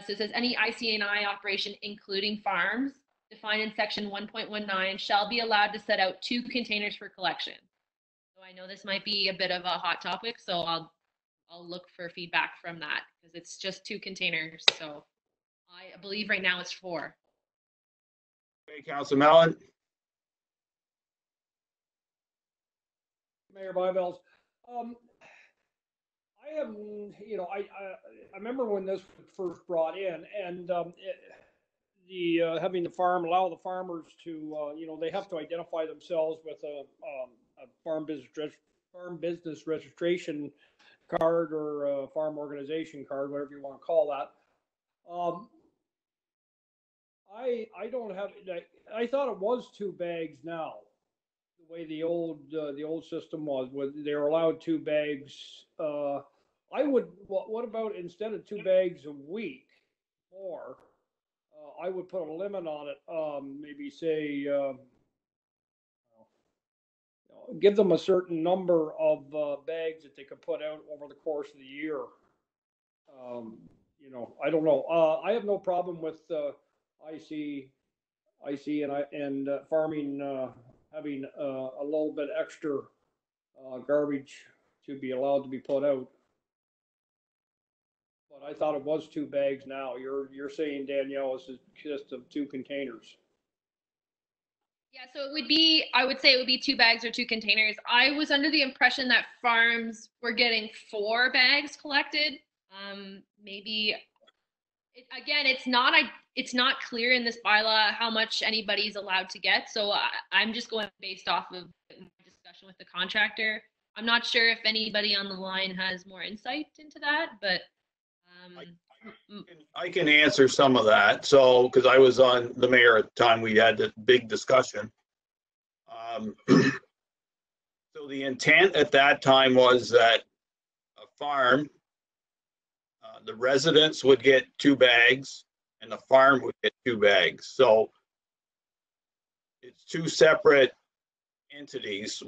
So it says any IC&I operation, including farms, defined in section 1.19, shall be allowed to set out 2 containers for collection. So I know this might be a bit of a hot topic, so I'll look for feedback from that because it's just 2 containers. So I believe right now it's 4. Okay, Councilor Mellon. Mayor Byvells, I have, I remember when this was first brought in, and having the farm allow the farmers to, they have to identify themselves with a farm business registration card or a farm organization card, whatever you want to call that. I don't have. I thought it was 2 bags now. The way the old system was, where they were allowed 2 bags. I would. What about instead of 2 bags a week, or I would put a limit on it. Maybe say, give them a certain number of bags that they could put out over the course of the year. I don't know. I have no problem with IC and farming having a little bit extra garbage to be allowed to be put out. But I thought it was 2 bags now. You're saying, Danielle, it's just of 2 containers. Yeah, so it would be, I would say it would be 2 bags or 2 containers. I was under the impression that farms were getting 4 bags collected. Maybe, again, it's not clear in this bylaw how much anybody's allowed to get. So I'm just going based off of my discussion with the contractor. I'm not sure if anybody on the line has more insight into that, but I can answer some of that. So, because I was on the mayor at the time, we had this big discussion. So the intent at that time was that a farm, the residents would get 2 bags and the farm would get 2 bags. So it's 2 separate entities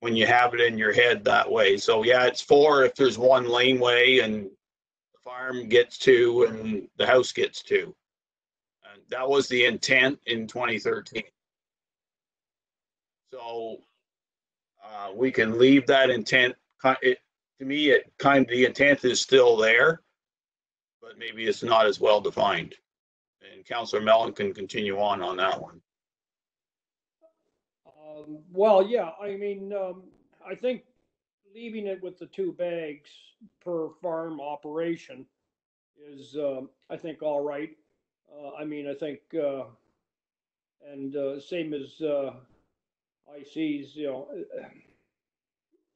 when you have it in your head that way. So yeah, it's 4 if there's 1 laneway and the farm gets 2 and the house gets 2. And that was the intent in 2013. So we can leave that intent. To me, the intent is still there, but maybe it's not as well defined. And Councillor Mellon can continue on that one. Well, yeah, I mean, I think leaving it with the 2 bags per farm operation is, I think, all right. I mean, I think, and same as IC's, you know,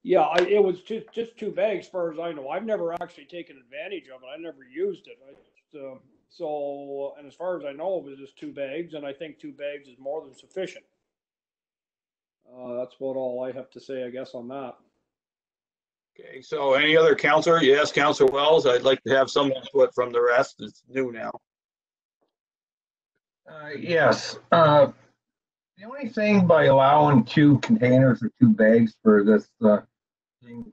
yeah, it was just 2 bags, as far as I know. I've never actually taken advantage of it. I never used it. So, and as far as I know, it was just 2 bags, and I think 2 bags is more than sufficient. That's about all I have to say, I guess, on that. Okay, so any other councillor? Yes, Councillor Wells. I'd like to have some input from the rest. It's new now. Yes. The only thing by allowing 2 containers or 2 bags for this thing,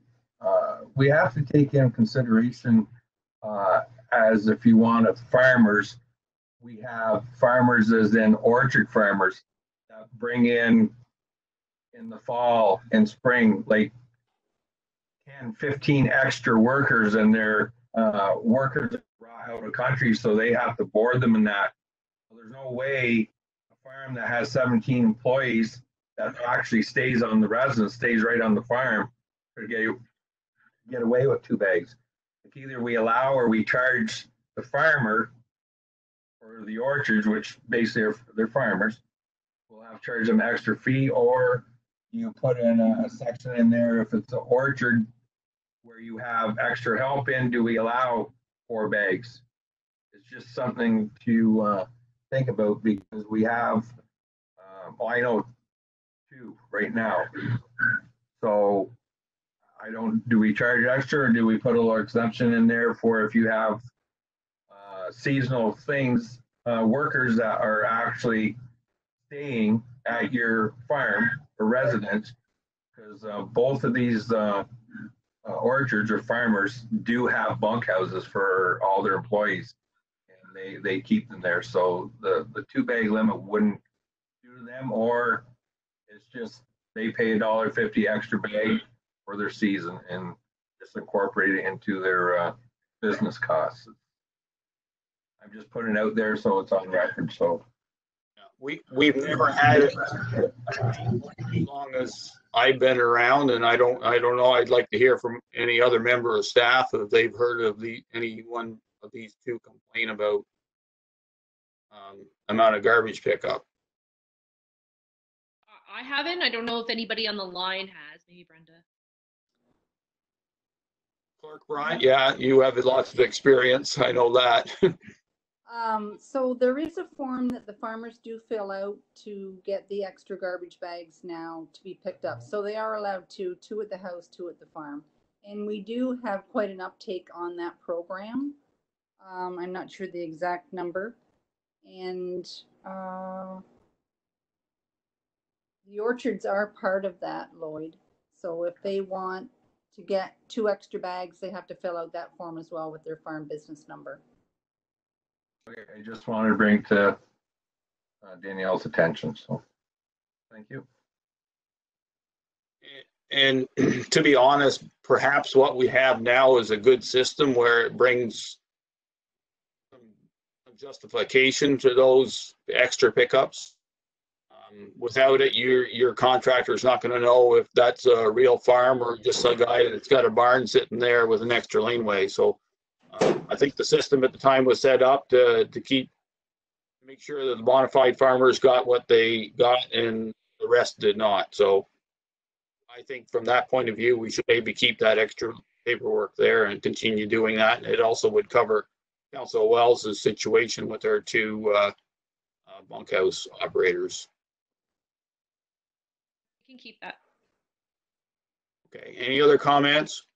we have to take into consideration as if you want farmers, we have farmers as in orchard farmers that bring in the fall and spring like 10, 15 extra workers, and they're workers brought out of the country, so they have to board them in that. So there's no way a farm that has 17 employees that actually stays on the residence, stays right on the farm, could get away with 2 bags. Like either we allow or we charge the farmer or the orchards, which basically they're farmers, we'll have to charge them an extra fee, or you put in a section in there if it's an orchard where you have extra help in, do we allow 4 bags? It's just something to think about, because we have, I know 2 right now. So do we charge extra, or do we put a little exemption in there for if you have seasonal things, workers that are actually staying at your farm or residence? Because both of these orchards or farmers do have bunkhouses for all their employees, and they keep them there. So the 2 bag limit wouldn't do to them, or it's just they pay $1.50 extra bag for their season and just incorporate it into their business costs. I'm just putting it out there so it's on record. So we've never had it as long as I've been around, and I don't know. I'd like to hear from any other member of staff if they've heard of any one of these 2 complain about amount of garbage pickup. I haven't. I don't know if anybody on the line has. Maybe Brenda. Clerk Bryant, yeah, you have lots of experience. I know that. So there is a form that the farmers do fill out to get the extra garbage bags now to be picked up. So they are allowed 2 at the house, 2 at the farm. And we do have quite an uptake on that program. I'm not sure the exact number. And the orchards are part of that, Lloyd. So if they want to get 2 extra bags, they have to fill out that form as well with their farm business number. okay, I just wanted to bring to Danielle's attention. So thank you. And to be honest, perhaps what we have now is a good system where it brings some justification to those extra pickups. Without it, your contractor is not going to know if that's a real farm or just a guy that's got a barn sitting there with an extra laneway. So I think the system at the time was set up to make sure that the bona fide farmers got what they got and the rest did not. So I think from that point of view, we should maybe keep that extra paperwork there and continue doing that. It also would cover Council Wells' situation with their two bunkhouse operators. You can keep that. Okay, any other comments?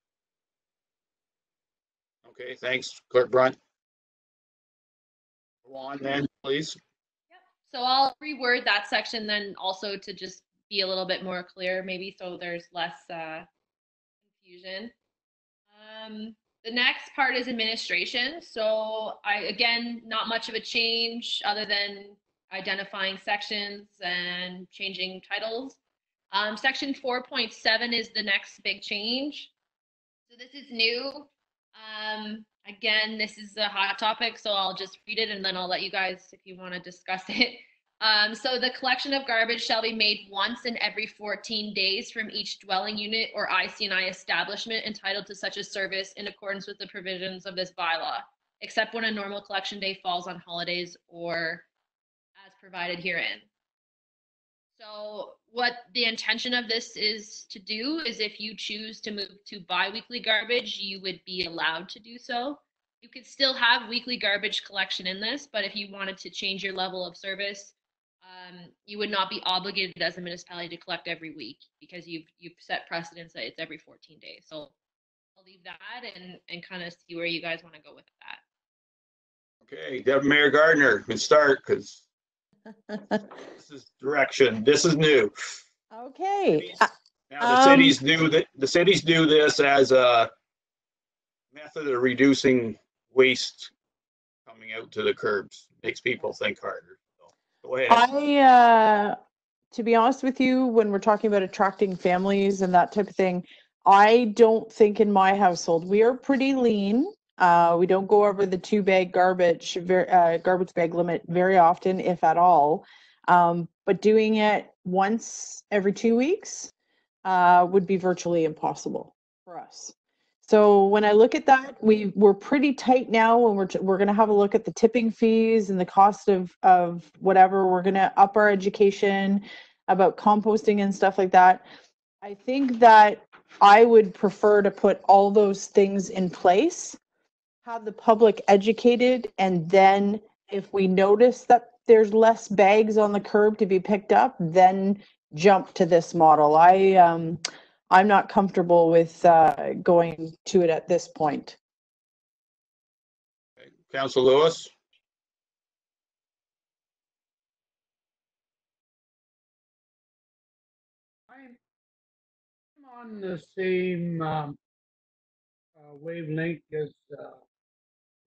Okay, thanks, Clerk Brunt. Go on then, please. Yep. So I'll reword that section then also to just be a little bit more clear, maybe, so there's less confusion. The next part is administration. So again, not much of a change other than identifying sections and changing titles. Section 4.7 is the next big change. So this is new. Again, this is a hot topic, so I'll just read it and then I'll let you guys, if you want to discuss it. So the collection of garbage shall be made once in every 14 days from each dwelling unit or IC&I establishment entitled to such a service in accordance with the provisions of this bylaw, except when a normal collection day falls on holidays or as provided herein. So what the intention of this is to do is if you choose to move to bi-weekly garbage, you would be allowed to do so. You could still have weekly garbage collection in this, but if you wanted to change your level of service, you would not be obligated as a municipality to collect every week because you've set precedence that it's every 14 days. So I'll leave that and kind of see where you guys want to go with that. Okay, Deputy Mayor Gardner can start because this is direction. This is new. Okay. Now the cities do that. The cities do this as a method of reducing waste coming out to the curbs. Makes people think harder. So, go ahead. To be honest with you, when we're talking about attracting families and that type of thing, I don't think in my household we are pretty lean. We don't go over the 2-bag garbage bag limit very often, if at all. But doing it once every 2 weeks would be virtually impossible for us. So when I look at that, we're pretty tight now. When we're going to have a look at the tipping fees and the cost of whatever. We're going to up our education about composting and stuff like that. I think that I would prefer to put all those things in place, have the public educated, and then if we notice that there's less bags on the curb to be picked up, then jump to this model. I'm not comfortable with going to it at this point. Okay. Council Lewis. I'm on the same wavelength as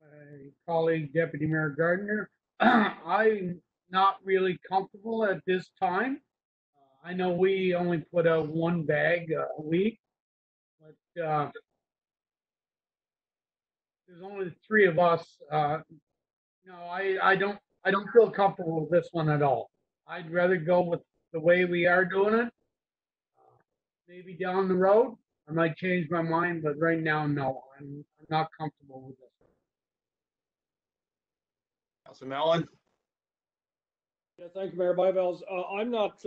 my colleague Deputy Mayor Gardner. I'm not really comfortable at this time. I know we only put out 1 bag a week, but there's only 3 of us. No, I don't feel comfortable with this one at all. I'd rather go with the way we are doing it. Maybe down the road, I might change my mind, but right now, no, I'm not comfortable with this. Council Mellon. Yeah, thank you, Mayor Byvells. I'm not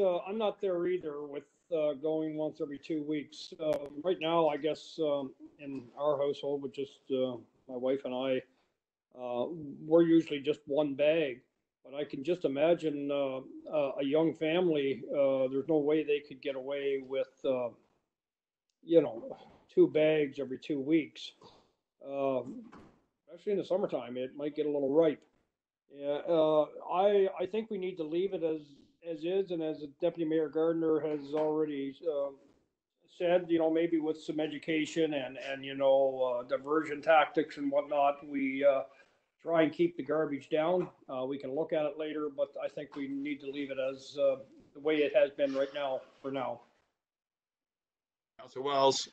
there either with going once every 2 weeks. Right now, I guess in our household with just my wife and I, we're usually just 1 bag. But I can just imagine a young family. There's no way they could get away with 2 bags every 2 weeks. Especially in the summertime, it might get a little ripe. Yeah, I think we need to leave it as is, and as Deputy Mayor Gardner has already said, maybe with some education and diversion tactics and whatnot, we try and keep the garbage down. We can look at it later, but I think we need to leave it as the way it has been right now for now. Council Wells.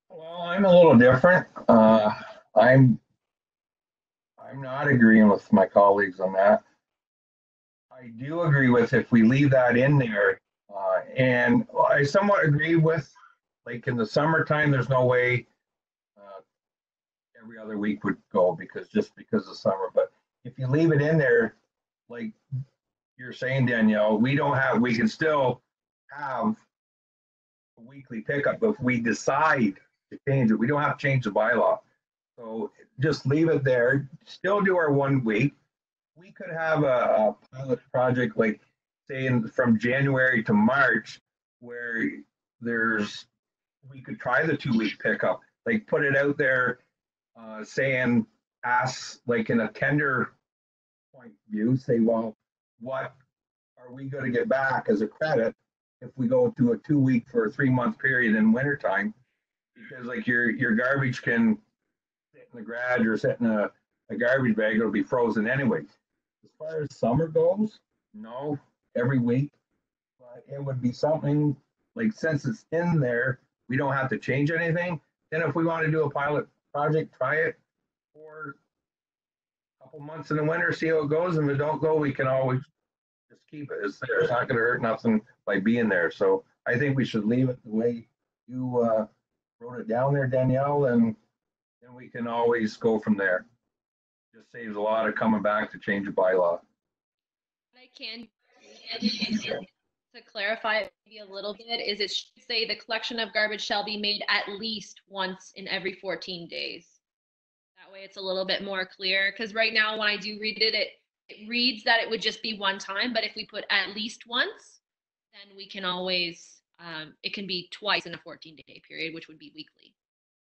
Well, I'm a little different. I'm not agreeing with my colleagues on that. I do agree with if we leave that in there, and I somewhat agree with, like in the summertime, there's no way every other week would go because of summer. But if you leave it in there, like you're saying, Danielle, we can still have a weekly pickup if we decide to change it. We don't have to change the bylaw. So just leave it there, still do our 1 week. We could have a pilot project like say from January to March where we could try the 2 week pickup, like put it out there saying, ask like in a tender point view, say, well, what are we going to get back as a credit if we go to a 2 week for a 3 month period in wintertime? Because like your garbage can sit in the garage or sit in a garbage bag, it'll be frozen anyway. As far as summer goes, no, every week. But it would be something like since it's in there, we don't have to change anything. Then if we want to do a pilot project, try it for a couple months in the winter, see how it goes. And if it don't go, we can always just keep it. It's there. It's not going to hurt nothing by being there. So I think we should leave it the way you wrote it down there, Danielle, and then we can always go from there. Just saves a lot of coming back to change a bylaw. I can to clarify it maybe a little bit is it should say the collection of garbage shall be made at least once in every 14 days. That way it's a little bit more clear, because right now when I do read it, it reads that it would just be one time, but if we put at least once, then we can always, it can be twice in a 14-day period, which would be weekly.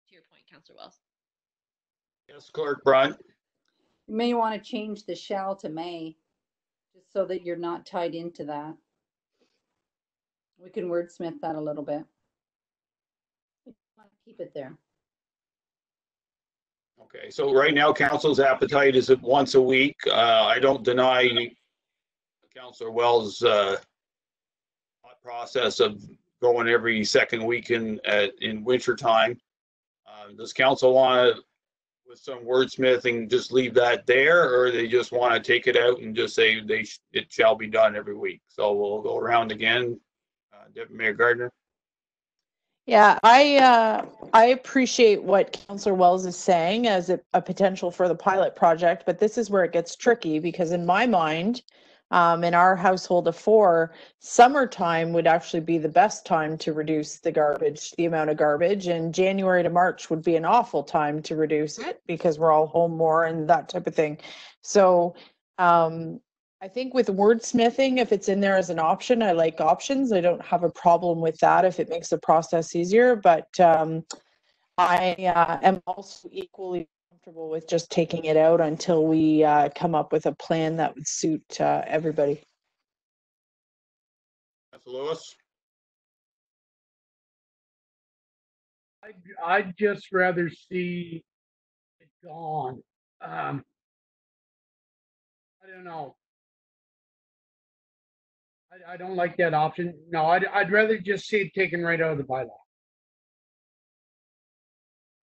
To your point, Councillor Wells. Yes, Clerk Brunt. You may want to change the shall to may, just so that you're not tied into that. We can wordsmith that a little bit. Keep it there. Okay, so right now council's appetite is at once a week. I don't deny Councillor Wells' thought process of going every second week in winter time. Does council want to, with some wordsmithing, just leave that there, or they just want to take it out and just say it shall be done every week? So we'll go around again. Deputy Mayor Gardner. Yeah, I appreciate what Councillor Wells is saying as a potential for the pilot project, but this is where it gets tricky because in my mind, in our household of 4, summertime would actually be the best time to reduce the amount of garbage, and January to March would be an awful time to reduce it because we're all home more and that type of thing. So I think with wordsmithing, if it's in there as an option, I like options. I don't have a problem with that if it makes the process easier, but I am also equally comfortable with just taking it out until we come up with a plan that would suit everybody. Councillor Lewis. I'd just rather see it gone. I don't know. I don't like that option. No, I'd rather just see it taken right out of the bylaw.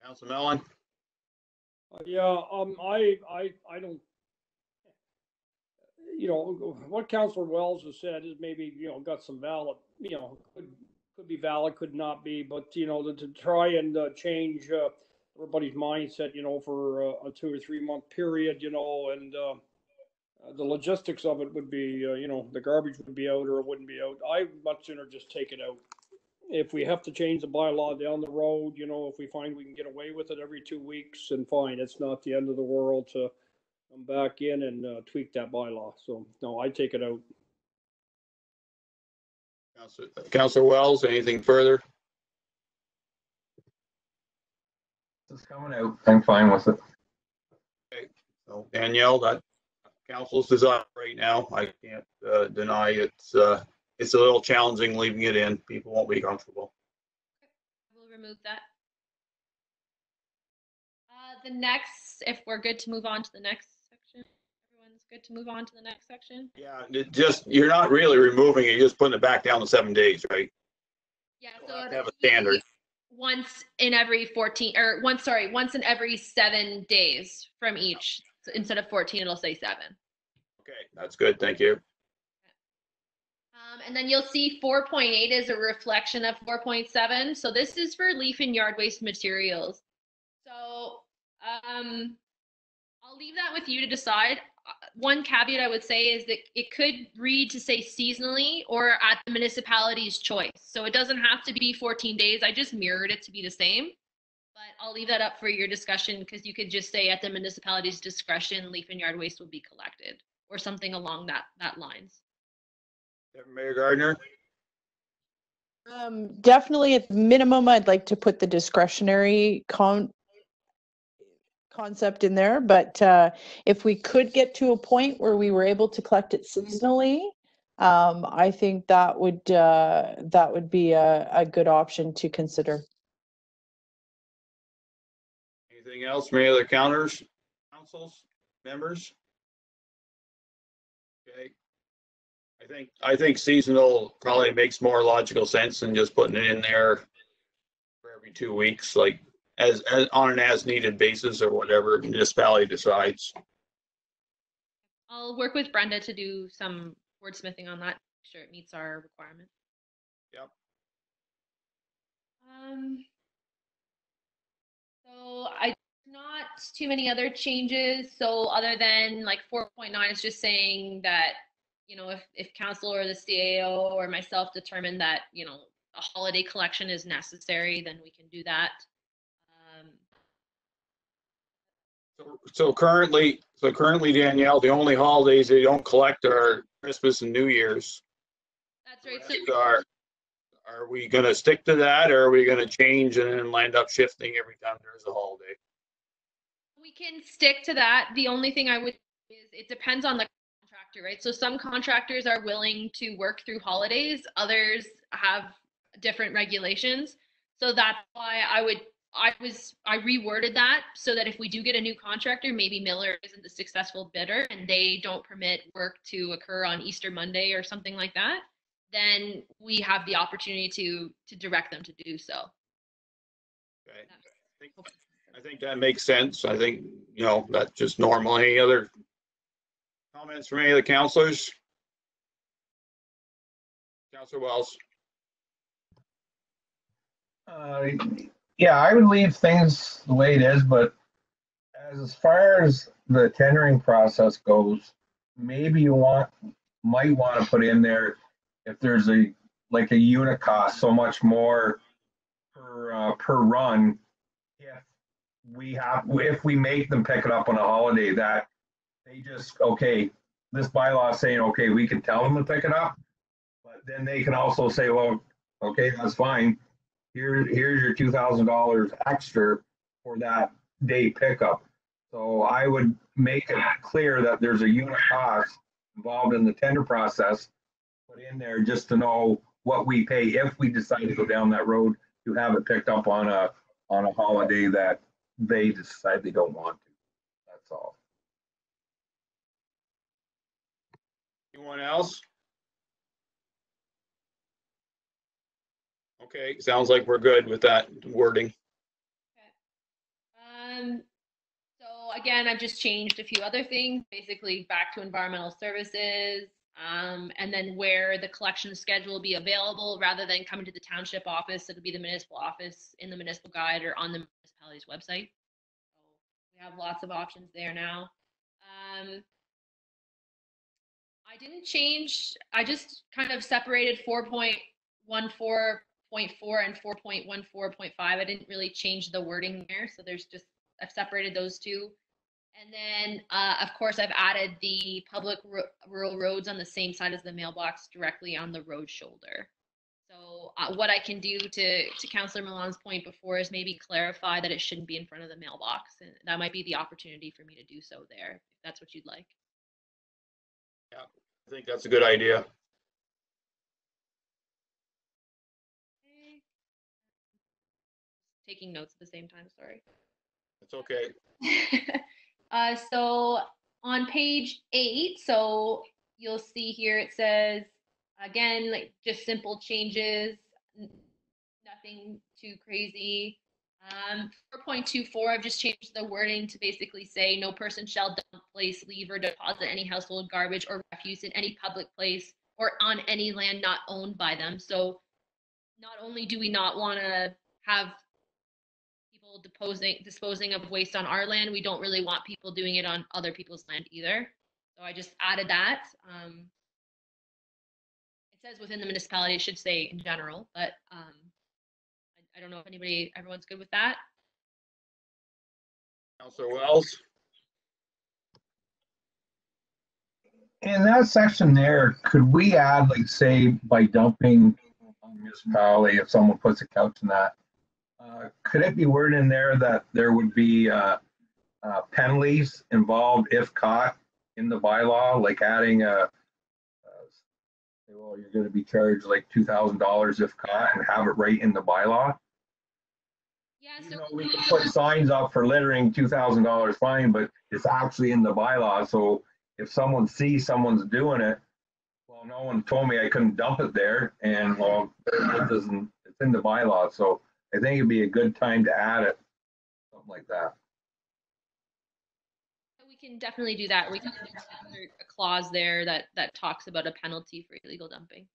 Councillor Mellon. Yeah, I don't, what Councillor Wells has said is maybe, got some valid, could be valid, could not be, but, to try and change everybody's mindset, for a 2 or 3 month period, and the logistics of it would be, the garbage would be out or it wouldn't be out. I'd much sooner just take it out. If we have to change the bylaw down the road, if we find we can get away with it every 2 weeks, then fine. It's not the end of the world to come back in and tweak that bylaw. So no, I take it out. Councillor Wells, anything further? It's coming out. I'm fine with it. Okay. So Danielle, that council's design right now. I can't deny it's a little challenging leaving it in. People won't be comfortable. We'll remove that. The next, if we're good to move on to the next section, everyone's good to move on to the next section. Yeah, you're not really removing it. You're just putting it back down to 7 days, right? Yeah. You'll So have to have a standard. once in every 14 or once in every 7 days from each. So instead of 14, it'll say 7. Okay, that's good. Thank you. And then you'll see 4.8 is a reflection of 4.7. So this is for leaf and yard waste materials. So I'll leave that with you to decide. One caveat I would say is that it could read to say seasonally or at the municipality's choice. So it doesn't have to be 14 days. I just mirrored it to be the same. But I'll leave that up for your discussion because you could just say at the municipality's discretion, leaf and yard waste will be collected or something along that lines. Mayor Gardner? Definitely at minimum, I'd like to put the discretionary concept in there, but if we could get to a point where we were able to collect it seasonally, I think that would be a good option to consider. Anything else from any other councils, members? Okay. I think seasonal probably makes more logical sense than just putting it in there for every 2 weeks, like as on an as needed basis or whatever the municipality decides. I'll work with Brenda to do some wordsmithing on that. Make sure it meets our requirement. Yep. So not too many other changes. So other than like 4.9 is just saying that, you know, if council or the CAO or myself determine that, you know, a holiday collection is necessary, then we can do that. So currently, Danielle, the only holidays they don't collect are Christmas and New Year's. That's right. So are we going to stick to that, or are we going to change and then end up shifting every time there's a holiday? We can stick to that. The only thing I would is it depends on the contractor, right? So some contractors are willing to work through holidays, others have different regulations. So that's why I reworded that so that if we do get a new contractor, maybe Miller isn't the successful bidder and they don't permit work to occur on Easter Monday or something like that, then we have the opportunity to direct them to do so. Okay. I think that makes sense. I think, you know, that's just normal. Any other comments from any of the councilors? Councilor Wells. Yeah, I would leave things the way it is, but as far as the tendering process goes, maybe you might want to put in there if there's a unit cost so much more per run. If we make them pick it up on a holiday, that they just this bylaw is saying we can tell them to pick it up, but then they can also say, well, okay, that's fine. Here's your $2,000 extra for that day pickup. So I would make it clear that there's a unit cost involved in the tender process, put in there just to know what we pay if we decide to go down that road to have it picked up on a holiday that they decide they don't want to. That's all. Anyone else? Okay, sounds like we're good with that wording. Okay. So again, I've just changed a few other things, basically back to environmental services, and then where the collection schedule will be available rather than coming to the township office, it'll be the municipal office in the municipal guide or on the municipality's website. So we have lots of options there now. I didn't change, I just kind of separated 4.14.4 and 4.14.5. I didn't really change the wording there. So I've separated those two. And then, of course, I've added the public rural roads on the same side as the mailbox directly on the road shoulder. So what I can do to Councillor Milan's point before is maybe clarify that it shouldn't be in front of the mailbox. And that might be the opportunity for me to do so there, if that's what you'd like. Yeah, I think that's a good idea. Taking notes at the same time, sorry. That's okay. So on page 8, so you'll see here it says, again, like just simple changes, nothing too crazy. 4.24, I've just changed the wording to basically say no person shall dump, place, leave, or deposit any household garbage or refuse in any public place or on any land not owned by them. So not only do we not want to have people disposing of waste on our land, we don't really want people doing it on other people's land either. So I just added that. It says within the municipality, it should say in general, but I don't know if everyone's good with that. Councillor Wells? In that section there, could we add, like, say, by dumping on the municipality, if someone puts a couch in that, could it be worded in there that there would be penalties involved if caught in the bylaw, like adding well, you're going to be charged like $2,000 if caught, and have it right in the bylaw? Yeah, You so know, we can put signs up for littering, $2,000 fine, but it's actually in the bylaw. So if someone sees someone's doing it, well, no one told me I couldn't dump it there, and well, it's in the bylaw. So I think it'd be a good time to add it, something like that. we can definitely do that. We can insert a clause there that talks about a penalty for illegal dumping.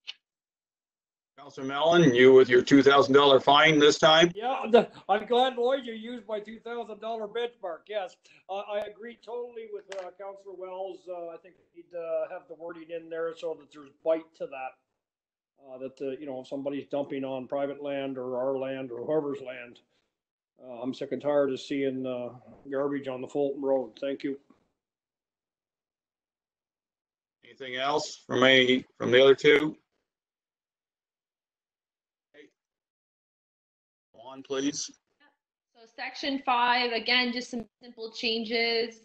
Councillor Mellon, you with your $2,000 fine this time? Yeah, I'm glad, Lloyd, you used my $2,000 benchmark. Yes, I agree totally with Councillor Wells. I think we need to have the wording in there so that there's bite to that. You know, if somebody's dumping on private land or our land or whoever's land, I'm sick and tired of seeing garbage on the Fulton Road. Thank you. Anything else from the other two? On, please. So section 5, again, just some simple changes.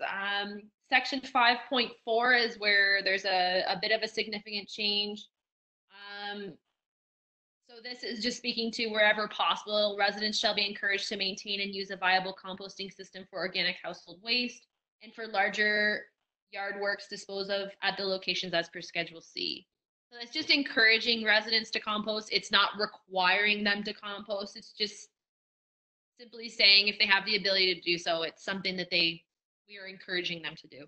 Section 5.4 is where there's a bit of a significant change. So this is just speaking to wherever possible, residents shall be encouraged to maintain and use a viable composting system for organic household waste and for larger yard works disposed of at the locations as per Schedule C. So it's just encouraging residents to compost. It's not requiring them to compost. It's just simply saying if they have the ability to do so, it's something that we are encouraging them to do.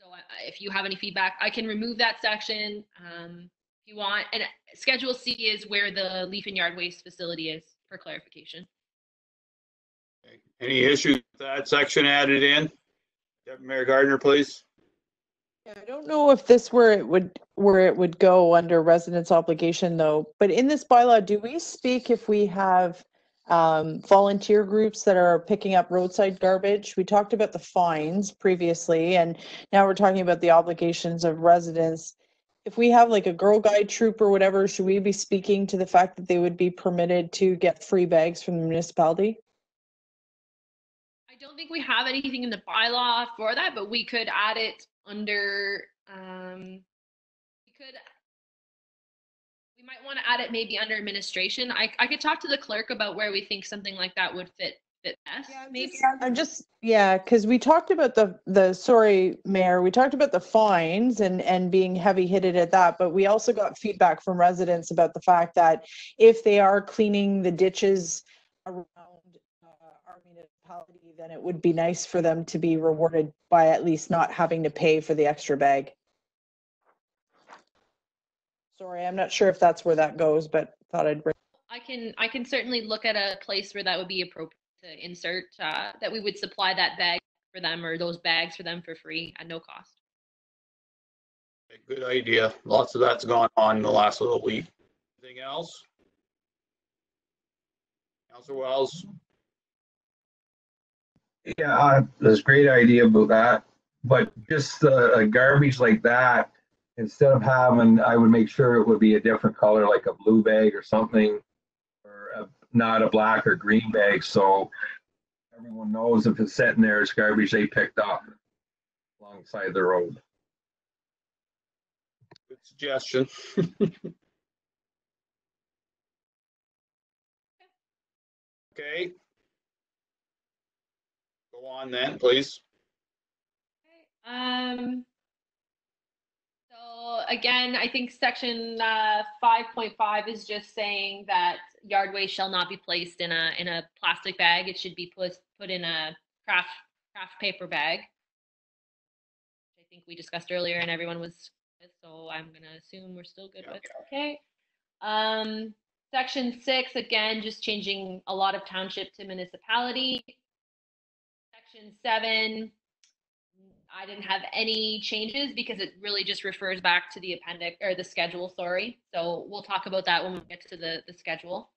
So if you have any feedback, I can remove that section if you want. And Schedule C is where the leaf and yard waste facility is, for clarification. Okay. Any issues with that section added in? Deputy Mayor Gardner, please. Yeah, I don't know if this where it would go under residence obligation though, but in this bylaw, do we speak if we have volunteer groups that are picking up roadside garbage? We talked about the fines previously, and now we're talking about the obligations of residents. If we have like a Girl Guide troop or whatever, should we be speaking to the fact that they would be permitted to get free bags from the municipality? I don't think we have anything in the bylaw for that, but we could add it under, we might want to add it maybe under administration. I could talk to the clerk about where we think something like that would fit best. Yeah, maybe. Because we talked about sorry, Mayor, we talked about the fines and being heavy-hitted at that, but we also got feedback from residents about the fact that if they are cleaning the ditches around our municipality, then it would be nice for them to be rewarded by at least not having to pay for the extra bag. Sorry, I'm not sure if that's where that goes, but thought I'd bring. I can certainly look at a place where that would be appropriate to insert that we would supply that bag for them or those bags for them for free at no cost. Good idea. Lots of that's gone on in the last little week. Anything else? Councillor Wells? Yeah, that's a great idea about that. But just garbage like that, instead of having, I would make sure it would be a different color, like a blue bag or something, or not a black or green bag, so everyone knows if it's sitting there, it's garbage they picked up alongside the road. Good suggestion. Okay. Go on then, please. Okay. So So again, I think section 5.5 is just saying that yard waste shall not be placed in a plastic bag. It should be put in a craft paper bag. I think we discussed earlier, and everyone was good, so I'm gonna assume we're still good with. Okay. Section 6, again, just changing a lot of township to municipality. Section 7, I didn't have any changes because it really just refers back to the appendix or the schedule, sorry. So we'll talk about that when we get to the schedule.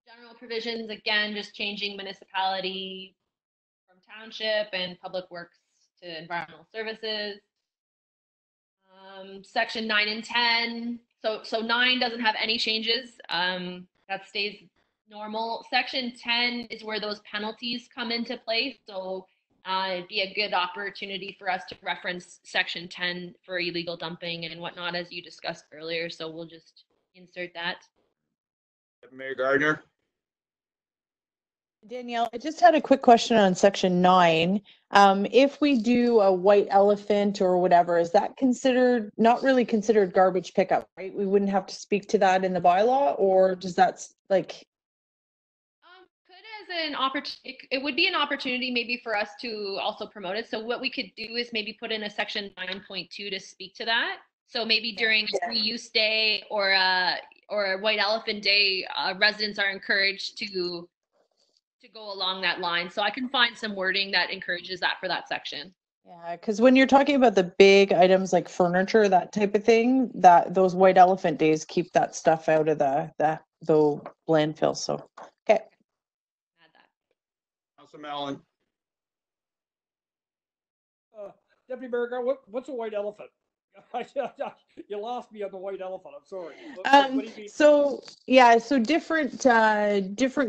General provisions, again, just changing municipality from township and public works to environmental services. Section 9 and 10. So 9 doesn't have any changes. That stays normal. Section 10 is where those penalties come into play. So it'd be a good opportunity for us to reference Section 10 for illegal dumping and whatnot, as you discussed earlier. So we'll just insert that. Mayor Gardner. Danielle, I just had a quick question on section 9. If we do a white elephant or whatever, is that considered, not really considered garbage pickup, right? We wouldn't have to speak to that in the bylaw, or does that like? Could as an opportunity, it would be an opportunity maybe for us to also promote it. So what we could do is maybe put in a section 9.2 to speak to that. So maybe during a reuse day or a white elephant day, residents are encouraged to go along that line. So I can find some wording that encourages that for that section. Yeah, because when you're talking about the big items like furniture, that type of thing, that those white elephant days keep that stuff out of the landfill. So okay. Add that. Councilor Mellon. Deputy Mayor, what's a white elephant? You lost me on the white elephant. I'm sorry. What do you mean? So yeah, so different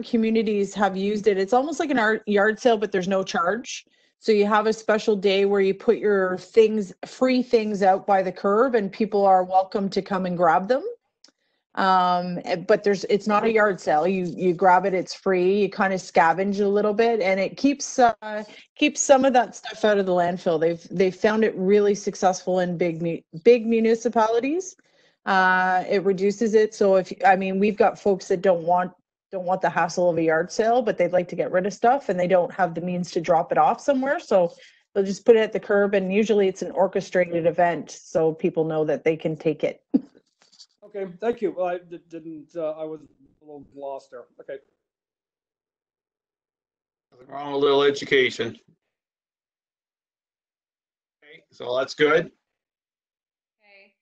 communities have used it. It's almost like an yard sale, but there's no charge. So you have a special day where you put your free things out by the curb, and people are welcome to come and grab them. But it's not a yard sale. You grab it, it's free. You kind of scavenge a little bit, and it keeps some of that stuff out of the landfill. They've found it really successful in big municipalities. It reduces it. So we've got folks that don't want the hassle of a yard sale, but they'd like to get rid of stuff and they don't have the means to drop it off somewhere. So they'll just put it at the curb, and usually it's an orchestrated event, so people know that they can take it. Okay, thank you. Well, I didn't. I was a little lost there. Okay. Nothing wrong with a little education. Okay, so that's good. Okay.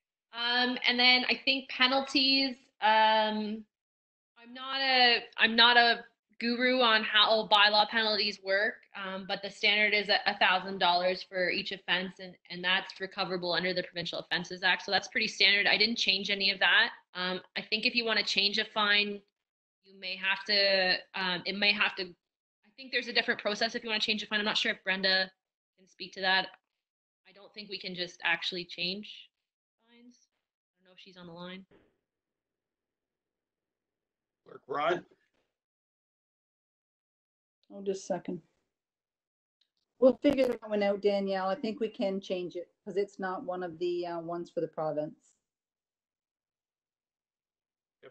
And then I think penalties. I'm not a guru on how bylaw penalties work, but the standard is $1,000 for each offense, and that's recoverable under the Provincial Offences Act. So that's pretty standard. I didn't change any of that. I think if you want to change a fine, you may have to. I think there's a different process if you want to change a fine. I'm not sure if Brenda can speak to that. I don't think we can just actually change fines. I don't know if she's on the line. Clerk Rod. Oh, just a second. We'll figure that one out, Danielle. I think we can change it because it's not one of the ones for the province.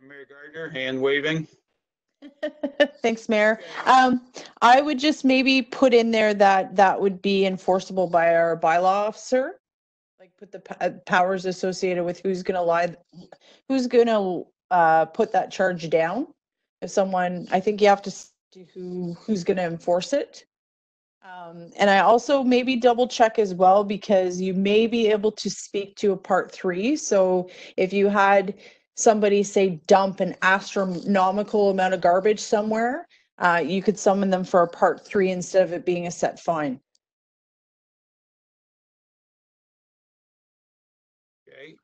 Mayor Gardner, hand waving. Thanks, Mayor. I would just maybe put in there that would be enforceable by our bylaw officer. Like put the powers associated with who's going to put that charge down. If someone, I think you have to see who's going to enforce it. And I also maybe double check as well, because you may be able to speak to a part 3. So if you had somebody say dump an astronomical amount of garbage somewhere, you could summon them for a part 3 instead of it being a set fine. Okay.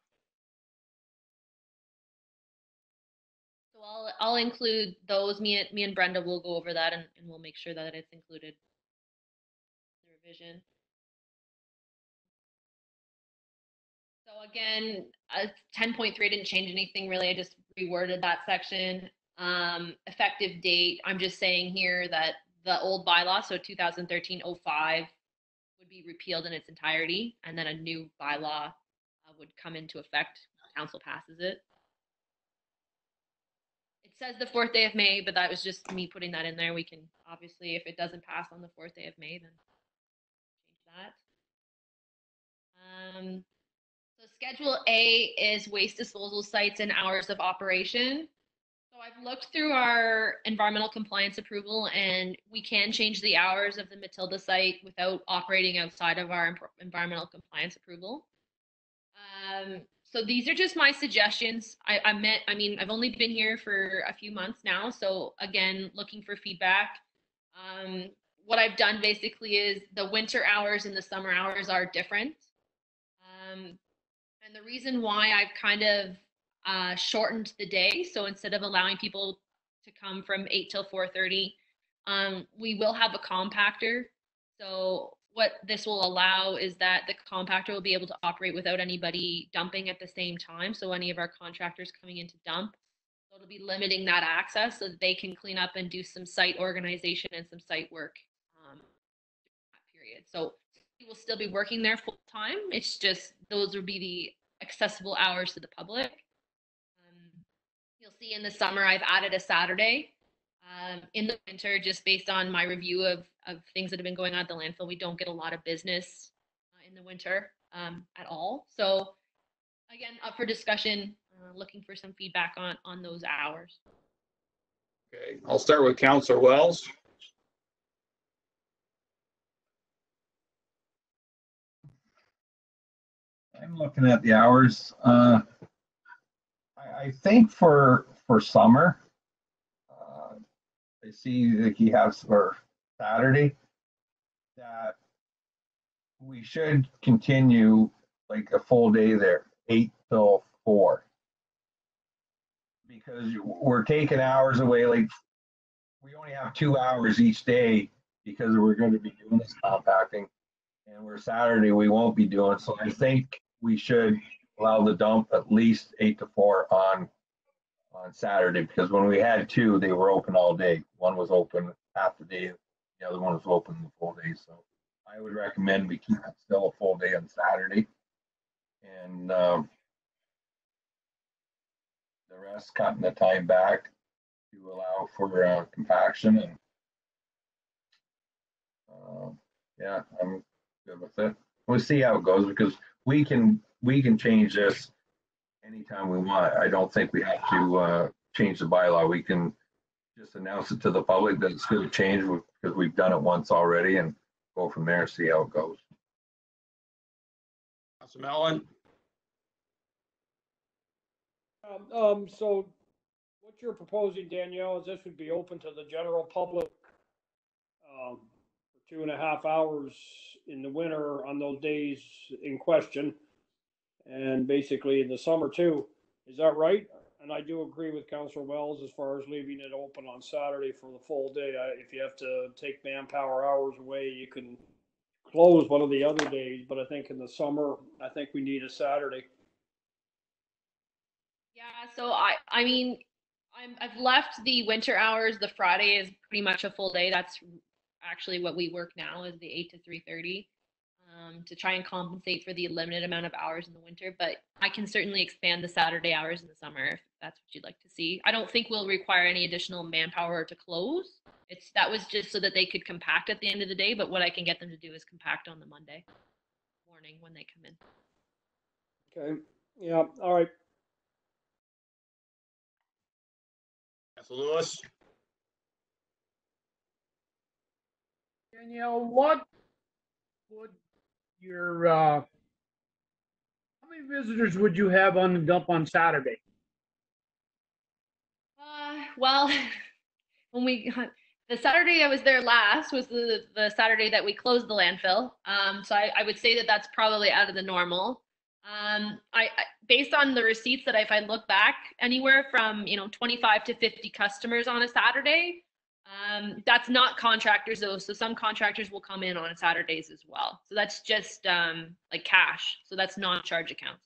So I'll include those. Me and Brenda will go over that, and we'll make sure that it's included in the revision. So again, 10.3 didn't change anything really. I just reworded that section. Effective date, I'm just saying here that the old bylaw, so 2013-05, would be repealed in its entirety, and then a new bylaw would come into effect. Council passes it. It says the 4th day of May, but that was just me putting that in there. We can obviously, if it doesn't pass on the 4th day of May, then change that. So Schedule A is waste disposal sites and hours of operation. So I've looked through our environmental compliance approval, and we can change the hours of the Matilda site without operating outside of our environmental compliance approval. So these are just my suggestions. I mean, I've only been here for a few months now, so again, looking for feedback. What I've done basically is the winter hours and the summer hours are different. And the reason why I've kind of shortened the day, so instead of allowing people to come from 8 till 4:30, we will have a compactor. So what this will allow is that the compactor will be able to operate without anybody dumping at the same time. So any of our contractors coming in to dump, so it'll be limiting that access so that they can clean up and do some site organization and some site work that period. So we will still be working there full time. It's just those would be the accessible hours to the public. You'll see in the summer I've added a Saturday. In the winter, just based on my review of things that have been going on at the landfill, we don't get a lot of business in the winter at all. So again, up for discussion, looking for some feedback on those hours. Okay, I'll start with Councillor Wells. I'm looking at the hours. I think for summer, I see that he has for Saturday that we should continue like a full day there, 8 till 4. Because we're taking hours away. Like we only have 2 hours each day because we're going to be doing this compacting, and we're Saturday we won't be doing. So I think we should allow the dump at least 8 to 4 on Saturday, because when we had 2, they were open all day. One was open half the day, the other one was open the full day. So I would recommend we keep it still a full day on Saturday, and the rest cutting the time back to allow for compaction. And yeah, I'm good with it. We'll see how it goes, because we can change this anytime we want. I don't think we have to change the bylaw. We can just announce it to the public that it's going to change, because we've done it once already, and go from there, see how it goes. Councillor Mellon. So what you're proposing, Danielle, is this would be open to the general public for 2.5 hours in the winter on those days in question, and basically in the summer too. Is that right? And I do agree with Councillor Wells as far as leaving it open on Saturday for the full day. If you have to take manpower hours away, you can close one of the other days, but I think in the summer, I think we need a Saturday. Yeah, so I mean, I've left the winter hours. The Friday is pretty much a full day. That's actually what we work now, is the 8 to 3:30, to try and compensate for the limited amount of hours in the winter. But I can certainly expand the Saturday hours in the summer if that's what you'd like to see. I don't think we'll require any additional manpower to close. That was just so that they could compact at the end of the day. But what I can get them to do is compact on the Monday morning when they come in. Okay. Yeah. All right. Councillor Lewis. Danielle, what would your how many visitors would you have on the dump on Saturday? Well, when the Saturday I was there last was the Saturday that we closed the landfill. So I would say that that's probably out of the normal. I based on the receipts that if I look back, anywhere from 25 to 50 customers on a Saturday. That's not contractors though. So some contractors will come in on Saturdays as well. So that's just like cash. So that's non-charge accounts.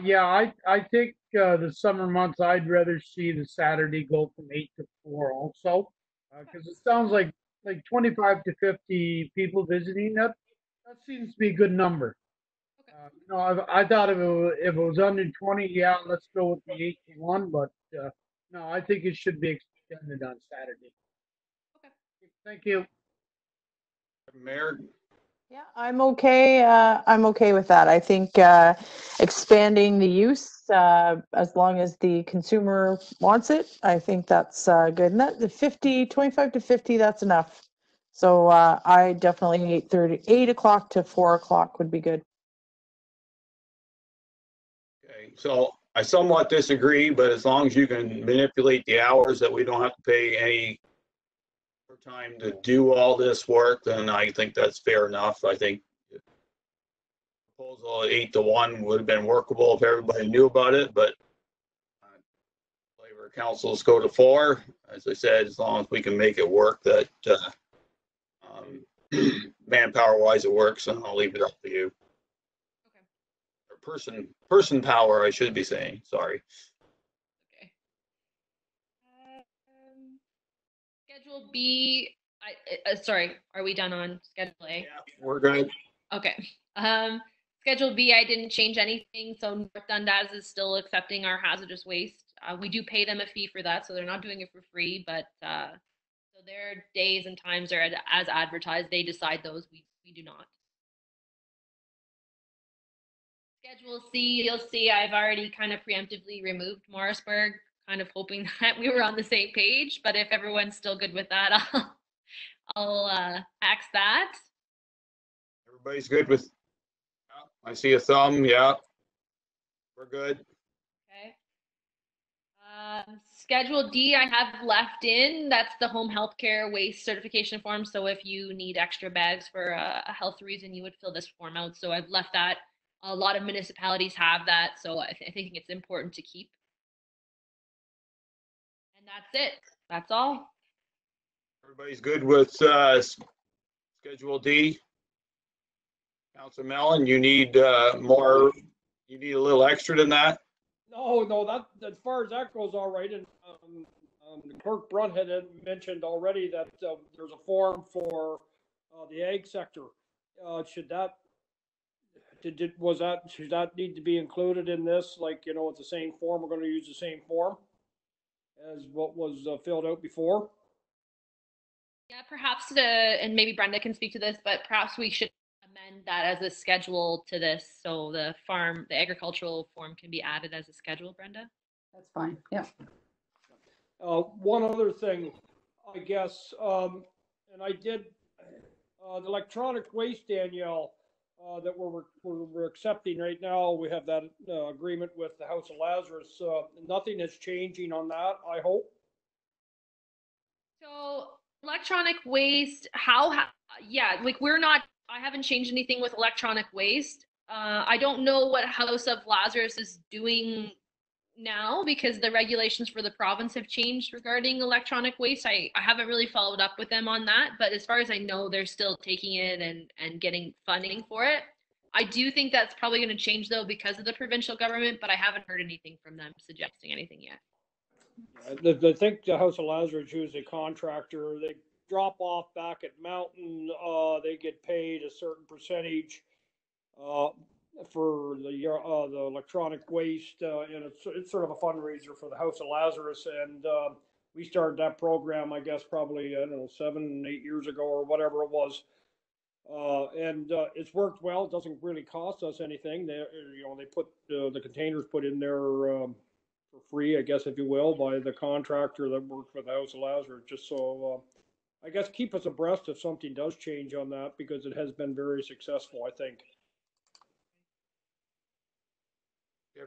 Yeah, I think the summer months I'd rather see the Saturday go from 8 to 4 also, because it sounds like like 25 to 50 people visiting. That seems to be a good number. I thought if it was under 20, yeah, let's go with the 8 to 1. But no, I think it should be extended on Saturday. Okay. Thank you. Mayor, Yeah, I'm okay. I'm okay with that. I think expanding the use, as long as the consumer wants it, I think that's good. And that the 25 to 50, that's enough. So I definitely 8 o'clock to 4 o'clock would be good. okay, so I somewhat disagree, but as long as you can manipulate the hours that we don't have to pay any time to do all this work, then I think that's fair enough. I think proposal 8 to 1 would have been workable if everybody knew about it, but labor councils go to 4. As I said, as long as we can make it work, that manpower wise it works, and I'll leave it up to you. Okay. Or person power, I should be saying. Sorry. Okay. Schedule B. Sorry, are we done on Schedule A? Yeah, we're good. Okay. Schedule B, I didn't change anything. So North Dundas is still accepting our hazardous waste. We do pay them a fee for that, so they're not doing it for free. But so their days and times are as advertised. They decide those. We do not. Schedule C, you'll see I've already kind of preemptively removed Morrisburg, kind of hoping that we were on the same page. But if everyone's still good with that, I'll axe that. Everybody's good with. I see a thumb. Yeah, we're good. Okay. Schedule D, I have left in. That's the home healthcare waste certification form. So if you need extra bags for a health reason, you would fill this form out. So I've left that. A lot of municipalities have that. So I think it's important to keep. And that's it. That's all. Everybody's good with Schedule D. Councilor Mellon, you need more. You need a little extra than that. No, that as far as that goes, all right. And Clerk Brunt had mentioned already that there's a form for the ag sector. Should that should that need to be included in this? Like, it's the same form. We're going to use the same form as what was filled out before. Yeah, perhaps and maybe Brenda can speak to this, but perhaps we should amend that as a schedule to this, so the agricultural form can be added as a schedule, Brenda. That's fine. Yeah. One other thing, I guess, and I did the electronic waste, Danielle, that we're accepting right now. We have that agreement with the House of Lazarus. Nothing is changing on that, I hope. So electronic waste, yeah, like I haven't changed anything with electronic waste. I don't know what House of Lazarus is doing now because the regulations for the province have changed regarding electronic waste. I haven't really followed up with them on that, but as far as I know, they're still taking it and getting funding for it. I do think that's probably going to change though because of the provincial government, but I haven't heard anything from them suggesting anything yet. I think the House of Lazarus uses a contractor. They drop off back at Mountain. They get paid a certain percentage for the electronic waste, and it's sort of a fundraiser for the House of Lazarus. And we started that program, I guess, probably I don't know 7, 8 years ago or whatever it was. And it's worked well. It doesn't really cost us anything. They put the containers put in there for free, I guess, if you will, by the contractor that worked for the House of Lazarus. Just so I guess keep us abreast if something does change on that, because it has been very successful, I think.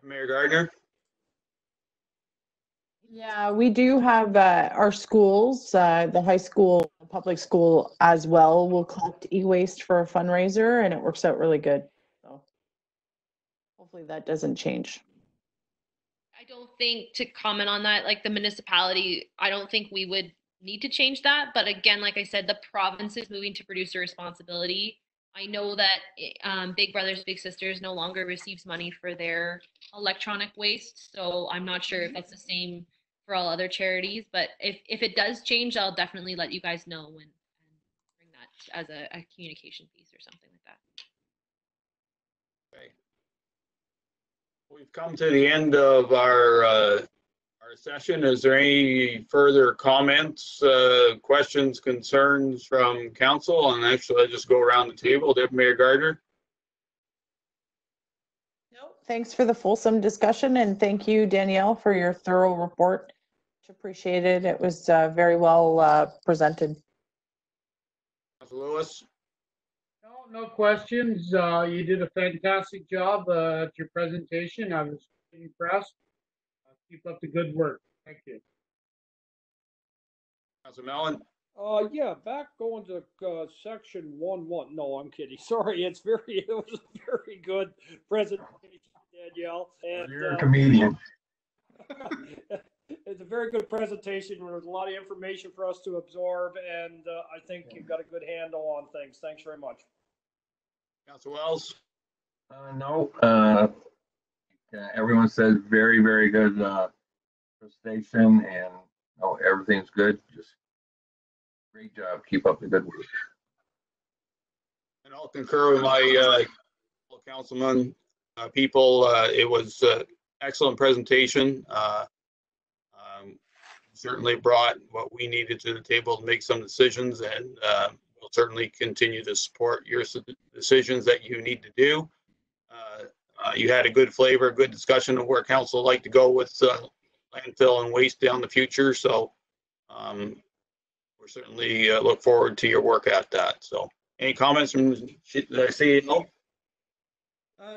Mayor Gardner. Yeah, we do have our schools, the high school, public school as well, will collect e-waste for a fundraiser, and it works out really good. So hopefully that doesn't change. I don't think, to comment on that, like the municipality, I don't think we would need to change that. But again, like I said, the province is moving to producer responsibility. I know that Big Brothers Big Sisters no longer receives money for their electronic waste, so I'm not sure if that's the same for all other charities. But if it does change, I'll definitely let you guys know draft as a communication piece or something like that. Okay. We've come to the end of our session. Is there any further comments, questions, concerns from council? And actually, I'll just go around the table. Deputy Mayor Gardner. No, thanks for the fulsome discussion, and thank you, Danielle, for your thorough report. Much appreciated. It was very well presented. Councilor Lewis. No questions. You did a fantastic job at your presentation. I was impressed. Keep up the good work. Thank you. Councilor Mellon. Yeah, back going to section 1.1. No, I'm kidding. Sorry, it was a very good presentation, Danielle. And You're a comedian. it's a very good presentation. There's a lot of information for us to absorb, and I think you've got a good handle on things. Thanks very much. Councilor Wells. No. Everyone says very, very good presentation, and everything's good. Just great job. Keep up the good work. And I'll concur with my councilman people. It was excellent presentation. Certainly brought what we needed to the table to make some decisions, and we'll certainly continue to support your decisions that you need to do. You had a good flavor, good discussion of where council would like to go with landfill and waste down the future. So we're certainly look forward to your work at that. So any comments from the CEO?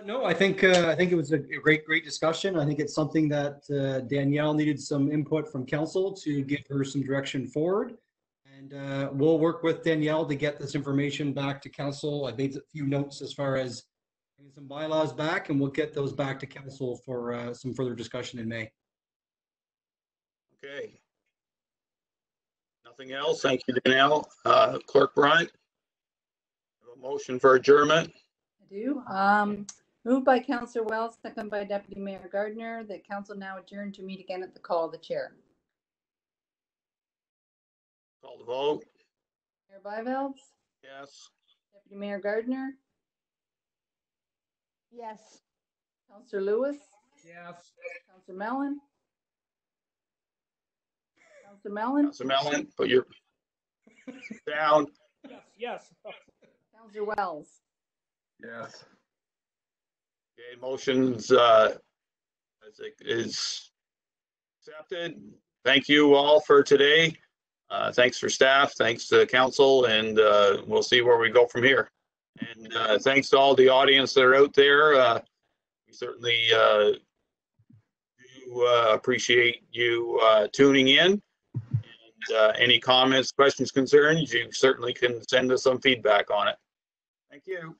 No, I think it was a great discussion. I think it's something that Danielle needed some input from council to give her some direction forward. And we'll work with Danielle to get this information back to council. I made a few notes as far as getting some bylaws back, and we'll get those back to council for some further discussion in May. Okay. Nothing else. Thank you, Danielle. Clerk Bryant, a motion for adjournment. I do. Moved by Councillor Wells, second by Deputy Mayor Gardner, that council now adjourn to meet again at the call of the chair. Call the vote. Mayor Byvelds? Yes. Deputy Mayor Gardner? Yes. Councillor Lewis? Yes. Councillor Mellon? Councillor Mellon? Councilor Mellon, put your down. Yes. Councillor Wells? Yes. Okay, motions is accepted. Thank you all for today. Thanks for staff, thanks to council, and we'll see where we go from here. And thanks to all the audience that are out there. We certainly do appreciate you tuning in. And any comments, questions, concerns, you certainly can send us some feedback on it. Thank you.